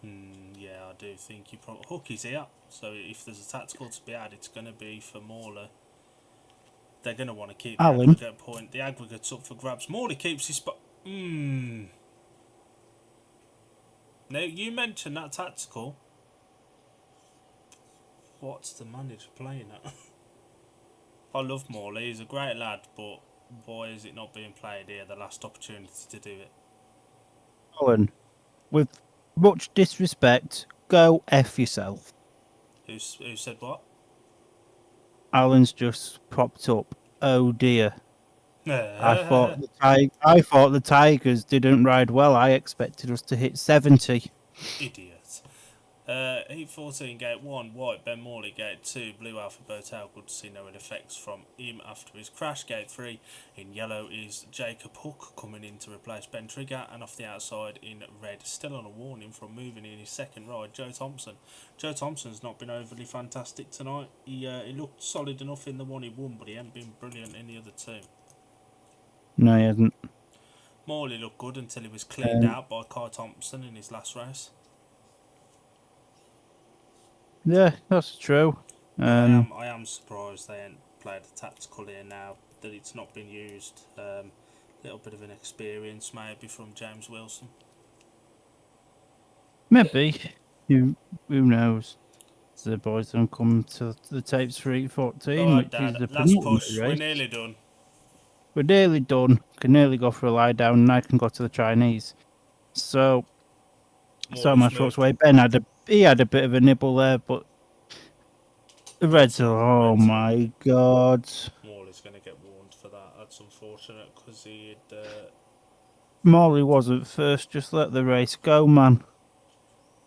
Yeah, I do think you probably... Hookie's here, so if there's a tactical to be had, it's going to be for Morley. They're going to want to keep the aggregate point. The aggregate's up for grabs. Morley keeps his spot. Now, you mentioned that tactical. What's the manager playing at? I love Morley, he's a great lad, but why is it not being played here? The last opportunity to do it.
Owen, with much disrespect, go F yourself.
Who said what?
Alan's just popped up. Oh dear. I thought the Tigers didn't ride well. I expected us to hit 70.
Idiot. Heat 14, gate 1, white, Ben Morley, gate 2, blue Alpha Botel, good to see no ill effects from him after his crash. Gate 3, in yellow is Jacob Hook coming in to replace Ben Trigger, and off the outside in red, still on a warning from moving in his second ride, Joe Thompson. Joe Thompson's not been overly fantastic tonight. He looked solid enough in the one he won, but he hasn't been brilliant in the other two.
No, he hasn't.
Morley looked good until he was cleaned out by Kai Thompson in his last race.
Yeah, that's true.
I am surprised they ain't played a tactical here now, that it's not been used. Little bit of an experience maybe from James Wilson.
Maybe. Who knows? The boys don't come to the tapes for 8:14,
Right,
which
Dad,
is the
last
penultimate
push.
race.
We're nearly done.
We're nearly done. Can nearly go for a lie down, and I can go to the Chinese. So much works away. Ben had a bit of a nibble there, but the Reds are. Oh my God!
Morley's going to get warned for that. That's unfortunate because he'd.
Morley wasn't first. Just let the race go, man.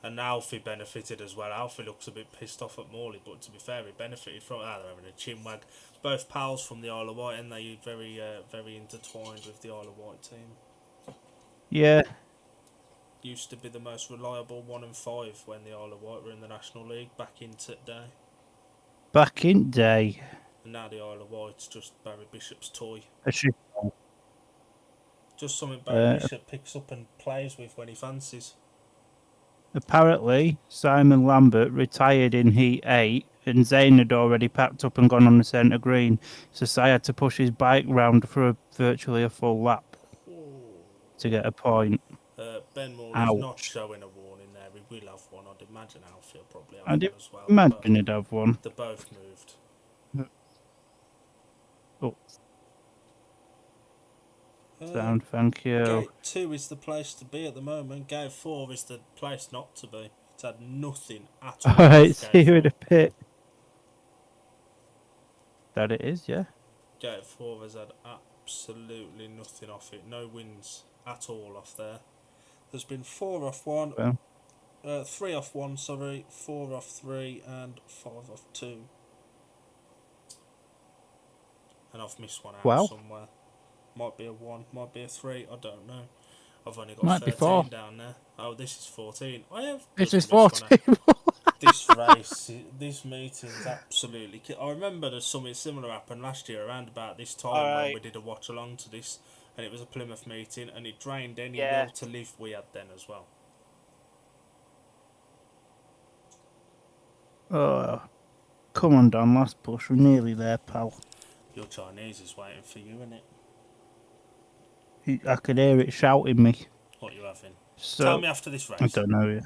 And Alfie benefited as well. Alfie looks a bit pissed off at Morley, but to be fair, he benefited from it. They're having a chinwag. Both pals from the Isle of Wight, and they very intertwined with the Isle of Wight team.
Yeah.
Used to be the most reliable 1 and 5 when the Isle of Wight were in the National League back in today.
Back in day.
And now the Isle of Wight's just Barry Bishop's toy. Just something Barry Bishop picks up and plays with when he fancies.
Apparently, Simon Lambert retired in Heat 8, and Zane had already packed up and gone on the centre green, so Si had to push his bike round for virtually a full lap to get a point.
Ben Morley's not showing a warning there. He will have one. I'd imagine Alfie will probably have
I'd
one as well.
imagine he'd have one.
They both moved.
Oh. Sound, thank you.
Gate 2 is the place to be at the moment. Gate 4 is the place not to be. It's had nothing at all.
Alright,
off
see
Gate
you in
4.
a pit. That it is, yeah.
Gate 4 has had absolutely nothing off it. No wins at all off there. There's been 4 off 1,
Well,
3 off 1, sorry, 4 off 3, and 5 off 2. And I've missed one out
well,
somewhere. Might be a 1, might be a 3, I don't know. I've only got
might be
13
4.
down there. Oh, this is 14. I have
This
just
is
missed one
14.
out. This race, this meeting's absolutely... I remember there's something similar happened last year around about this time when
Alright.
we did a watch along to this, and it was a Plymouth meeting, and it drained any
Yeah.
will to live we had then as well.
Oh, come on, Dan, last push. We're nearly there, pal.
Your Chinese is waiting for you, isn't it?
I could hear it shouting me.
What you having?
So,
Tell me after this race.
I don't know yet.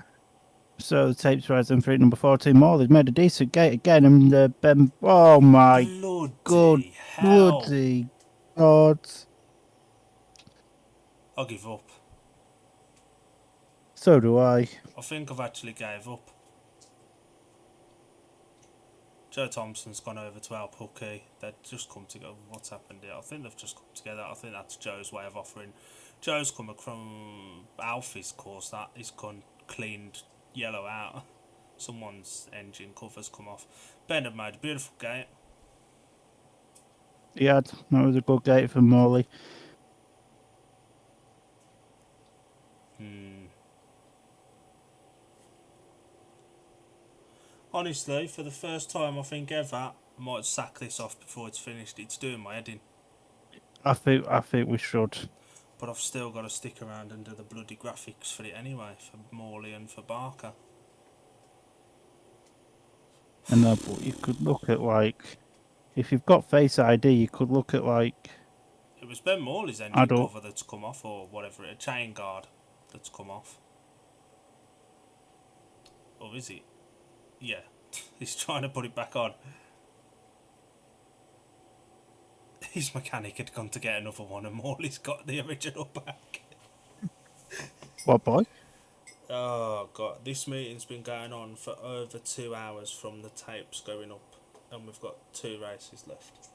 So the tapes rising for number 14 more. They've made a decent gate again, and Ben. Oh my
Bloody
god!
hell!
Bloody god!
I'll give up.
So do I.
I think I've actually gave up. Joe Thompson's gone over to Al Puckey. They've just come together. What's happened here? I think they've just come together. I think that's Joe's way of offering. Joe's come from Alfie's course. That he's gone cleaned yellow out. Someone's engine covers come off. Ben had made a beautiful gate.
He had. That was a good gate for Morley.
Honestly, for the first time I think ever, I might sack this off before it's finished. It's doing my head in.
I think we should.
But I've still got to stick around and do the bloody graphics for it anyway, for Morley and for Barker.
And but you could look at like, if you've got Face ID, you could look at like.
It was Ben Morley's engine
Adult.
cover that's come off, or whatever, a chain guard that's come off. Or is it? Yeah, he's trying to put it back on. His mechanic had gone to get another one, and Morley's got the original back.
What boy?
Oh god, this meeting's been going on for over 2 hours from the tapes going up, and we've got 2 races left.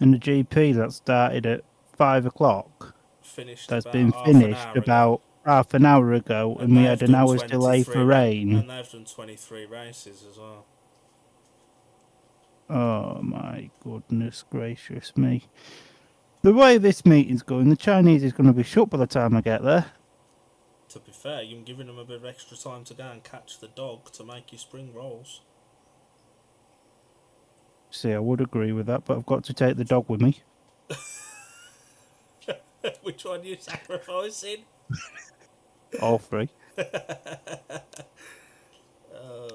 And the GP that started at 5 o'clock.
Finished
That's
about
been
half an
finished
hour ago.
about half an hour ago, and we had
they've
an
done
hour's delay
23
for rain.
And they've done 23 races as well.
Oh my goodness gracious me. The way this meeting's going, the Chinese is going to be shut by the time I get there.
To be fair, you're giving them a bit of extra time to go and catch the dog to make your spring rolls.
See, I would agree with that, but I've got to take the dog with me.
Which one are you sacrificing?
All three.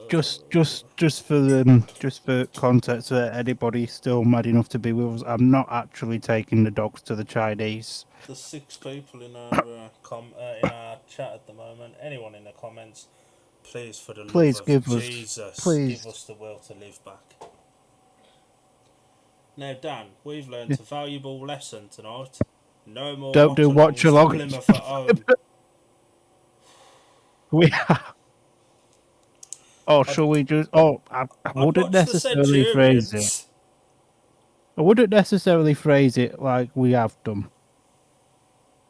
Just for context, anybody still mad enough to be with us, I'm not actually taking the dogs to the Chinese.
There's 6 people in our in our chat at the moment. Anyone in the comments, please, for the
Please
love
give
of
us-
Jesus,
please.
give us the will to live back. Now, Dan, we've learned a valuable lesson tonight. No more
Don't do watch-alongs.
Plymouth at home.
We have. Oh, shall we just? Oh, I wouldn't necessarily phrase it. I wouldn't necessarily phrase it like we have done.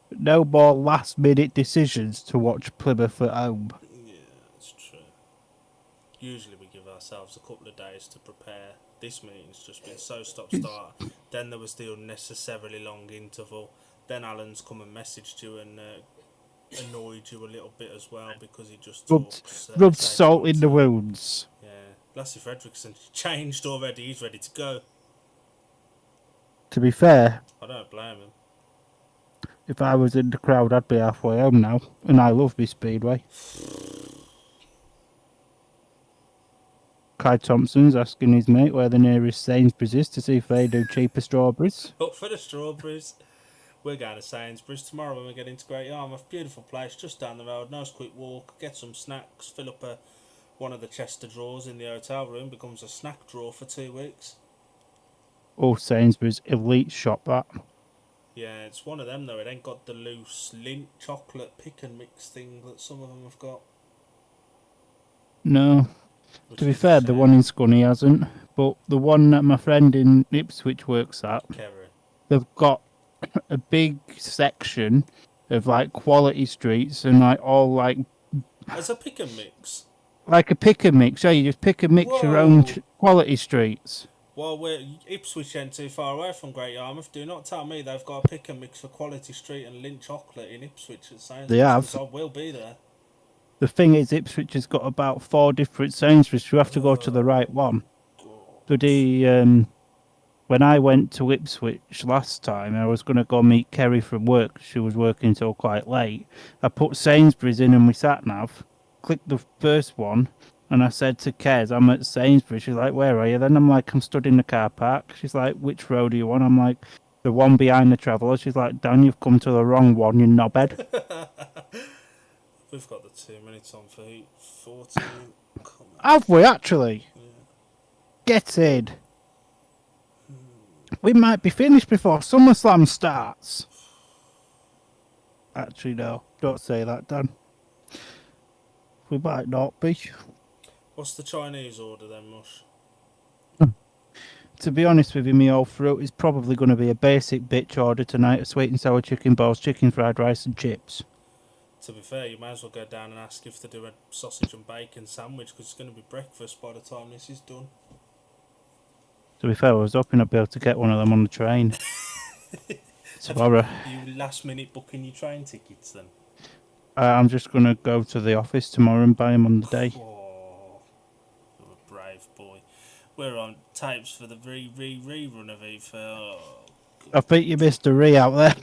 No more last-minute decisions to watch Plymouth at home.
Yeah, that's true. Usually we give ourselves a couple of days to prepare. This meeting's just been so stop-start. Then there was the unnecessarily long interval. Then Alan's come and messaged you and annoyed you a little bit as well because he just talks.
Rubbed salt in the wounds.
Yeah, Lassie Fredrickson changed already. He's ready to go.
To be fair,
I don't blame him.
if I was in the crowd, I'd be halfway home now, and I love my Speedway. Kai Thompson's asking his mate where the nearest Sainsbury's is to see if they do cheaper strawberries.
Up for the strawberries. We're going to Sainsbury's tomorrow when we get into Great Yarmouth. Beautiful place, just down the road. Nice quick walk. Get some snacks. Fill up one of the Chester drawers in the hotel room. Becomes a snack drawer for 2 weeks.
Oh, Sainsbury's elite shop, that.
Yeah, it's one of them though. It ain't got the loose Lindt chocolate pick and mix thing that some of them have got.
No.
Which
To be
is a
fair, the
shame.
one in Scunny hasn't. But the one that my friend in Ipswich works at,
Kerry.
they've got a big section of like quality streets and like all
As a pick and mix.
like a pick and mix. Yeah, you just pick and mix your own
Whoa!
quality streets.
Well, Ipswich ain't too far away from Great Yarmouth. Do not tell me they've got a pick and mix for Quality Street and Lindt chocolate in Ipswich at
They
Sainsbury's, because
have.
I will be there.
The thing is, Ipswich has got about 4 different Sainsbury's. So you have to go to the right one.
God.
When I went to Ipswich last time, I was going to go meet Kerry from work. She was working till quite late. I put Sainsbury's in and we sat nav, clicked the first one, and I said to Kez, I'm at Sainsbury's. She's like, where are you? Then I'm like, I'm stood in the car park. She's like, which road are you on? I'm like, the one behind the Traveller. She's like, Dan, you've come to the wrong one, you knobhead.
We've got the 2 minutes on for heat 14. Come on.
Have we actually?
Yeah.
Get in. We might be finished before SummerSlam starts. Actually, no. Don't say that, Dan. We might not be.
What's the Chinese order then, Mush?
To be honest with you, me old fruit is probably going to be a basic bitch order tonight of sweet and sour chicken balls, chicken fried rice and chips.
To be fair, you might as well go down and ask if they do a sausage and bacon sandwich, because it's going to be breakfast by the time this is done.
To be fair, I was hoping I'd be able to get one of them on the train. Tomorrow.
You last minute booking your train tickets then?
I'm just going to go to the office tomorrow and buy them on the day.
Oh, you're a brave boy. We're on tapes for the rerun of it for... Oh,
I think you missed a re out there.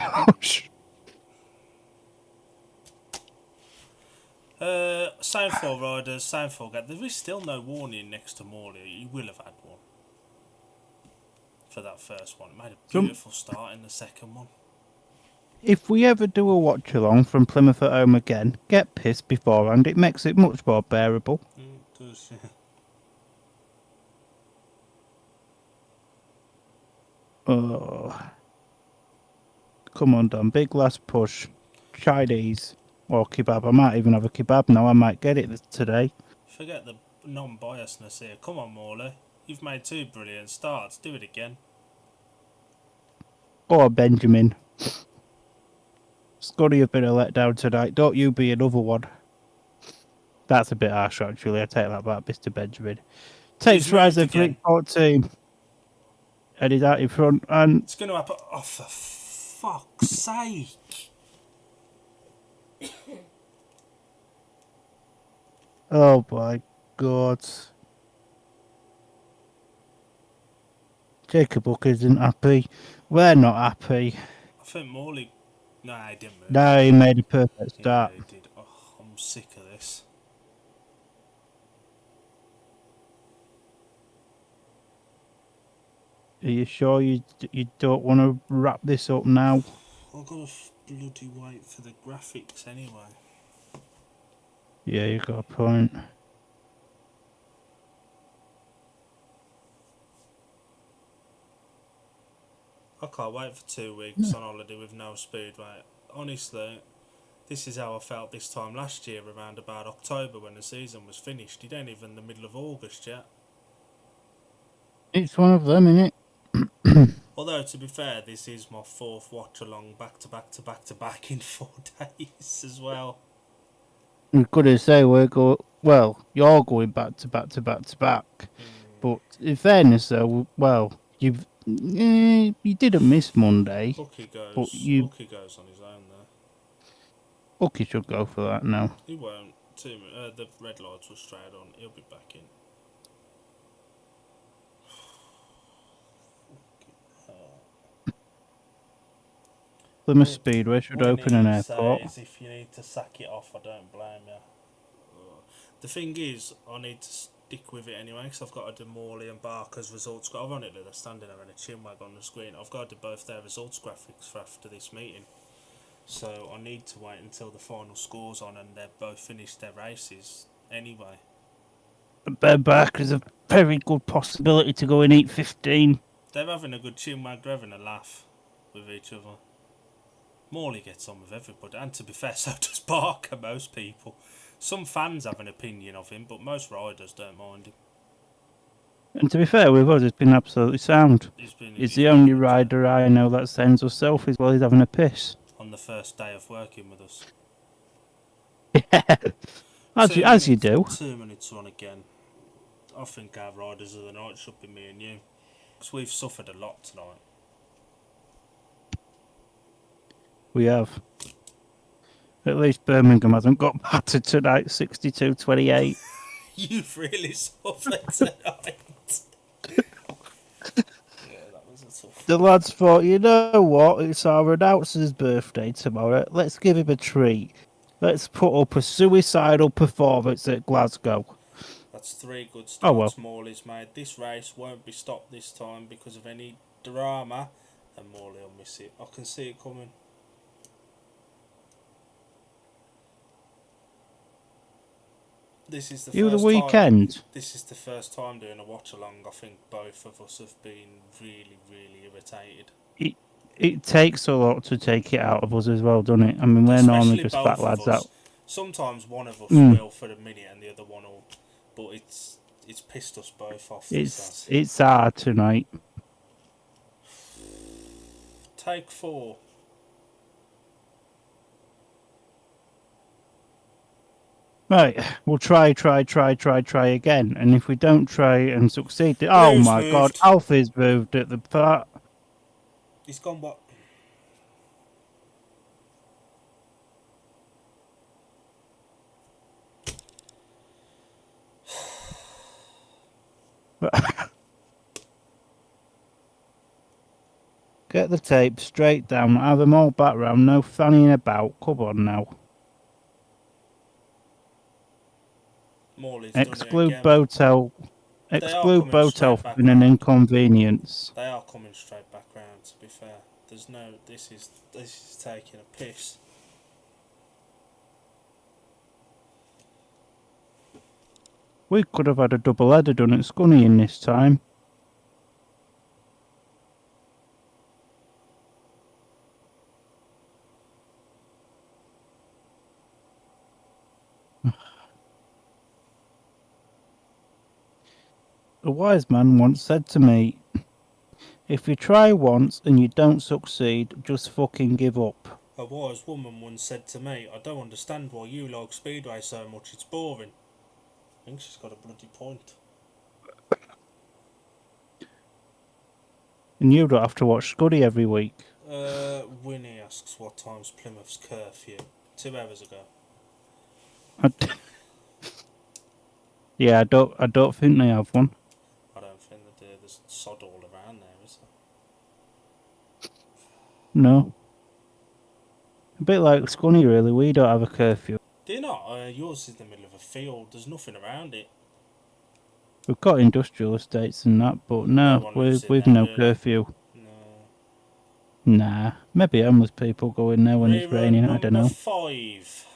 Same for riders, same for... There is still no warning next to Morley. You will have had one. For that first one. It made a beautiful start in the second one.
If we ever do a watch along from Plymouth at home again, get pissed beforehand. It makes it much more bearable.
It does, yeah.
Oh. Come on, Dan. Big last push. Chinese or kebab. I might even have a kebab now. I might get it today.
Forget the non-biasness here. Come on, Morley. You've made 2 brilliant starts. Do it again.
Or Benjamin. Scotty a bit of letdown tonight. Don't you be another one. That's a bit harsh, actually. I take that back, Mr. Benjamin. Takes
He's
rise
moved
of Rick 14. And he's out in front. And
It's going to happen. Oh, for fuck's sake.
oh my God. Jacob Hook isn't happy. We're not happy.
I think Morley... Nah, he didn't move.
No, he made a perfect start.
Yeah, he did. Oh, I'm sick of this.
Are you sure you don't want to wrap this up now?
I've got to bloody wait for the graphics anyway.
Yeah, you got a point.
I can't wait for 2 weeks on holiday with no speed, mate. Honestly, this is how I felt this time last year around about October when the season was finished. It ain't even the middle of August yet.
It's one of them, innit?
Although, to be fair, this is my 4th watch along back to back in 4 days as well.
We've got to say you're going back to back. But in fairness, though, well, you didn't miss Monday.
Hooky goes
But
on his own there.
Hooky should go for that now.
He won't. The red lights were straight on. He'll be back in.
Plymouth Speedway should
What
open
you
an
need to
airport.
say is if you need to sack it off, I don't blame you. The thing is, I need to stick with it anyway, because I've got to do Morley and Barker's results. Ironically, they're standing there in a chinwag on the screen. I've got to do both their results graphics for after this meeting. So I need to wait until the final score's on and they've both finished their races anyway.
Ben Barker's a very good possibility to go in 8:15.
They're having a good chinwag, they're having a laugh with each other. Morley gets on with everybody, and to be fair, so does Barker, most people. Some fans have an opinion of him, but most riders don't mind him.
And to be fair with us, it's been absolutely sound. He's the only rider I know that sends us selfies while he's having a piss.
On the first day of working with us.
Yeah, as you do.
2 minutes on again. I think our riders of the night should be me and you. Because we've suffered a lot tonight.
We have. At least Birmingham hasn't got battered tonight, 62-28.
You've really suffered tonight.
The lads thought, you know what, it's our announcer's birthday tomorrow. Let's give him a treat. Let's put up a suicidal performance at Glasgow.
That's 3 good starts
well.
Morley's made. This race won't be stopped this time because of any drama, and Morley will miss it. I can see it coming. This is the first
weekend.
Time, this is the first time doing a watch along. I think both of us have been really, really irritated.
It takes a lot to take it out of us as well, doesn't it? I mean, we're normally just fat lads out.
Sometimes one of us will for a minute and the other one will, but it's pissed us both off.
It's hard tonight.
Take 4.
Right, we'll try again. And if we don't try and succeed... Oh my God, Alfie's moved at the part.
He's gone what?
Get the tape straight down. Have them all back round. No fanning about. Come on now.
Morley's
Exclude Botel. Exclude Botel for being an inconvenience.
They are coming straight back round. To be fair, there's no. This is taking a piss.
We could have had a double header done at Scunny in this time. A wise man once said to me, if you try once and you don't succeed, just fucking give up.
A wise woman once said to me, I don't understand why you like Speedway so much, it's boring. I think she's got a bloody point.
And you don't have to watch Scuddy every week.
Winnie asks what time's Plymouth's curfew? 2 hours ago.
Yeah, I don't think they have one.
I don't think they do. There's sod all around there, is there?
No. A bit like Scunny, really. We don't have a curfew.
Do you not? Yours is in the middle of a field. There's nothing around it.
We've got industrial estates and that, but no, we've no curfew.
No.
Nah, maybe homeless people go in there when it's raining. I don't know.
5.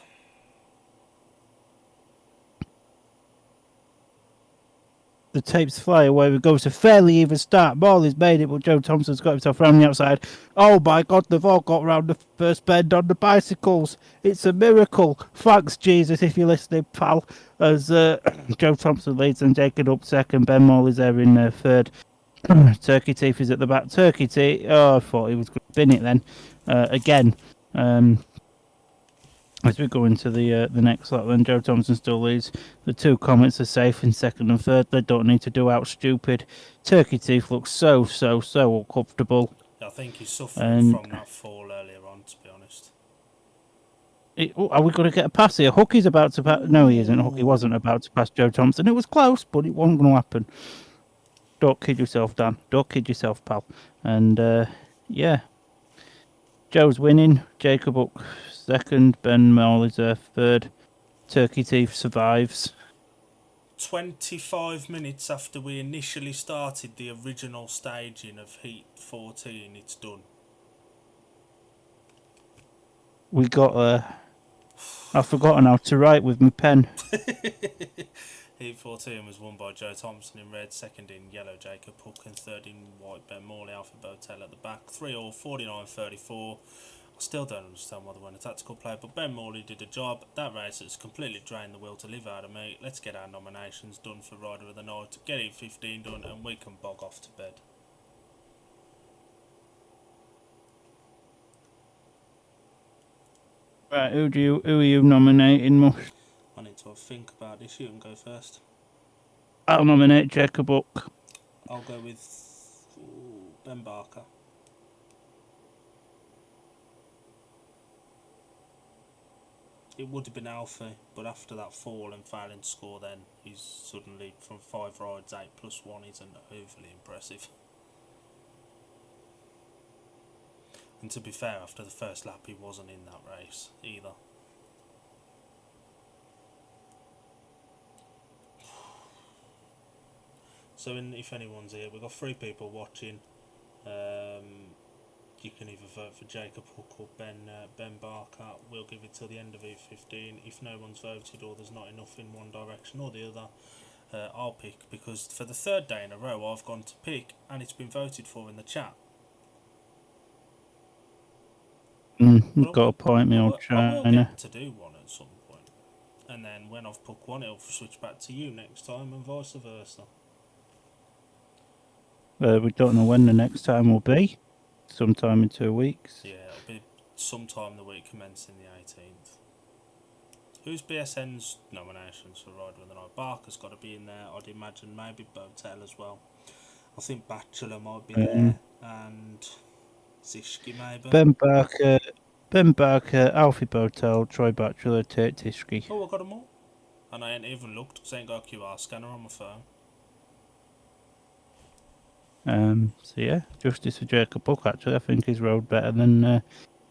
The tapes fly away. We go to fairly even start. Morley's made it, but Joe Thompson's got himself round the outside. Oh my God, they've all got round the first bend on the bicycles. It's a miracle. Thanks, Jesus, if you're listening, pal. As Joe Thompson leads and taking up second. Ben Morley's there in third. Turkey Teeth is at the back. Turkey Teeth, I thought he was going to bin it then. Again. As we go into the next lap, then Joe Thompson still leads. The 2 Comets are safe in second and third. They don't need to do out stupid. Turkey Teeth looks so uncomfortable.
I think he's suffering from that fall earlier on, to be honest.
Are we going to get a pass here? Hookie's about to pass. No, he isn't. Hookie wasn't about to pass Joe Thompson. It was close, but it wasn't going to happen. Don't kid yourself, Dan. Don't kid yourself, pal. And, yeah. Joe's winning. Jacob Hook second. Ben Morley's third. Turkey Teeth survives.
25 minutes after we initially started the original staging of Heat 14, it's done.
We got I've forgotten how to write with my pen.
Heat 14 was won by Joe Thompson in red, second in yellow Jacob Hook, and third in white Ben Morley, Alfie Botel at the back. 3-all, 49-34. I still don't understand why they won a tactical play, but Ben Morley did a job. That race has completely drained the will to live out of me. Let's get our nominations done for Rider of the Night, get Heat 15 done, and we can bog off to bed.
Right, who are you nominating, Mush?
I need to think about this. You can go first.
I'll nominate Jacob Hook.
I'll go with Ben Barker. It would have been Alfie, but after that fall and failing to score, then he's suddenly from 5 rides 8+1 isn't overly impressive. And to be fair, after the first lap, he wasn't in that race either. So, if anyone's here, we've got 3 people watching. You can either vote for Jacob Hook or Ben Barker. We'll give it till the end of E15. If no one's voted or there's not enough in one direction or the other, I'll pick, because for the 3rd day in a row I've gone to pick and it's been voted for in the chat.
You've got a point, me old
I will
China.
get to do one at some point, and then when I've picked one, it'll switch back to you next time, and vice versa.
We don't know when the next time will be. Sometime in 2 weeks.
Yeah, it'll be sometime the week commencing the 18th. Who's BSN's nominations for Rider of the Night? Barker's got to be in there, I'd imagine. Maybe Botel as well. I think Bachelor might be there, and Zishki maybe.
Ben Barker, Alfie Botel, Troy Batchelor, Tate Tishki.
Oh, I got them all. And I ain't even looked because I ain't got a QR scanner on my phone.
So yeah, justice for Jacob Hook, actually. I think he's rode better than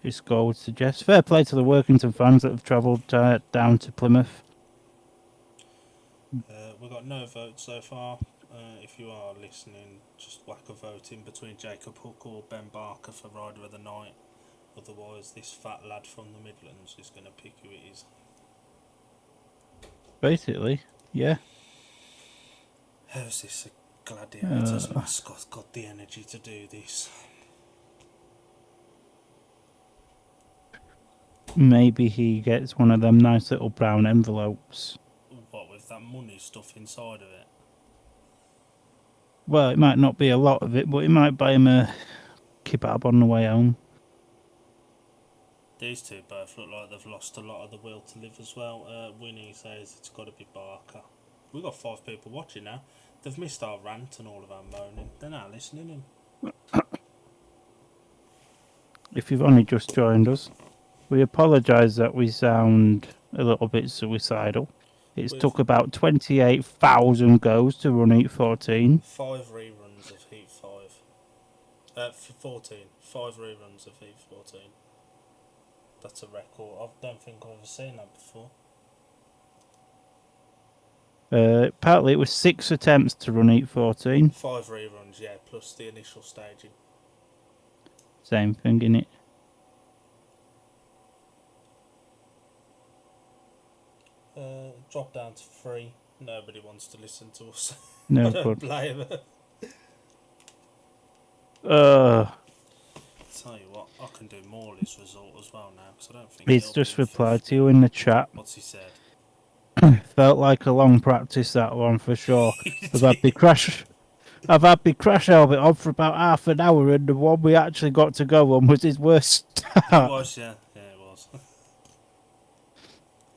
his score would suggest. Fair play to the Workington fans that have travelled down to Plymouth.
We've got no votes so far. If you are listening, just whack a vote in between Jacob Hook or Ben Barker for Rider of the Night. Otherwise, this fat lad from the Midlands is going to pick who it is.
Basically, yeah.
How's this a Gladiators mascot got the energy to do this?
Maybe he gets one of them nice little brown envelopes.
What, with that money stuff inside of it?
Well, it might not be a lot of it, but he might buy him a kebab on the way home.
These two both look like they've lost a lot of the will to live as well. Winnie says it's got to be Barker. We've got 5 people watching now. They've missed our rant and all of our moaning. They're not listening in.
If you've only just joined us, we apologise that we sound a little bit suicidal. It's took about 28,000 goes to run Heat 14.
5 reruns of Heat 5. 14. 5 reruns of Heat 14. That's a record. I don't think I've ever seen that before.
Partly it was 6 attempts to run Heat 14.
5 reruns, yeah, plus the initial staging.
Same thing, innit?
Drop down to 3. Nobody wants to listen to us.
No
I don't
good.
blame her. Tell you what, I can do Morley's result as well now, because I don't think
He's
he'll
just
be
replied to you in the chat.
What's he said?
Felt like a long practice, that one, for sure. I've had the crash helmet on for about half an hour, and the one we actually got to go on was his worst
It
start.
was, yeah. Yeah, it was.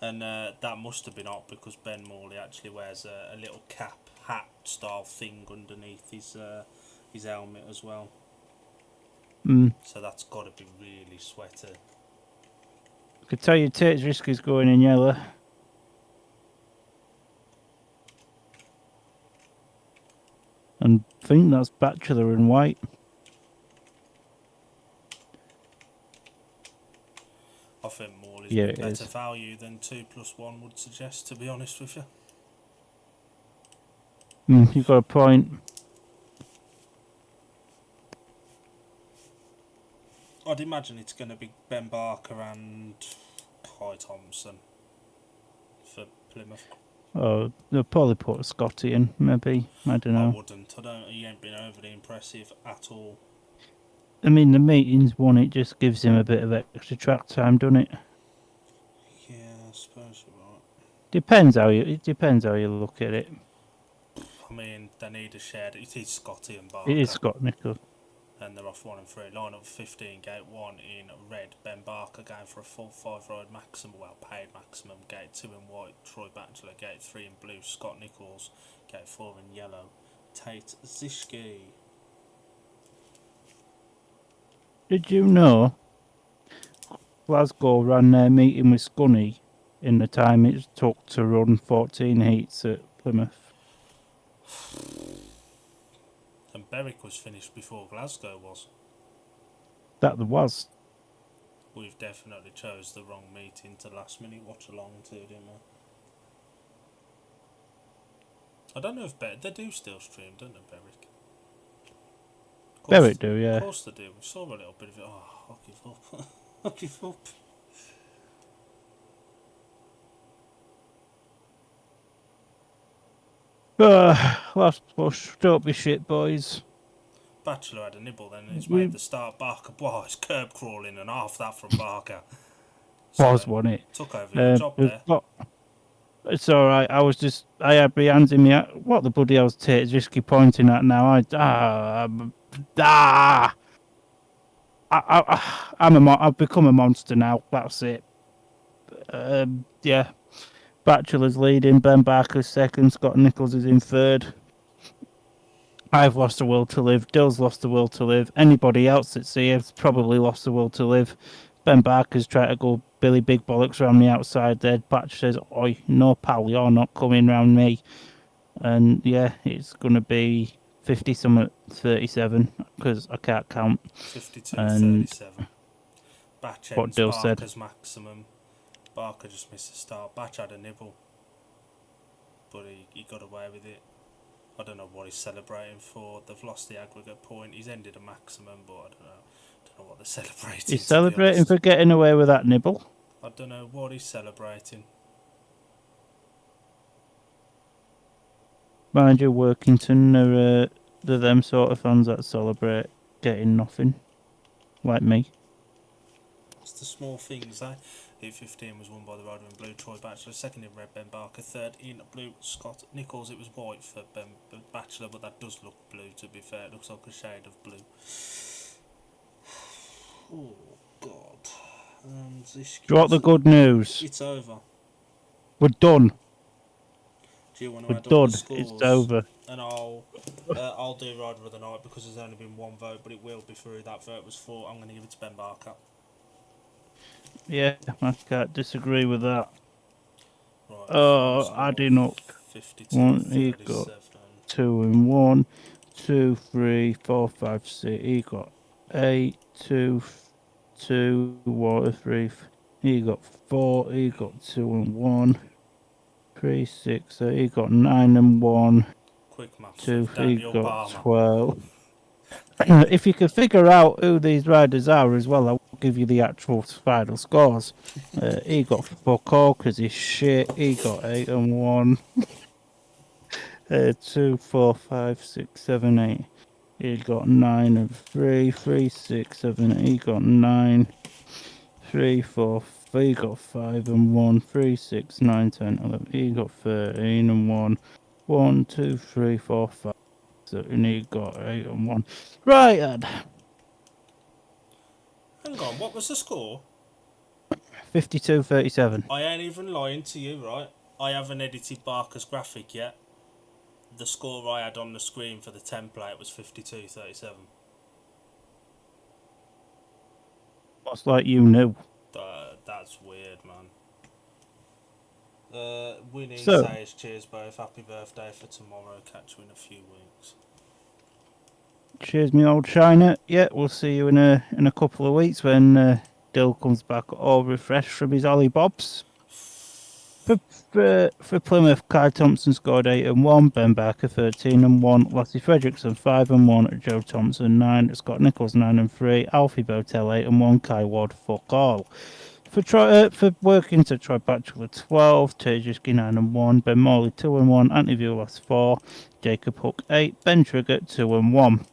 And that must have been up because Ben Morley actually wears a little cap, hat style thing underneath his helmet as well. So that's got to be really sweaty.
I could tell you Tate's risk is going in yellow. And I think that's Bachelor in white.
I think Morley's
Yeah,
a
it
better
is.
value than 2+1 would suggest, to be honest with you.
You've got a point.
I'd imagine it's going to be Ben Barker and Kai Thompson for Plymouth.
Oh, they'll probably put Scotty in, maybe. I don't
I
know.
wouldn't. He ain't been overly impressive at all.
I mean, the meetings one, it just gives him a bit of extra track time, doesn't it?
Yeah, I suppose you're right.
It depends how you look at it.
I mean, they need a shared. It is Scotty and
It is
Barker,
Scott Nichols.
and they're off 1 and 3. Line up 15, gate 1 in red. Ben Barker going for a full 5 ride maximum, well paid maximum. Gate 2 in white. Troy Batchelor, gate 3 in blue. Scott Nichols, gate 4 in yellow. Tate Zishki.
Did you know Glasgow ran their meeting with Scunny in the time it took to run 14 heats at Plymouth?
And Berwick was finished before Glasgow was.
That there was.
We've definitely chose the wrong meeting to last minute watch along to, didn't we? I don't know if they do still stream, don't they, Berwick?
Berwick do,
Of
yeah.
course they do. We saw a little bit of it. Oh, I'll give up. I'll give up.
Last push. Don't be shit, boys.
Batchelor had a nibble then, and he's
We
made the start. Barker, wow, it's curb crawling and half that from Barker.
was,
Sorry,
wasn't it?
took over your job there.
It's alright. I had my hands in me. What the bloody hell's Tate Risky pointing at now? I've become a monster now. That's it. Yeah. Bachelor's leading. Ben Barker's second. Scott Nichols is in third. I've lost the will to live. Dill's lost the will to live. Anybody else that's here has probably lost the will to live. Ben Barker's trying to go Billy Big Bollocks around the outside there. Batch says, oi, no pal, you're not coming round me. And yeah, it's going to be 50 something 37 because I can't count.
52-37. Batch
what
ends
Dill
Barker's
said.
maximum. Barker just missed the start. Batch had a nibble, but he got away with it. I don't know what he's celebrating for. They've lost the aggregate point. He's ended a maximum, but I don't know what they're celebrating.
He's celebrating for getting away with that nibble.
I don't know what he's celebrating.
Mind you, Workington they're them sort of fans that celebrate getting nothing, like me.
It's the small things, eh? Heat 15 was won by the rider in blue, Troy Batchelor. Second in red, Ben Barker. Third in blue, Scott Nichols. It was white for Ben Batchelor, but that does look blue, to be fair. It looks like a shade of blue. Oh, God. And this
Do you want the good news?
It's over.
We're done.
Do you want to
We're
add up
done.
the scores?
It's over.
And I'll do Rider of the Night because there's only been one vote, but it will be through. That vote was for. I'm going to give it to Ben Barker.
Yeah, I can't disagree with that.
Right,
Oh, adding up.
52,
One, he got
37.
2 and 1, 2, 3, 4, 5, 6. He got 8, 2, 2, 1, 3. He got 4. He got 2 and 1, 3, 6. So he got 9 and 1.
Quick maths.
2. He
Daniel
got
Palmer.
12. If you can figure out who these riders are as well, I'll give you the actual final scores. He got fuck all because he's shit. He got 8 and 1. 2, 4, 5, 6, 7, 8. He got 9 and 3. 3, 6, 7, 8. He got 9. 3, 4, he got 5 and 1. 3, 6, 9, 10, 11. He got 13 and 1. 1, 2, 3, 4, 5. So he got 8 and 1. Right, Ed.
Hang on, what was the score?
52-37.
I ain't even lying to you, right? I haven't edited Barker's graphic yet. The score I had on the screen for the template was 52-37.
What's like you knew?
That's weird, man. Winnie
So-
says, cheers both, happy birthday for tomorrow, catch you in a few weeks.
Cheers, me old shiner. Yeah, we'll see you in a couple of weeks when Dill comes back all refreshed from his Ollie Bobs. For Plymouth, Kai Thompson scored 8 and 1, Ben Barker 13 and 1, Lassie Fredrickson 5 and 1, Joe Thompson 9, Scott Nichols 9 and 3, Alfie Botel 8 and 1, Kai Ward fuck all. For Workington, Troy Batchelor 12, Terjusky 9 and 1, Ben Morley 2 and 1, Anthony Vuelas 4, Jacob Hook 8, Ben Trigger 2 and 1.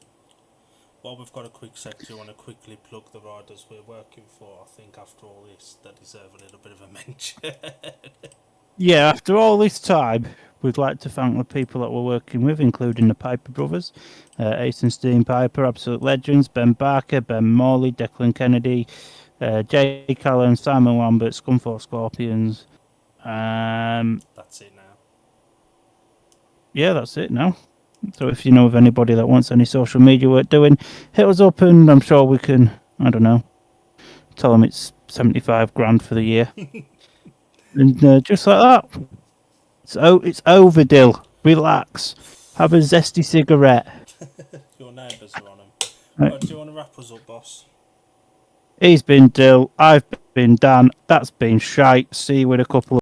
Well, we've got a quick sec. Do you want to quickly plug the riders we're working for? I think after all this, they deserve a little bit of a mention.
Yeah, after all this time, we'd like to thank the people that we're working with, including the Piper brothers, Eisenstein Piper, absolute legends, Ben Barker, Ben Morley, Declan Kennedy, Jake Allen, Simon Lambert, Scunthorpe Scorpions.
That's it now.
Yeah, that's it now. So if you know of anybody that wants any social media work doing, hit us up and I'm sure we can, I don't know, tell them it's 75 grand for the year. And just like that. It's over, Dill. Relax. Have a zesty cigarette.
Your neighbours are on them.
Right.
Do you want to wrap us up, boss?
He's been Dill. I've been Dan. That's been shite. See you in a couple of